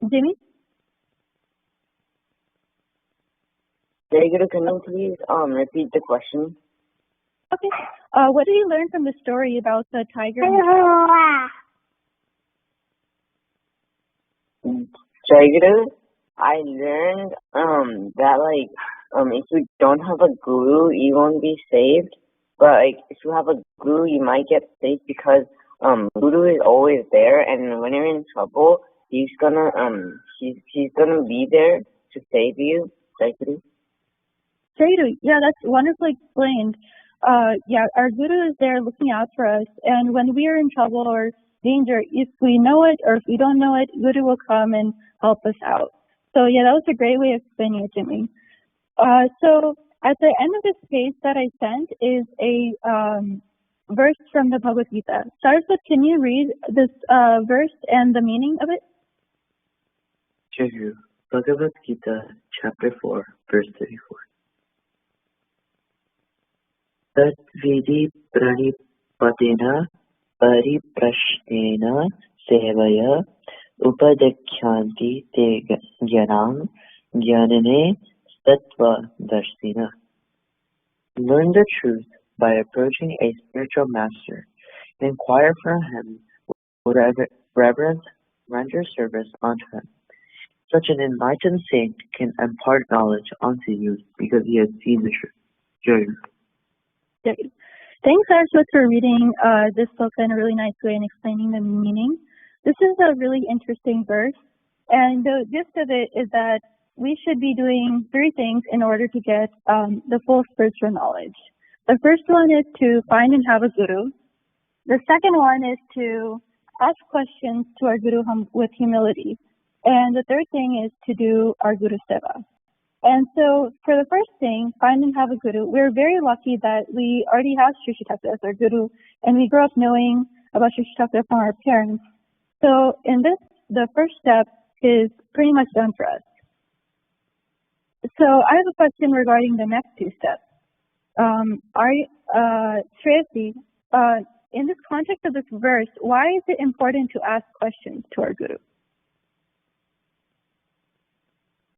Jimmy? Jagger, can you please repeat the question? Okay. What did you learn from the story about the tiger? Jagger, I learned that if you don't have a guru, you won't be saved. But if you have a guru, you might get saved because guru is always there, and when you're in trouble, he's gonna be there to save you. Jagger. Yeah, that's wonderfully explained. Yeah, our guru is there looking out for us, and when we are in trouble or danger, if we know it or if we don't know it, guru will come and help us out. So yeah, that was a great way of explaining it to me. So at the end of this page that I sent is a verse from the Bhagavad Gita. Saraswat, can you read this verse and the meaning of it? Sure. Bhagavad Gita, chapter 4, verse 34. Tat vidi pranipatena pariprashnena sevaya upadekyanti te gyanam gyanane sattva darshina. Learn the truth by approaching a spiritual master. Inquire from him with reverence, render service unto him. Such an enlightened saint can impart knowledge unto you because he has seen the truth. Joy. Thanks, Saraswata, for reading this book in a really nice way and explaining the meaning. This is a really interesting verse, and the gist of it is that we should be doing 3 things in order to get the full spiritual knowledge. The first one is to find and have a guru. The second one is to ask questions to our guru with humility. And the third thing is to do our guru seva. And so for the first thing, find and have a guru, we're very lucky that we already have Sri Thakur as our guru, and we grew up knowing about Sri Thakur from our parents. So in this, the first step is pretty much done for us. So I have a question regarding the next 2 steps. Shreyasi, in this context of this verse, why is it important to ask questions to our guru?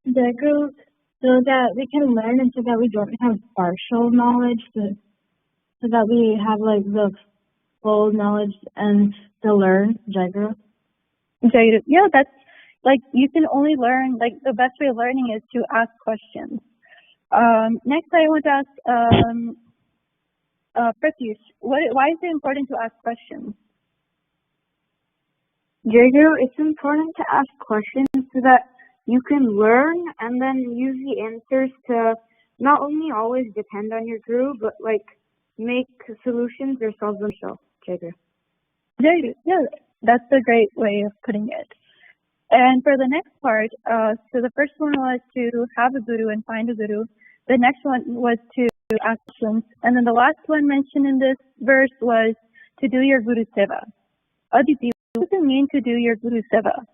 The guru, so that we can learn and so that we don't have partial knowledge, so that we have like the full knowledge and to learn, Jaguru. Yeah, that's like you can only learn, like the best way of learning is to ask questions. Next, I want to ask Pratyush, why is it important to ask questions? Jaguru, it's important to ask questions so that you can learn and then use the answers to not only always depend on your guru, but like make solutions or solve them yourself. Yeah, that's a great way of putting it. And for the next part, so the first one was to have a guru and find a guru. The next one was to ask questions. And then the last one mentioned in this verse was to do your guru seva. Aditi, what does it mean to do your guru seva?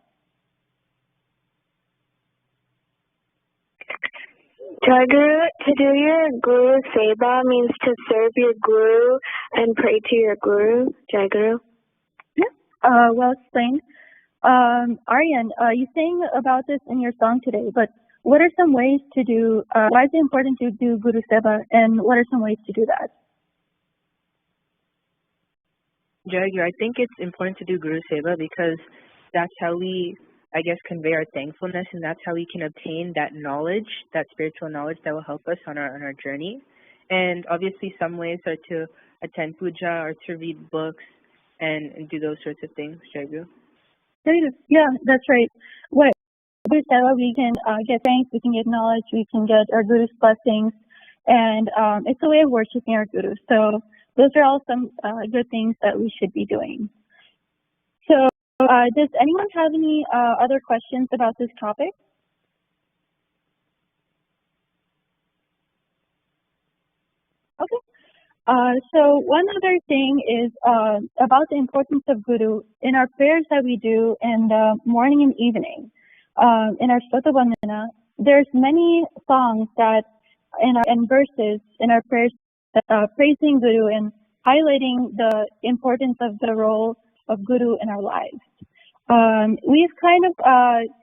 Jaguru, to do your guru seva means to serve your guru and pray to your guru. Jaguru. Yeah, well explained. Aryan, you sang about this in your song today, but what are some ways to do, why is it important to do guru seva, and what are some ways to do that? Jaguru, I think it's important to do guru seva because that's how we, I guess, convey our thankfulness, and that's how we can obtain that knowledge, that spiritual knowledge that will help us on our journey. And obviously some ways are to attend puja or to read books and do those sorts of things, Jaguru. Yeah, that's right. What Guru Seva, we can get thanks, we can get knowledge, we can get our Guru's blessings, and it's a way of worshiping our Guru. So those are all some good things that we should be doing. So does anyone have any other questions about this topic? Okay. So one other thing is about the importance of Guru in our prayers that we do in the morning and evening. In our Saraswata Sangha, there's many songs that and verses in our prayers praising Guru and highlighting the importance of the role of Guru in our lives. We've kind of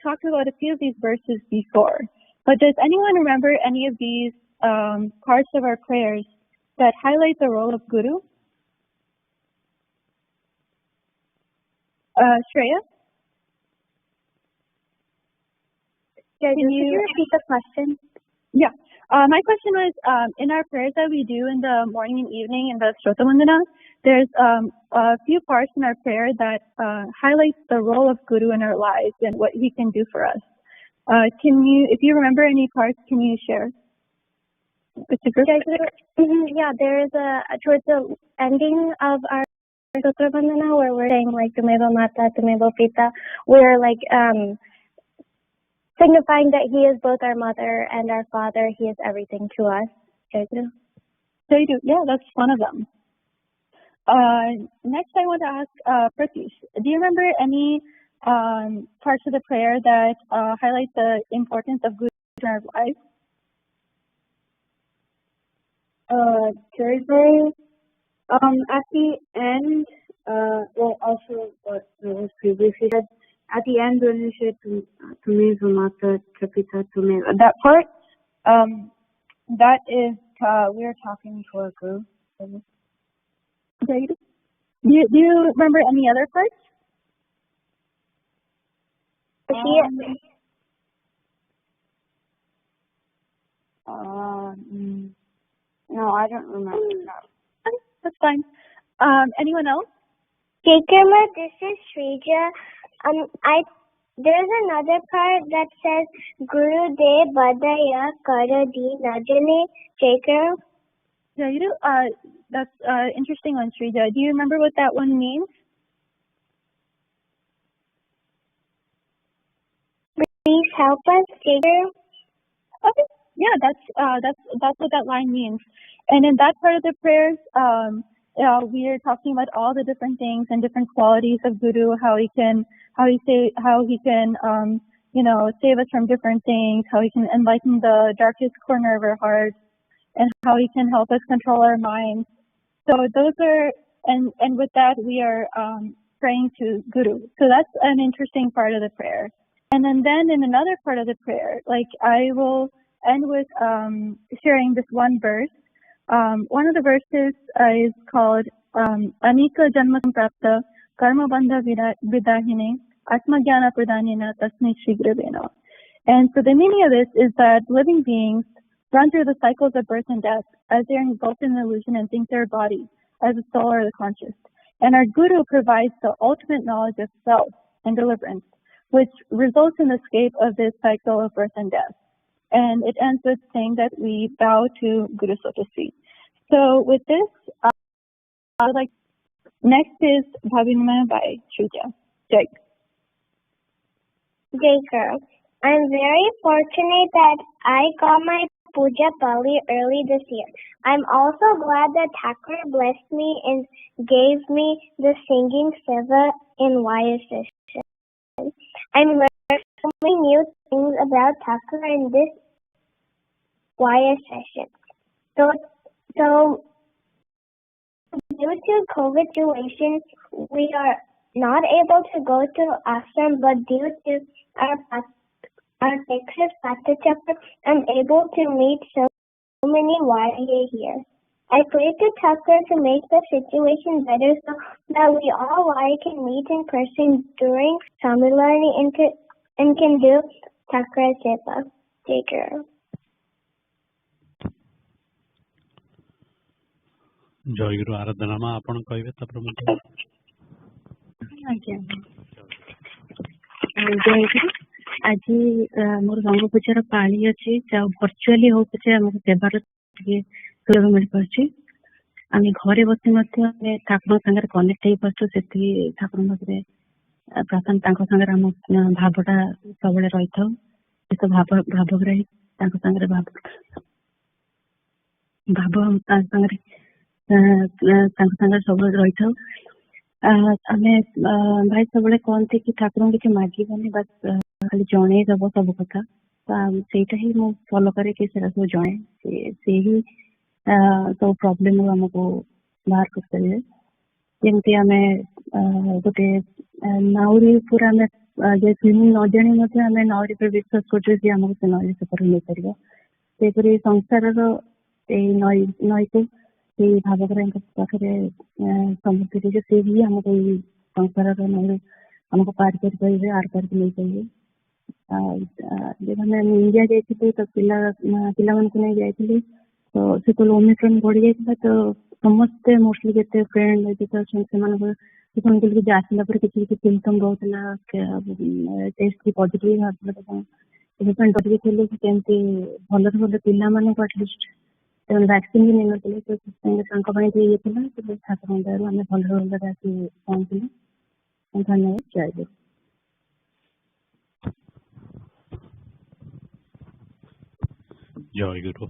talked about a few of these verses before, but does anyone remember any of these parts of our prayers that highlight the role of Guru? Shreya? Can you repeat the question? Yeah. My question was, in our prayers that we do in the morning and evening in the Saraswata Sangha, there's a few parts in our prayer that highlights the role of Guru in our lives and what he can do for us. If you remember any parts, can you share? Yeah, there is towards the ending of our Saraswata Sangha where we're saying like Tumeva Mata, Tumeva Pita. We're like signifying that he is both our mother and our father. He is everything to us. Yeah, that's one of them. Next, I want to ask Pratyush. Do you remember any parts of the prayer that highlight the importance of Guru in our lives? Very at the end, also what was previously said, at the end when we said Tumeva Mata Kapita Tumeva, that part, that is we were talking to a group. Do you remember any other parts? No, I don't remember. No. Okay, that's fine. Anyone else? Jacob, this is Shrija. There's another part that says Guru De Badaya Kara Di Najane. Jacob. Yeah, you do. That's interesting on Shrija. Do you remember what that one means? Please help us, Jacob. Okay. Yeah, that's what that line means. And in that part of the prayers, we are talking about all the different things and different qualities of Guru, how he can save us from different things, how he can enlighten the darkest corner of our hearts, and how he can help us control our minds. So those are, and with that we are praying to Guru. So that's an interesting part of the prayer. And then in another part of the prayer, like I will end with sharing this one verse. One of the verses is called Anika Janma Samprapta Karma Bandha Vidahine Atma Jnana Pradhanina Tasmai Shri Guruvena. And so the meaning of this is that living beings run through the cycles of birth and death as they are engulfed in an illusion and think their body as the soul or the conscious. And our Guru provides the ultimate knowledge of self and deliverance, which results in the escape of this cycle of birth and death. And it ends with saying that we bow to Guru Sotasi. So with this, I would like, next is Bhavinama by Shrija. Jake. Jacob, I'm very fortunate that I got my Puja Pali early this year. I'm also glad that Thakur blessed me and gave me the singing seva in YS session. I'm learning so many new things about Thakur in this YS session. So due to COVID situation, we are not able to go to ashram, but due to our Texas Untitled Chapter, I'm able to meet so many YA here. I pray to Thakur to make the situation better so that we all YA can meet in person during summer learning and can do Thakur Seva. Take care. ଜୟଗୁରୁ ଆରାଧନାମା ଆପଣ କହିବେ ତାପରେ ମୁଁ ଆଜ୍ଞା ଜୟଗୁରୁ ଆଜି ମୋର ରଙ୍ଗ ପୂଜାର ପାଳି ଅଛି ଭର୍ଚୁଆଲି ହଉ ପଛେ ଆମକୁ ଦେବାର ଟିକେ ସୁଯୋଗ ମିଳିପାରୁଛି ଆମେ ଘରେ ବସି ମଧ୍ୟ ଆମେ ଠାକୁରଙ୍କ ସାଙ୍ଗରେ କନେକ୍ଟ ହେଇପାରୁଛୁ ସେତିକି ଠାକୁରଙ୍କ ପାଖରେ ପ୍ରାର୍ଥନା ତାଙ୍କ ସାଙ୍ଗରେ ଆମ ଭାବଟା ସବୁବେଳେ ରହିଥାଉ ସେ ଭାବଗ୍ରାହୀ ତାଙ୍କ ସାଙ୍ଗରେ ତାଙ୍କ ସାଙ୍ଗରେ ସବୁବେଳେ ରହିଥାଉ ଆମେ ଭାଇ ସବୁବେଳେ କହନ୍ତି କି ଠାକୁରଙ୍କୁ କିଛି ମାଗିବନି ବାସ୍ ଖାଲି ଜଣେଇଦବ ସବୁ କଥା ତ ସେଇଟା ହିଁ ମୁଁ ଫଲୋ କରେ କି ସେଟା ସବୁ ଜଣେ ସେ ହିଁ ସବୁ ପ୍ରୋବ୍ଲେମରୁ ଆମକୁ ବାହାର କରିପାରିବେ ଯେମିତି ଆମେ ଗୋଟେ ନାଉରୀ ଉପରେ ଆମେ ଯେ ସୁଇମିଂ ନ ଜାଣି ମଧ୍ୟ ଆମେ ନାଉରୀ ଉପରେ ବିଶ୍ୱାସ କରୁଛୁ ଯେ ଆମକୁ ସେ ନଈ ସେପଟେ ନେଇପାରିବ ସେହିପରି ସଂସାରର ଏଇ ନଈକୁ ସେଇ ଭାବଗ୍ରାହୀଙ୍କ ପାଖରେ ସମୃଦ୍ଧି ଦେଇଛି ସେ ହିଁ ଆମକୁ ଏଇ ସଂସାରର ନଈରୁ ଆମକୁ ପାର କରିପାରିବେ ଆର ପାରିକି ନେଇପାରିବେ ଯେବେ ଆମେ ଇଣ୍ଡିଆ ଯାଇଥିଲୁ ତ ପିଲାମାନଙ୍କୁ ନେଇ ଯାଇଥିଲି ତ ସେତେବେଳେ ଓମିକ୍ରନ୍ ବଢି ଯାଇଥିଲା ତ ସମସ୍ତେ ମୋଷ୍ଟଲି ଯେତେ ଫ୍ରେଣ୍ଡ ଯେତେ ଅଛନ୍ତି ସେମାନଙ୍କର ଶୁଣିଥିଲି ଯେ ଆସିଲା ପରେ କିଛି କିଛି ସିମ୍ପଟମ୍ ରହୁଥିଲା ଟେଷ୍ଟ ବି ପଜିଟିଭ ବାହାରିଥିଲା ତ ସେଥିପାଇଁ ଡରିକି ଥିଲେ କେମିତି ଭଲରେ ଭଲ ପିଲାମାନଙ୍କୁ ଆଟଲିଷ୍ଟ ସେମାନେ ଭ୍ୟାକ୍ସିନ୍ ବି ନେଇନଥିଲେ ତ ସେଥିପାଇଁ ତାଙ୍କ ପାଇଁ ବି ଇଏ ଥିଲା ଠାକୁରଙ୍କ ଦୟାରୁ ଆମେ ଭଲରେ ଆସି ପହଞ୍ଚିଲୁ ଧନ୍ୟବାଦ ଜୟଗୁରୁ ଜୟଗୁରୁ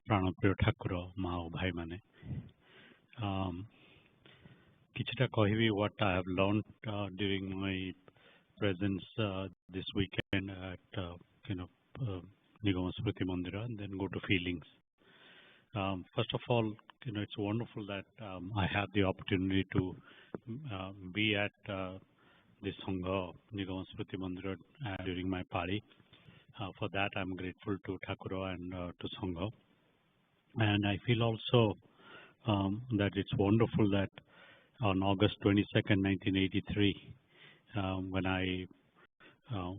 ପ୍ରାଣପ୍ରିୟ ଠାକୁର ମା ଓ ଭାଇମାନେ କିଛିଟା କହିବି what I have learned during my presence this weekend at Nigama Smriti Mandira and then go to feelings. First of all, it's wonderful that I had the opportunity to be at this Sangha Nigama Smriti Mandira during my party. For that, I'm grateful to Thakura and to Sangha. And I feel also that it's wonderful that on August 22nd, 1983, when I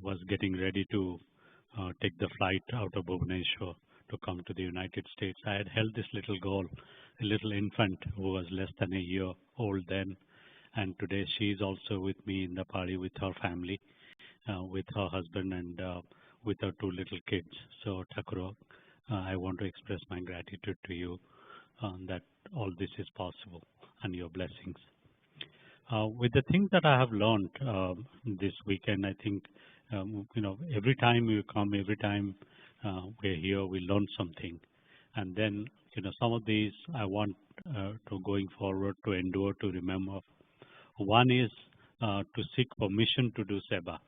was getting ready to take the flight out of Bhubaneswar to come to the United States, I had held this little girl, a little infant who was less than a year old then. And today she is also with me in the party with her family, with her husband and with her two little kids. So Thakura, I want to express my gratitude to you that all this is possible and your blessings. With the things that I have learned this weekend, I think, every time you come, every time we're here, we learn something. And then, some of these I want to going forward to endure, to remember. One is to seek permission to do seva.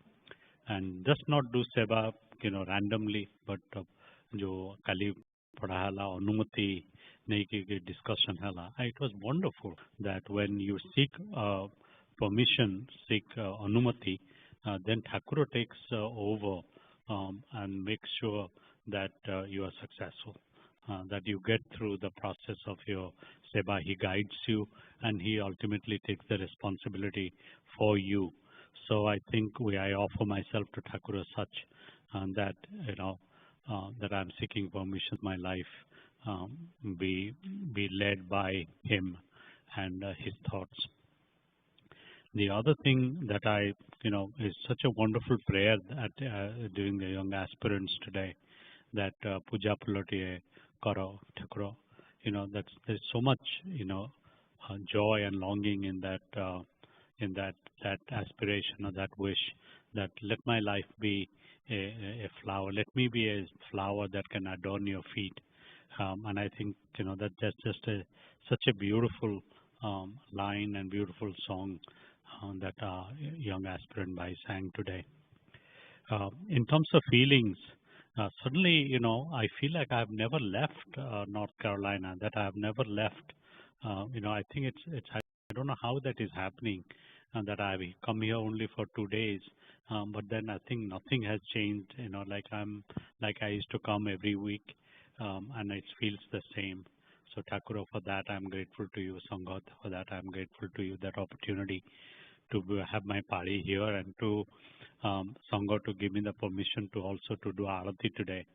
And just not do seva, randomly, but jo kali padha hala anumati neiki discussion hala. It was wonderful that when you seek permission, seek anumati, then Thakura takes over and makes sure that you are successful, that you get through the process of your seva. He guides you and he ultimately takes the responsibility for you. So I think I offer myself to Thakura such that that I'm seeking permission. My life be led by him and his thoughts. The other thing that I is such a wonderful prayer that during the young aspirants today, that puja pulatiye karo Thakura. There's so much joy and longing in that aspiration or that wish, that let my life be a flower. Let me be a flower that can adorn your feet. And I think that's just such a beautiful line and beautiful song that young aspirant Bhai sang today. In terms of feelings, suddenly I feel like I've never left North Carolina. That I've never left. I think it's I don't know how that is happening. That I've come here only for 2 days, but then I think nothing has changed. Like I used to come every week, and it feels the same. So Thakura, for that I'm grateful to you. Sangha, for that I'm grateful to you. That opportunity to have my party here, and to Sangha to give me the permission to also to do Arati today.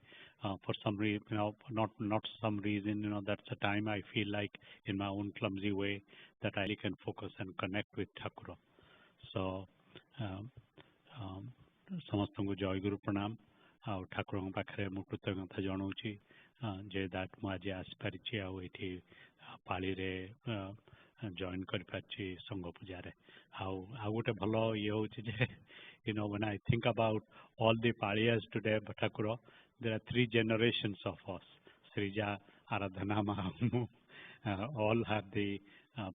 For some reason, not some reason, that's the time I feel like in my own clumsy way that I can focus and connect with Thakura. So, ସମସ୍ତଙ୍କୁ ଜୟ ଗୁରୁ ପ୍ରଣାମ ଆଉ ଠାକୁରଙ୍କ ପାଖରେ ମୁଁ କୃତଜ୍ଞତା ଜଣାଉଛି ଯେ that ମୁଁ ଆଜି ଆସିପାରିଛି ଆଉ ଏଠି ପାଳିରେ ଜଏନ୍ କରିପାରିଛି ସଂଘ ପୂଜାରେ। ଆଉ ଗୋଟେ ଭଲ ଇଏ ହେଉଛି ଯେ when I think about all the paliyas today, Thakura, there are 3 generations of us. Srija, Aradhana, Mahamu, all have the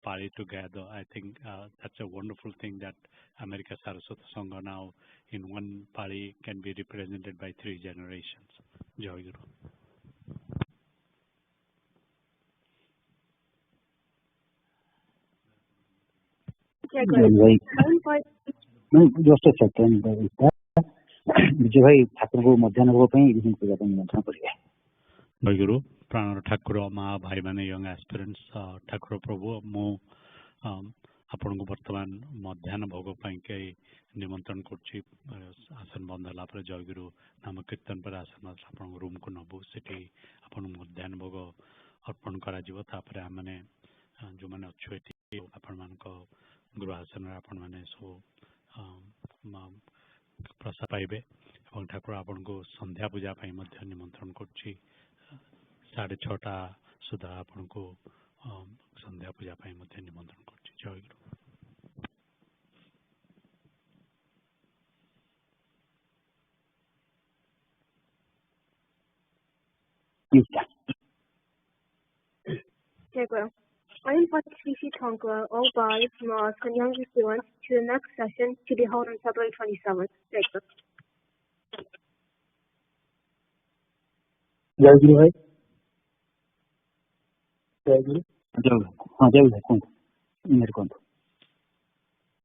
pali together. I think that's a wonderful thing that America Saraswata Sangha now in one pali can be represented by 3 generations. Jai Guru. Just a second. विजय भाई ठाकुर को मध्याह्न भोग पूजा निमंत्रण करेंगे। जय गुरु प्राण ठाकुर माँ भाई माने यंग एस्पिरेंट्स ठाकुर प्रभु मु आपण को वर्तमान मध्याह्न भोग के निमंत्रण करुच्ची। आसन बंद होला पर जय गुरु नाम कीर्तन पर आसन आपण रूम को नबु सेठी आपण मध्याह्न भोग अर्पण करा जिवो। तापर आमने जो माने अच्छो एठी आपण मान को गृह आसन आपण माने सो प्रसाद पाइबे और ठाकुर आपन को संध्या पूजा निमंत्रण करुच्ची। 6:30 सुधा आपन को संध्या पूजा निमंत्रण करुच्ची। जय गुरु। Jai Guru. I invite Sri Tongkwa, all wives, mosques, and young students to the next session to be held on February 27th. Jai Guru. जय गुरु भाई। जय गुरु। हाँ जय गुरु कौन मेरे कौन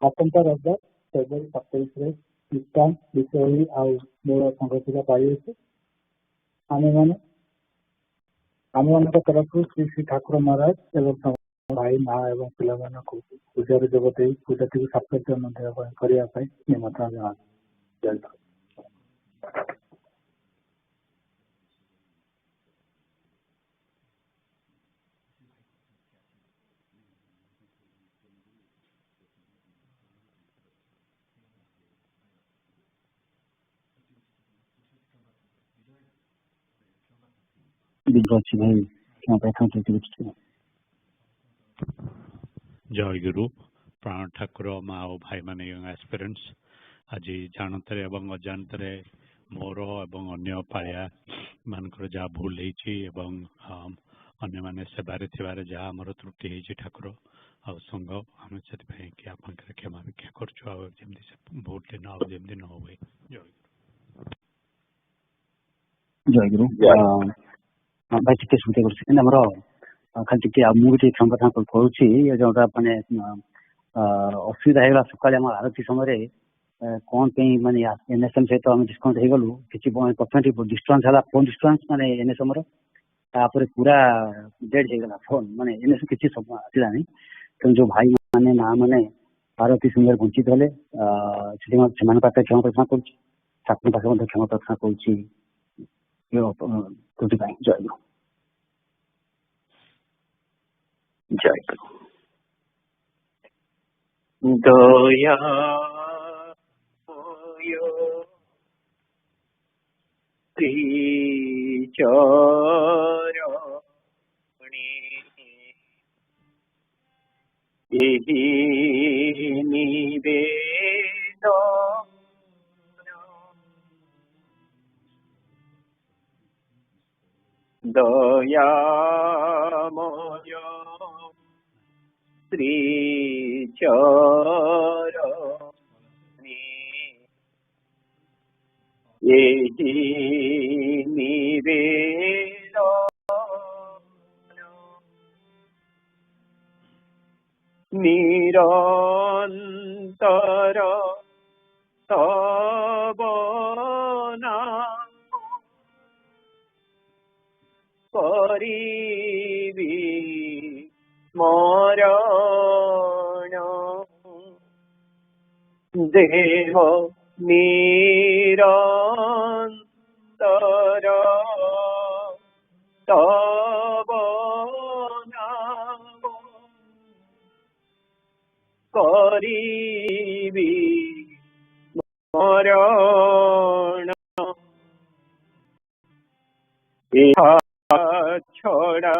आसंता रविवार February 27 ଇଷ୍ଟାନ୍ ବିଷୟ ଆଉ ମୋର ସଂଗଠିତ ପାଇଅଛୁ। ଆମମାନଙ୍କ ତରଫରୁ ଶ୍ରୀ ଶ୍ରୀ ଠାକୁର ମହାରାଜ ଏବଂ ଭାଇ ମା ଏବଂ ପିଲାମାନଙ୍କୁ ପୂଜାରେ ଯୋଗ ଦେଇ ପୂଜାଟିକୁ ସାଫଲ୍ୟ କରିବା ପାଇଁ ନିମନ୍ତ୍ରଣ ଜଣାନ୍ତୁ। ଜୟ ଗୁରୁ। ଜୟ ଗୁରୁ। ପ୍ରାଣ ଠାକୁର ମା ଓ ଭାଇମାନେ ଆସ୍ପିରେଣ୍ଟସ୍, ଆଜି ଜାଣତରେ ଏବଂ ଅଜାଣତରେ ମୋର ଏବଂ ଅନ୍ୟ ପାଳିଆ ମାନଙ୍କର ଯାହା ଭୁଲ ହେଇଛି ଏବଂ ଅନ୍ୟମାନେ ସେବାରେ ଥିବାରେ ଯାହା ଆମର ତ୍ରୁଟି ହେଇଛି ଠାକୁର ଆଉ ସଂଘ, ଆମେ ସେଥିପାଇଁ କି ଆପଣଙ୍କର କ୍ଷମା ଭିକ୍ଷା କରୁଛୁ। ଆଉ ଯେମିତି ସେ ଭୁଲଟି ନ ଆଉ ଯେମିତି ନ ହୁଏ। ଜୟ ଗୁରୁ। ଭାଇ ଟିକେ ଶୁଣିତେ କରୁଛି କିନ୍ତୁ ଆମର ଖାଲି ଟିକେ ମୁଁ ବି ଟିକେ ସଂଗଠନ କରୁଛି। ଯୋଉଟା ମାନେ ଅସୁବିଧା ହେଇଗଲା ସକାଳେ ଆମ ଆରତି ସମୟରେ କଣ ପାଇଁ ମାନେ NSM ସହିତ ଆମେ ଡିସ୍କାଉଣ୍ଟ ହେଇଗଲୁ, କିଛି ପ୍ରଥମେ ଟିକେ ଡିଷ୍ଟର୍ବାନ୍ସ ହେଲା, ଫୋନ୍ ଡିଷ୍ଟର୍ବାନ୍ସ ମାନେ NSM ର, ତାପରେ ପୁରା ଡେଡ୍ ହେଇଗଲା ଫୋନ୍, ମାନେ NSM କିଛି ଆସିଲାନି। ତେଣୁ ଯୋଉ ଭାଇ ମାନେ ମା ମାନେ ଆରତି ସମୟରେ ବଞ୍ଚିତ ହେଲେ ସେମାନଙ୍କ ପାଖରେ କ୍ଷମା ପ୍ରାର୍ଥନା କରୁଛି, ଠାକୁରଙ୍କ ପାଖରେ ମଧ୍ୟ କ୍ଷମା ପ୍ରାର୍ଥନା କରୁଛି ତ୍ରୁଟି ପାଇଁ। ଜୟ ଗୁରୁ। ଜୟ ଗୁରୁ। ଦୟା ଶ୍ରୀଚରଣେ ଏହି ନିବେଦନ ଦୟାମୟ ଶ୍ରୀଚରଣେ ଏହି ନିବେଦନ ନିରନ୍ତର ତବ ନାମ କରିବି ସ୍ମରଣ, ଦେହ ନିରନ୍ତର ତବ ନାମ କରିବି ସ୍ମରଣ, ଏହା ଛଡ଼ା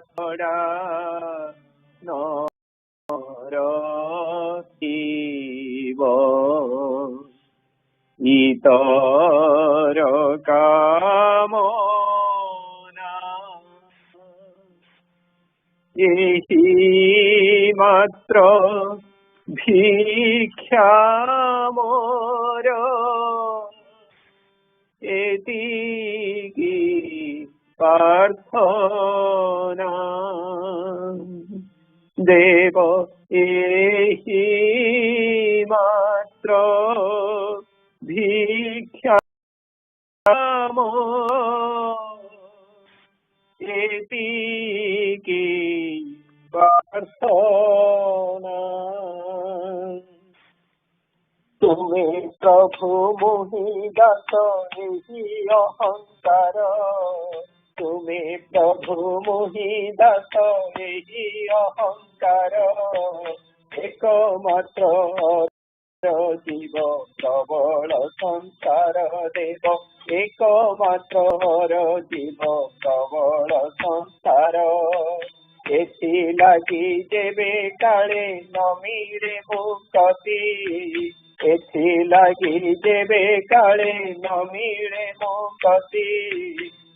ଛଡ଼ା ନରସିବ ଇତର କାମନା, ଏହି ମାତ୍ର ଭିକ୍ଷା ମୋର ଏତିକି ପ୍ରାର୍ଥନା, ଦେବ ଏହି ମାତ୍ର ଭିକ୍ଷା ଏତିକି ପ୍ରାର୍ଥନା। ତୁମେ ପ୍ରଭୁ ମୋହି ଦାସ ଏହି ଅହଙ୍କାର, ତୁମେ ପ୍ରଭୁ ମୋହି ଦାସ ଏହି ଅହଙ୍କାର, ଏକମାତ୍ର ଜୀବ ପ୍ରବଳ ସଂସାର ଦେବ, ଏକମାତ୍ର ଜୀବ ପ୍ରବଳ ସଂସାର, ଏଥିଲାଗି ଯେବେ କାଳେ ନମିରେ ମୁକ୍ତି, ଏଥିଲାଗି ଯେବେ କାଳେ ନମିରେ ମୁକ୍ତି,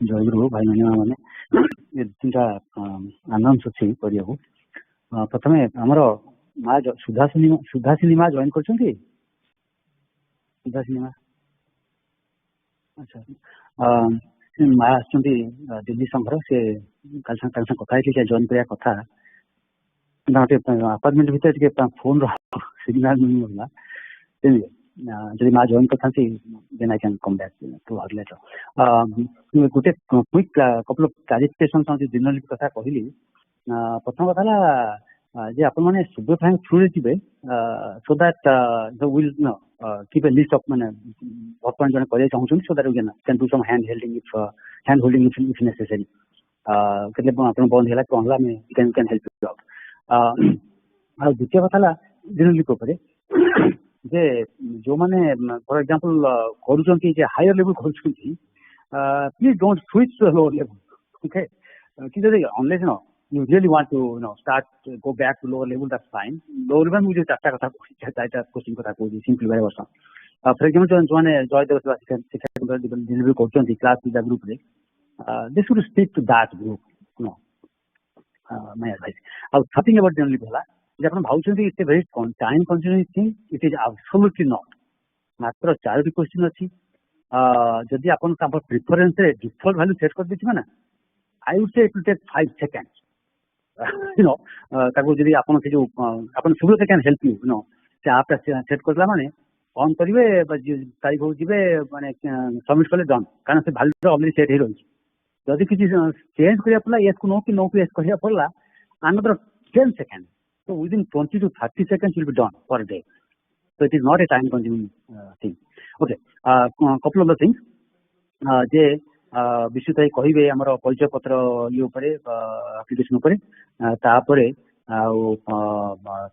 जयगुरु भाई मैंने ये तीन आनाउंस अच्छी करिया प्रथमे आमर माँ सुधासिनी माँ जॉइन कर सुधासिनी माँ अच्छा माँ आस दिल्ली संघर से कथा जॉइन करा कथा अपार्टमेंट भितर फोन सिग्नल मिलूला जब माँ जॉइन करता then I can come back to her later गोटे क्विक कपल ऑफ क्लारिफिकेशन दिनलिपि कथा कहली प्रथम कथा जे आपण मैंने सुपर फैंक थ्रू जी so that will keep a list of मैंने बर्तमान जन कर चाहूँ so that we can do some hand holding if necessary केतले आपण बंद है कौन है कैन हेल्प यू आउट द्वितीय कथा दिनलिपि उपर जे जो माने फॉर एग्जांपल करूछंती जे हायर लेवल करूछंती please don't switch to lower level okay कि जदि unless no you really want to go back to lower level, that's fine. Lower level मुझे चार्टा कथा क्वेश्चन कथा कोजी सिंपल वेरी वर्ष फॉर एग्जांपल जो माने जॉय देवस शिक्षा डिलीवरी करछंती क्लास द ग्रुप रे they should speak to that group no my advice आउ थॉटिंग अबाउट जनरली भला जे आपण भाउछंती it's a very time consuming thing it is absolutely not मात्र 4 क्वेश्चन अछि जदि आपण का प्रेफरेंस रे डिफॉल्ट वैल्यू सेट कर दिछि माने I would say it will take 5 seconds ताको जदि आपण के जो आपण सुबह कैन हेल्प यू से आप सेट करला माने ऑन करिवे तारीख हो जिवे माने सबमिट करले डन कारण से वैल्यू ऑलरेडी सेट हे रही जदि किसी चेंज करिया पड़ला यस को नो को यस करिया पड़ला another 10 second so within 20 to 30 seconds will be done per day so it is not a time consuming thing okay couple of the things जे विशुद्ध कहे आमर परिचय पत्र ये एप्लिकेशन तापरे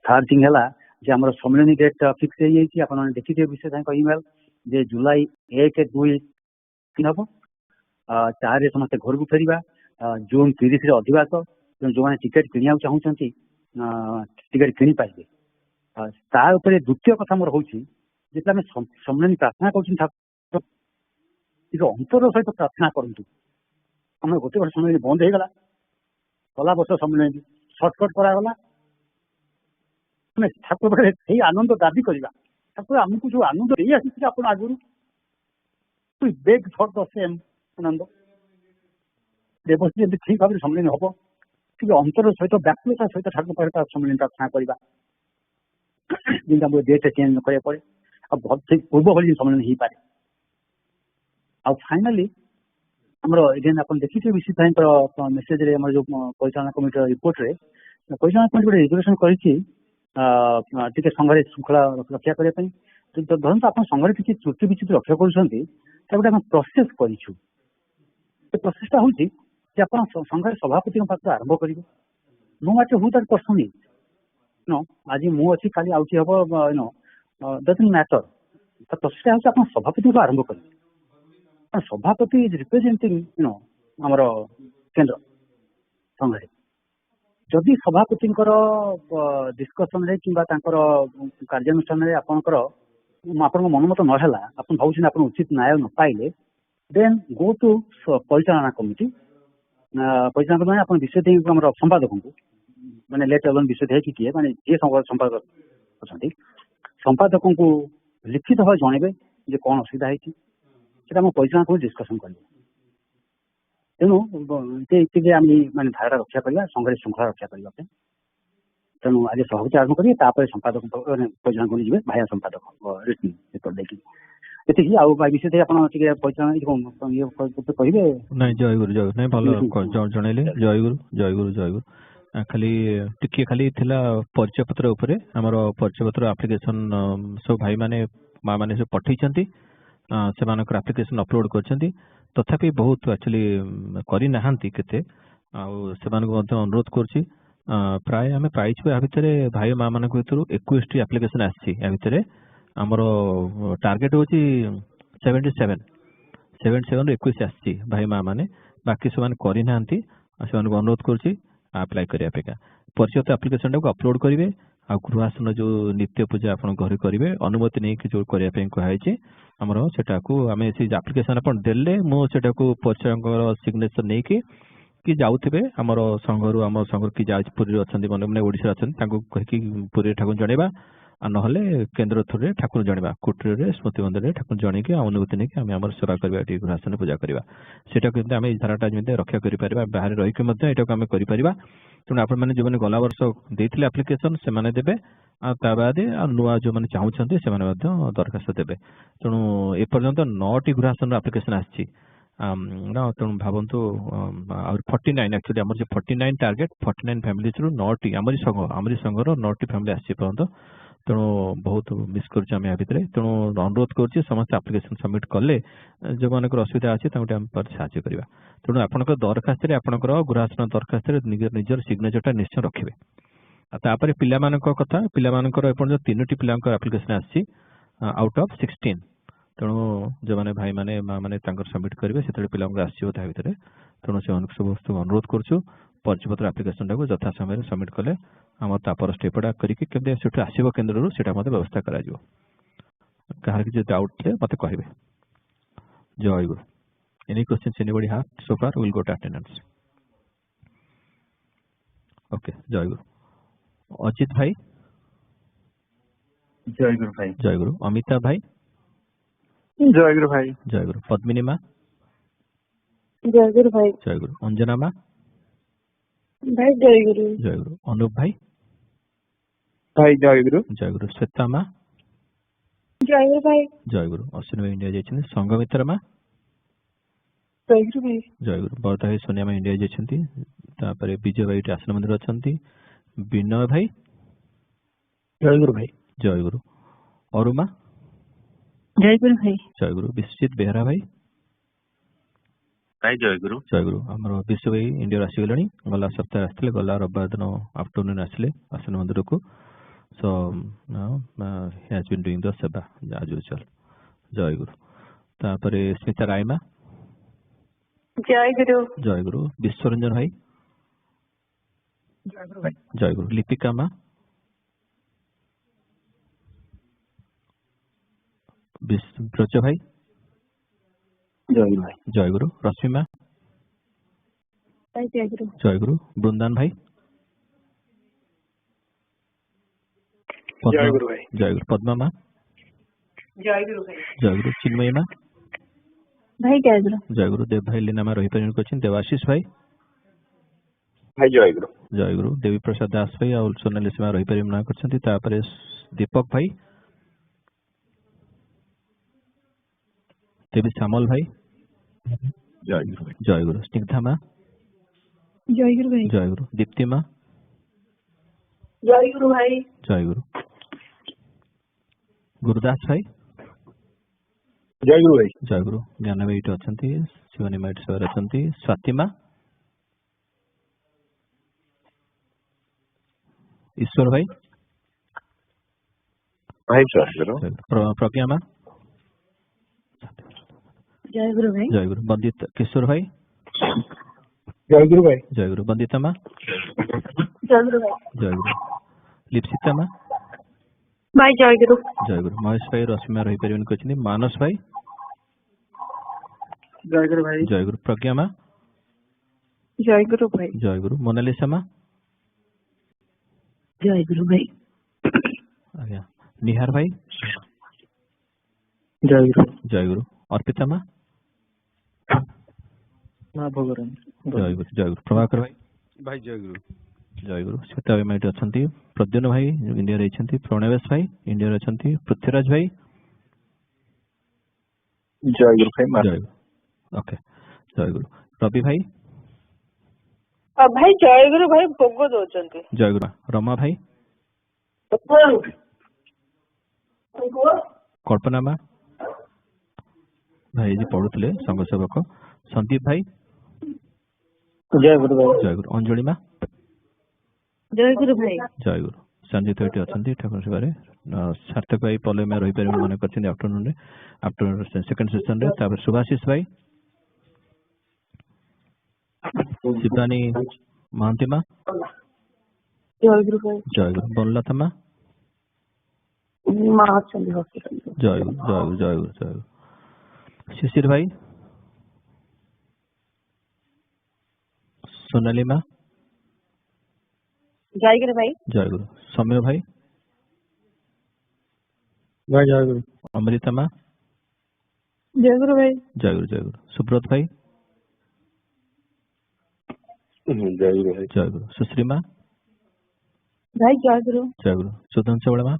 थर्ड थिंग है जे आमर सम्मेलन डेट फिक्स हो जाइए आपने देखिए विशुद्ध ईमेल जे जुलाई 1-2-3 हम 4 समस्त घर को फेरवा जून 30 अधिवास जो मैंने टिकेट किणा चाहूँगी टिकेट किणी पाइबे तापर द्वितीय कथा मोर हूँ जिते आम सम्मेलन प्रार्थना कर अंतर सहित प्रार्थना करूँ आम गोटे वर्ष सम्मेलन बंद हो गला गला वर्ष सम्मेलन सर्टकट करागला ठाकुर पाखे आनंद दाबी करवा ठाकुर आमको जो आनंद दे आसी आप आगुरी बेग फॉर द सेम आनंद देवस्वी ठीक भाव सम्मेलन हम कि अंतर सहित व्याकुलता सहित ठाकुर पाखे सम्मेलन प्रार्थना करवा जमी डेट चेंज न पड़े ठीक पूर्व भली सम्मेलन हो पाए आउ फाइनाली आमर एगेन आप देखिए विशेष भाई मेसेज जो परिचालना कमिटी रिपोर्ट रे परिचालना कमिटी गोटे रिजोल्यूशन कर संघ श्रृंखला रक्षा करने धरत आप संघ किसी त्रुटि विच्युति रक्षा कर प्रोसेस करूँ प्रोसेसटा हूँ आप संघ सभापति पाख आरंभ करेंगे no matter who that person is no आज मुझे खाली आउची हम डजंट मैटर प्रोसेसटा हूँ आप सभापति आरंभ करेंगे सभापति इज रिप्रेजेंटिंग आमर केन्द्र संघ जदि सभापति डिस्कसन रे कि कार्यानुष्ठान आपंकर मनमत नहला आप भावुँ आप उचित न्याय न पाइले देन गो टू परिचालना कमिटी परिचालना कमिटी आप विषय आम संपादक को मैंने लेट एलन विषय कि किए मैंने जी संपादक अच्छा संपादक को लिखित भाव जनइबे जे कौन असुविधा है परिचालना को डिस्कसन कर तेणु मैंने धारा रक्षा करवा संघ श्रृंखला रक्षा करने तेणु आज सभापति आरम्भ करेंगे संपादक परिचालना को जी भाया संपादक रिटर्न पेपर देखिए ये आउ विषय आप परिचालना कहे नहीं जय गुरु नहीं भल जनइले जय गुरु जय गुरु जय गुरु खाली थिला परिचय पत्र उपरे हमर परिचय पत्र एप्लिकेशन सब भाई माने माँ माने सब पठेइछंती से एप्लिकेशन अपलोड करछंती तथापि बहुत एक्चुअली करि नाहंती केते से अनुरोध करछि प्राय आम पाइछु या भितर भाई माँ मान भर 21 एप्लिकेशन आछि या भितर आमर टार्गेट होछि 77 21 आछि भाई माँ माने बाकी सब करि नाहंती से अनुरोध करछि अप्लाई करिया पेका परिचय एप्लिकेशन को अपलोड करेंगे आ गृहासन जो नित्य पूजा आप घर करेंगे अनुमति नहीं कि जो करने कहुई आमर से आम से एप्लिकेशन आप देले मुझे परिचय सिग्नेचर नहीं कि कि जाऊे आमर संघर आम संघर कि जा पुरी अच्छा मैंने ओडिशा अच्छा कहीकि पुरी ठाकुर जनवा ना केन्द्र थ्रू ठाकुर जनवा कुटीर स्मृति मंदिर ठाकुर जनईकि अनुमति नहीं आम आम सेवा करवा गृहासन पूजा करवा सेटा आम ये धाराटा जमी रक्षा कर बाहर रहीकि आम कर तेणु आपण मैंने जो गला वर्ष देते आप्लिकेसन से देवे बाद नुआ जो मैंने चाहते से दरखास्त देवे तेणु एपर्यंत 9टी गृहासन आप्लिकेसन आसी तेणु भावतु 49 एक्चुअली आम 49 टार्गेट 49 फैमिलीज रु 9टी आमरी संघर 9टी फैमिली आसी पर्यंत तेणु बहुत मिस कर भितर तेणु अनुरोध कर समस्त आप्लिकेसन सबमिट कले जो मान असुविधा अच्छे साहय करवा तेणु आप दरखास्त आपंकर गृहासन दरखास्त निजर सिग्नेचरटा निश्चय रखिए तापर पिला कथा पिलाकर एपर्यंत 3टी पिला आप्लिकेसन आसी आउट ऑफ 16 तेणु जो मैंने भाई मैंने माँ मैंने सबमिट करेंगे से पिला आसर तेणु से सब अनुरोध करुँ परिचयपत्र आप्लिकेसन टाक यथा समय सबमिट कले आम तापर स्टेपटा करके आसो केन्द्र से व्यवस्था करा कहार किसी डाउट थे मत कहे जय गुरु any question anybody have so far will go to attendance okay जय गुरु अजित भाई जय गुरु भाई जय गुरु अमिता भाई जय गुरु भाई जय गुरु पद्मिनी माँ जय गुरु भाई जय गुरु अंजना माँ भाई जय गुरु जय गुरु अनुप भाई भाई जय गुरु श्वेता माँ जय गुरु भाई जय गुरु अश्विनी भाई इंडिया जाइछन्ती संगमित्र माँ जय गुरु भाई जय गुरु बरदा भाई सोनिया माँ इंडिया जाइछन्ती तापरे विजय भाई आसन मंदिर अछन्ती विनय भाई जय गुरु भाई जय गुरु अरुमा जय गुरु भाई जय गुरु विश्वजित बेहरा भाई जय गुरु आमर विश्व भाई इंडिया आसीगले गला सप्ताह आसते गला रविवार दिन आफ्टरनून आसले आसन मंदिर को so has been doing the सेवा एज यूजुअल जय गुरु तापर स्मिता रायमा जय गुरु विश्वरंजन भाई जय गुरु लिपिका माँ ब्रज भाई जय गुरु रश्मि माँ जय गुरु वृंदान भाई जय गुरु भाई जय गुरु पद्मा माँ जय गुरु भाई जय गुरु चिन्मयी माँ भाई जय गुरु देव भाई लीना माँ रही पारे देवाशीष भाई जय गुरु देवी प्रसाद दास भाई और सोनाली माँ रही पारे ना कर दीपक भाई देवी श्यामल भाई जय गुरु स्निग्धा माँ जय गुरु भाई जय गुरु दीप्ति माँ जय गुरु भाई जय गुरु गुरुदास भाई जय गुरु भाई जय गुरु ज्ञान भाई अच्छा शिवानी माइट सेवा अच्छा स्वाति माँ ईश्वर भाई प्रज्ञा माँ जय गुरु भाई जय गुरु बंदित किशोर भाई जय गुरु भाई जय गुरु बंदिता माँ जय गुरु भाई जय गुरु लिप्सिता माँ भाई जय गुरु महेश भाई रश्मि रही पारे मानस भाई जय गुरु भाई जय गुरु प्रज्ञा माँ जय गुरु भाई जय गुरु मोनालिसा माँ जय गुरु भाई आज्ञा निहार भाई जय गुरु अर्पिता माँ जय गुरु प्रभाकर भाई जय गुरु श्वेता भाई माइट अच्छा प्रद्युन भाई इंडिया रही प्रणवेश भाई इंडिया अच्छा पृथ्वीराज भाई जय गुरु भाई ओके जय गुरु रवि भाई भाई जय गुरु भाई भोग दौरान जय गुरु रमा भाई कल्पना माँ भाई जी पढ़ुले संघ सेवक संदीप भाई जय गुरु भाई जय गुरु अंजलि माँ जय गुरु भाई जय गुरु संजीत भाई अच्छा ठाकुर सेवारे सार्थक भाई पल्ले में रही पारे मन कर आफ्टरनून आफ्टर सेकंड सेशन रे सुभाषिष भाई शिवानी महांती माँ जय गुरु भाई जय गुरु बनलता माँ जय गुरु शिशिर भाई सोनाली माँ जय गुरु भाई। जय गुरु। सौम्य भाई भाई जय गुरु। अमृता माँ जय गुरु भाई। जय गुरु। जय गुरु। सुब्रत भाई जय गुरु भाई। जय गुरु। सुश्री माँ भाई जय गुरु। जय गुरु। सुधन चौड़ा माँ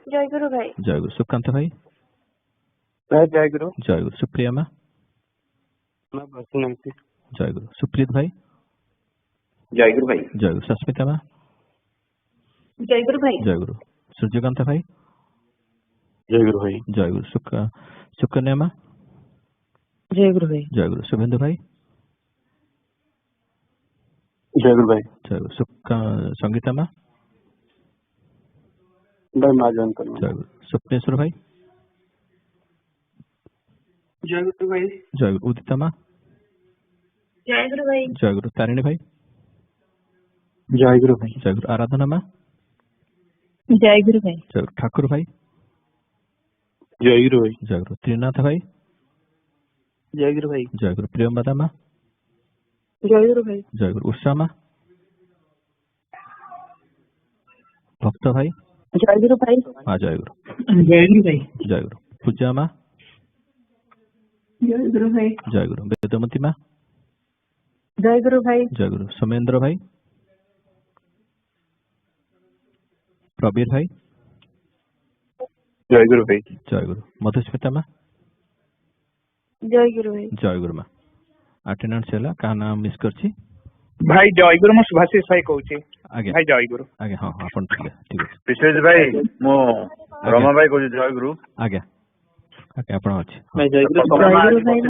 जय गुरु भाई। जय गुरु। सुकांत भाई जय गुरु। जय गुरु। सुप्रिया माँ जय गुरु। सुप्रीत भाई जय गुरु भाई। जय गुरु। सस्मिता माँ जय गुरु भाई। जय गुरु। सूर्यकांत भाई जय गुरु भाई। जय गुरु। सुकन्या माँ जय गुरु भाई। जय गुरु। शुभेंदु भाई जय गुरु भाई। जय गुरु। संगीता माँ भाई माँ जानता हूँ। जय गुरु। स्वप्नेश्वर भाई जय गुरु भाई। जय गुरु। उदिता माँ जय गुरु भाई। जय गुरु। तारिणी भाई जय गुरु भाई। जय गुरु। आराधना माँ जय गुरु भाई। जय गुरु। ठाकुर भाई जय गुरु भाई। जय गुरु। त्रिनाथ भाई जय गुरु भाई। जय गुरु। प्रियंवदा माँ जय गुरु भाई। जय गुरु। उषा माँ भक्त भाई जय गुरु भाई। हाँ जय गुरु। जय गुरु भाई। जय गुरु। पूजा माँ जय गुरु भाई। जय गुरु। वेदमती माँ जय गुरु भाई। जय गुरु। सोमेंद्र भाई प्रवीर भाई जय गुरु भाई। जय गुरु। मधुस्मिता माँ जय गुरु भाई। जय गुरु माँ। अटेंडेंस है क्या नाम मिस करछि भाई जय गुरु मु सुभाषिष भाई कहूची आगे भाई जय गुरु आगे हाँ हाँ अपन ठीक है विशेष भाई मो रमा भाई कहूची जय गुरु आगे आगे अपन अछि जय गुरु भाई।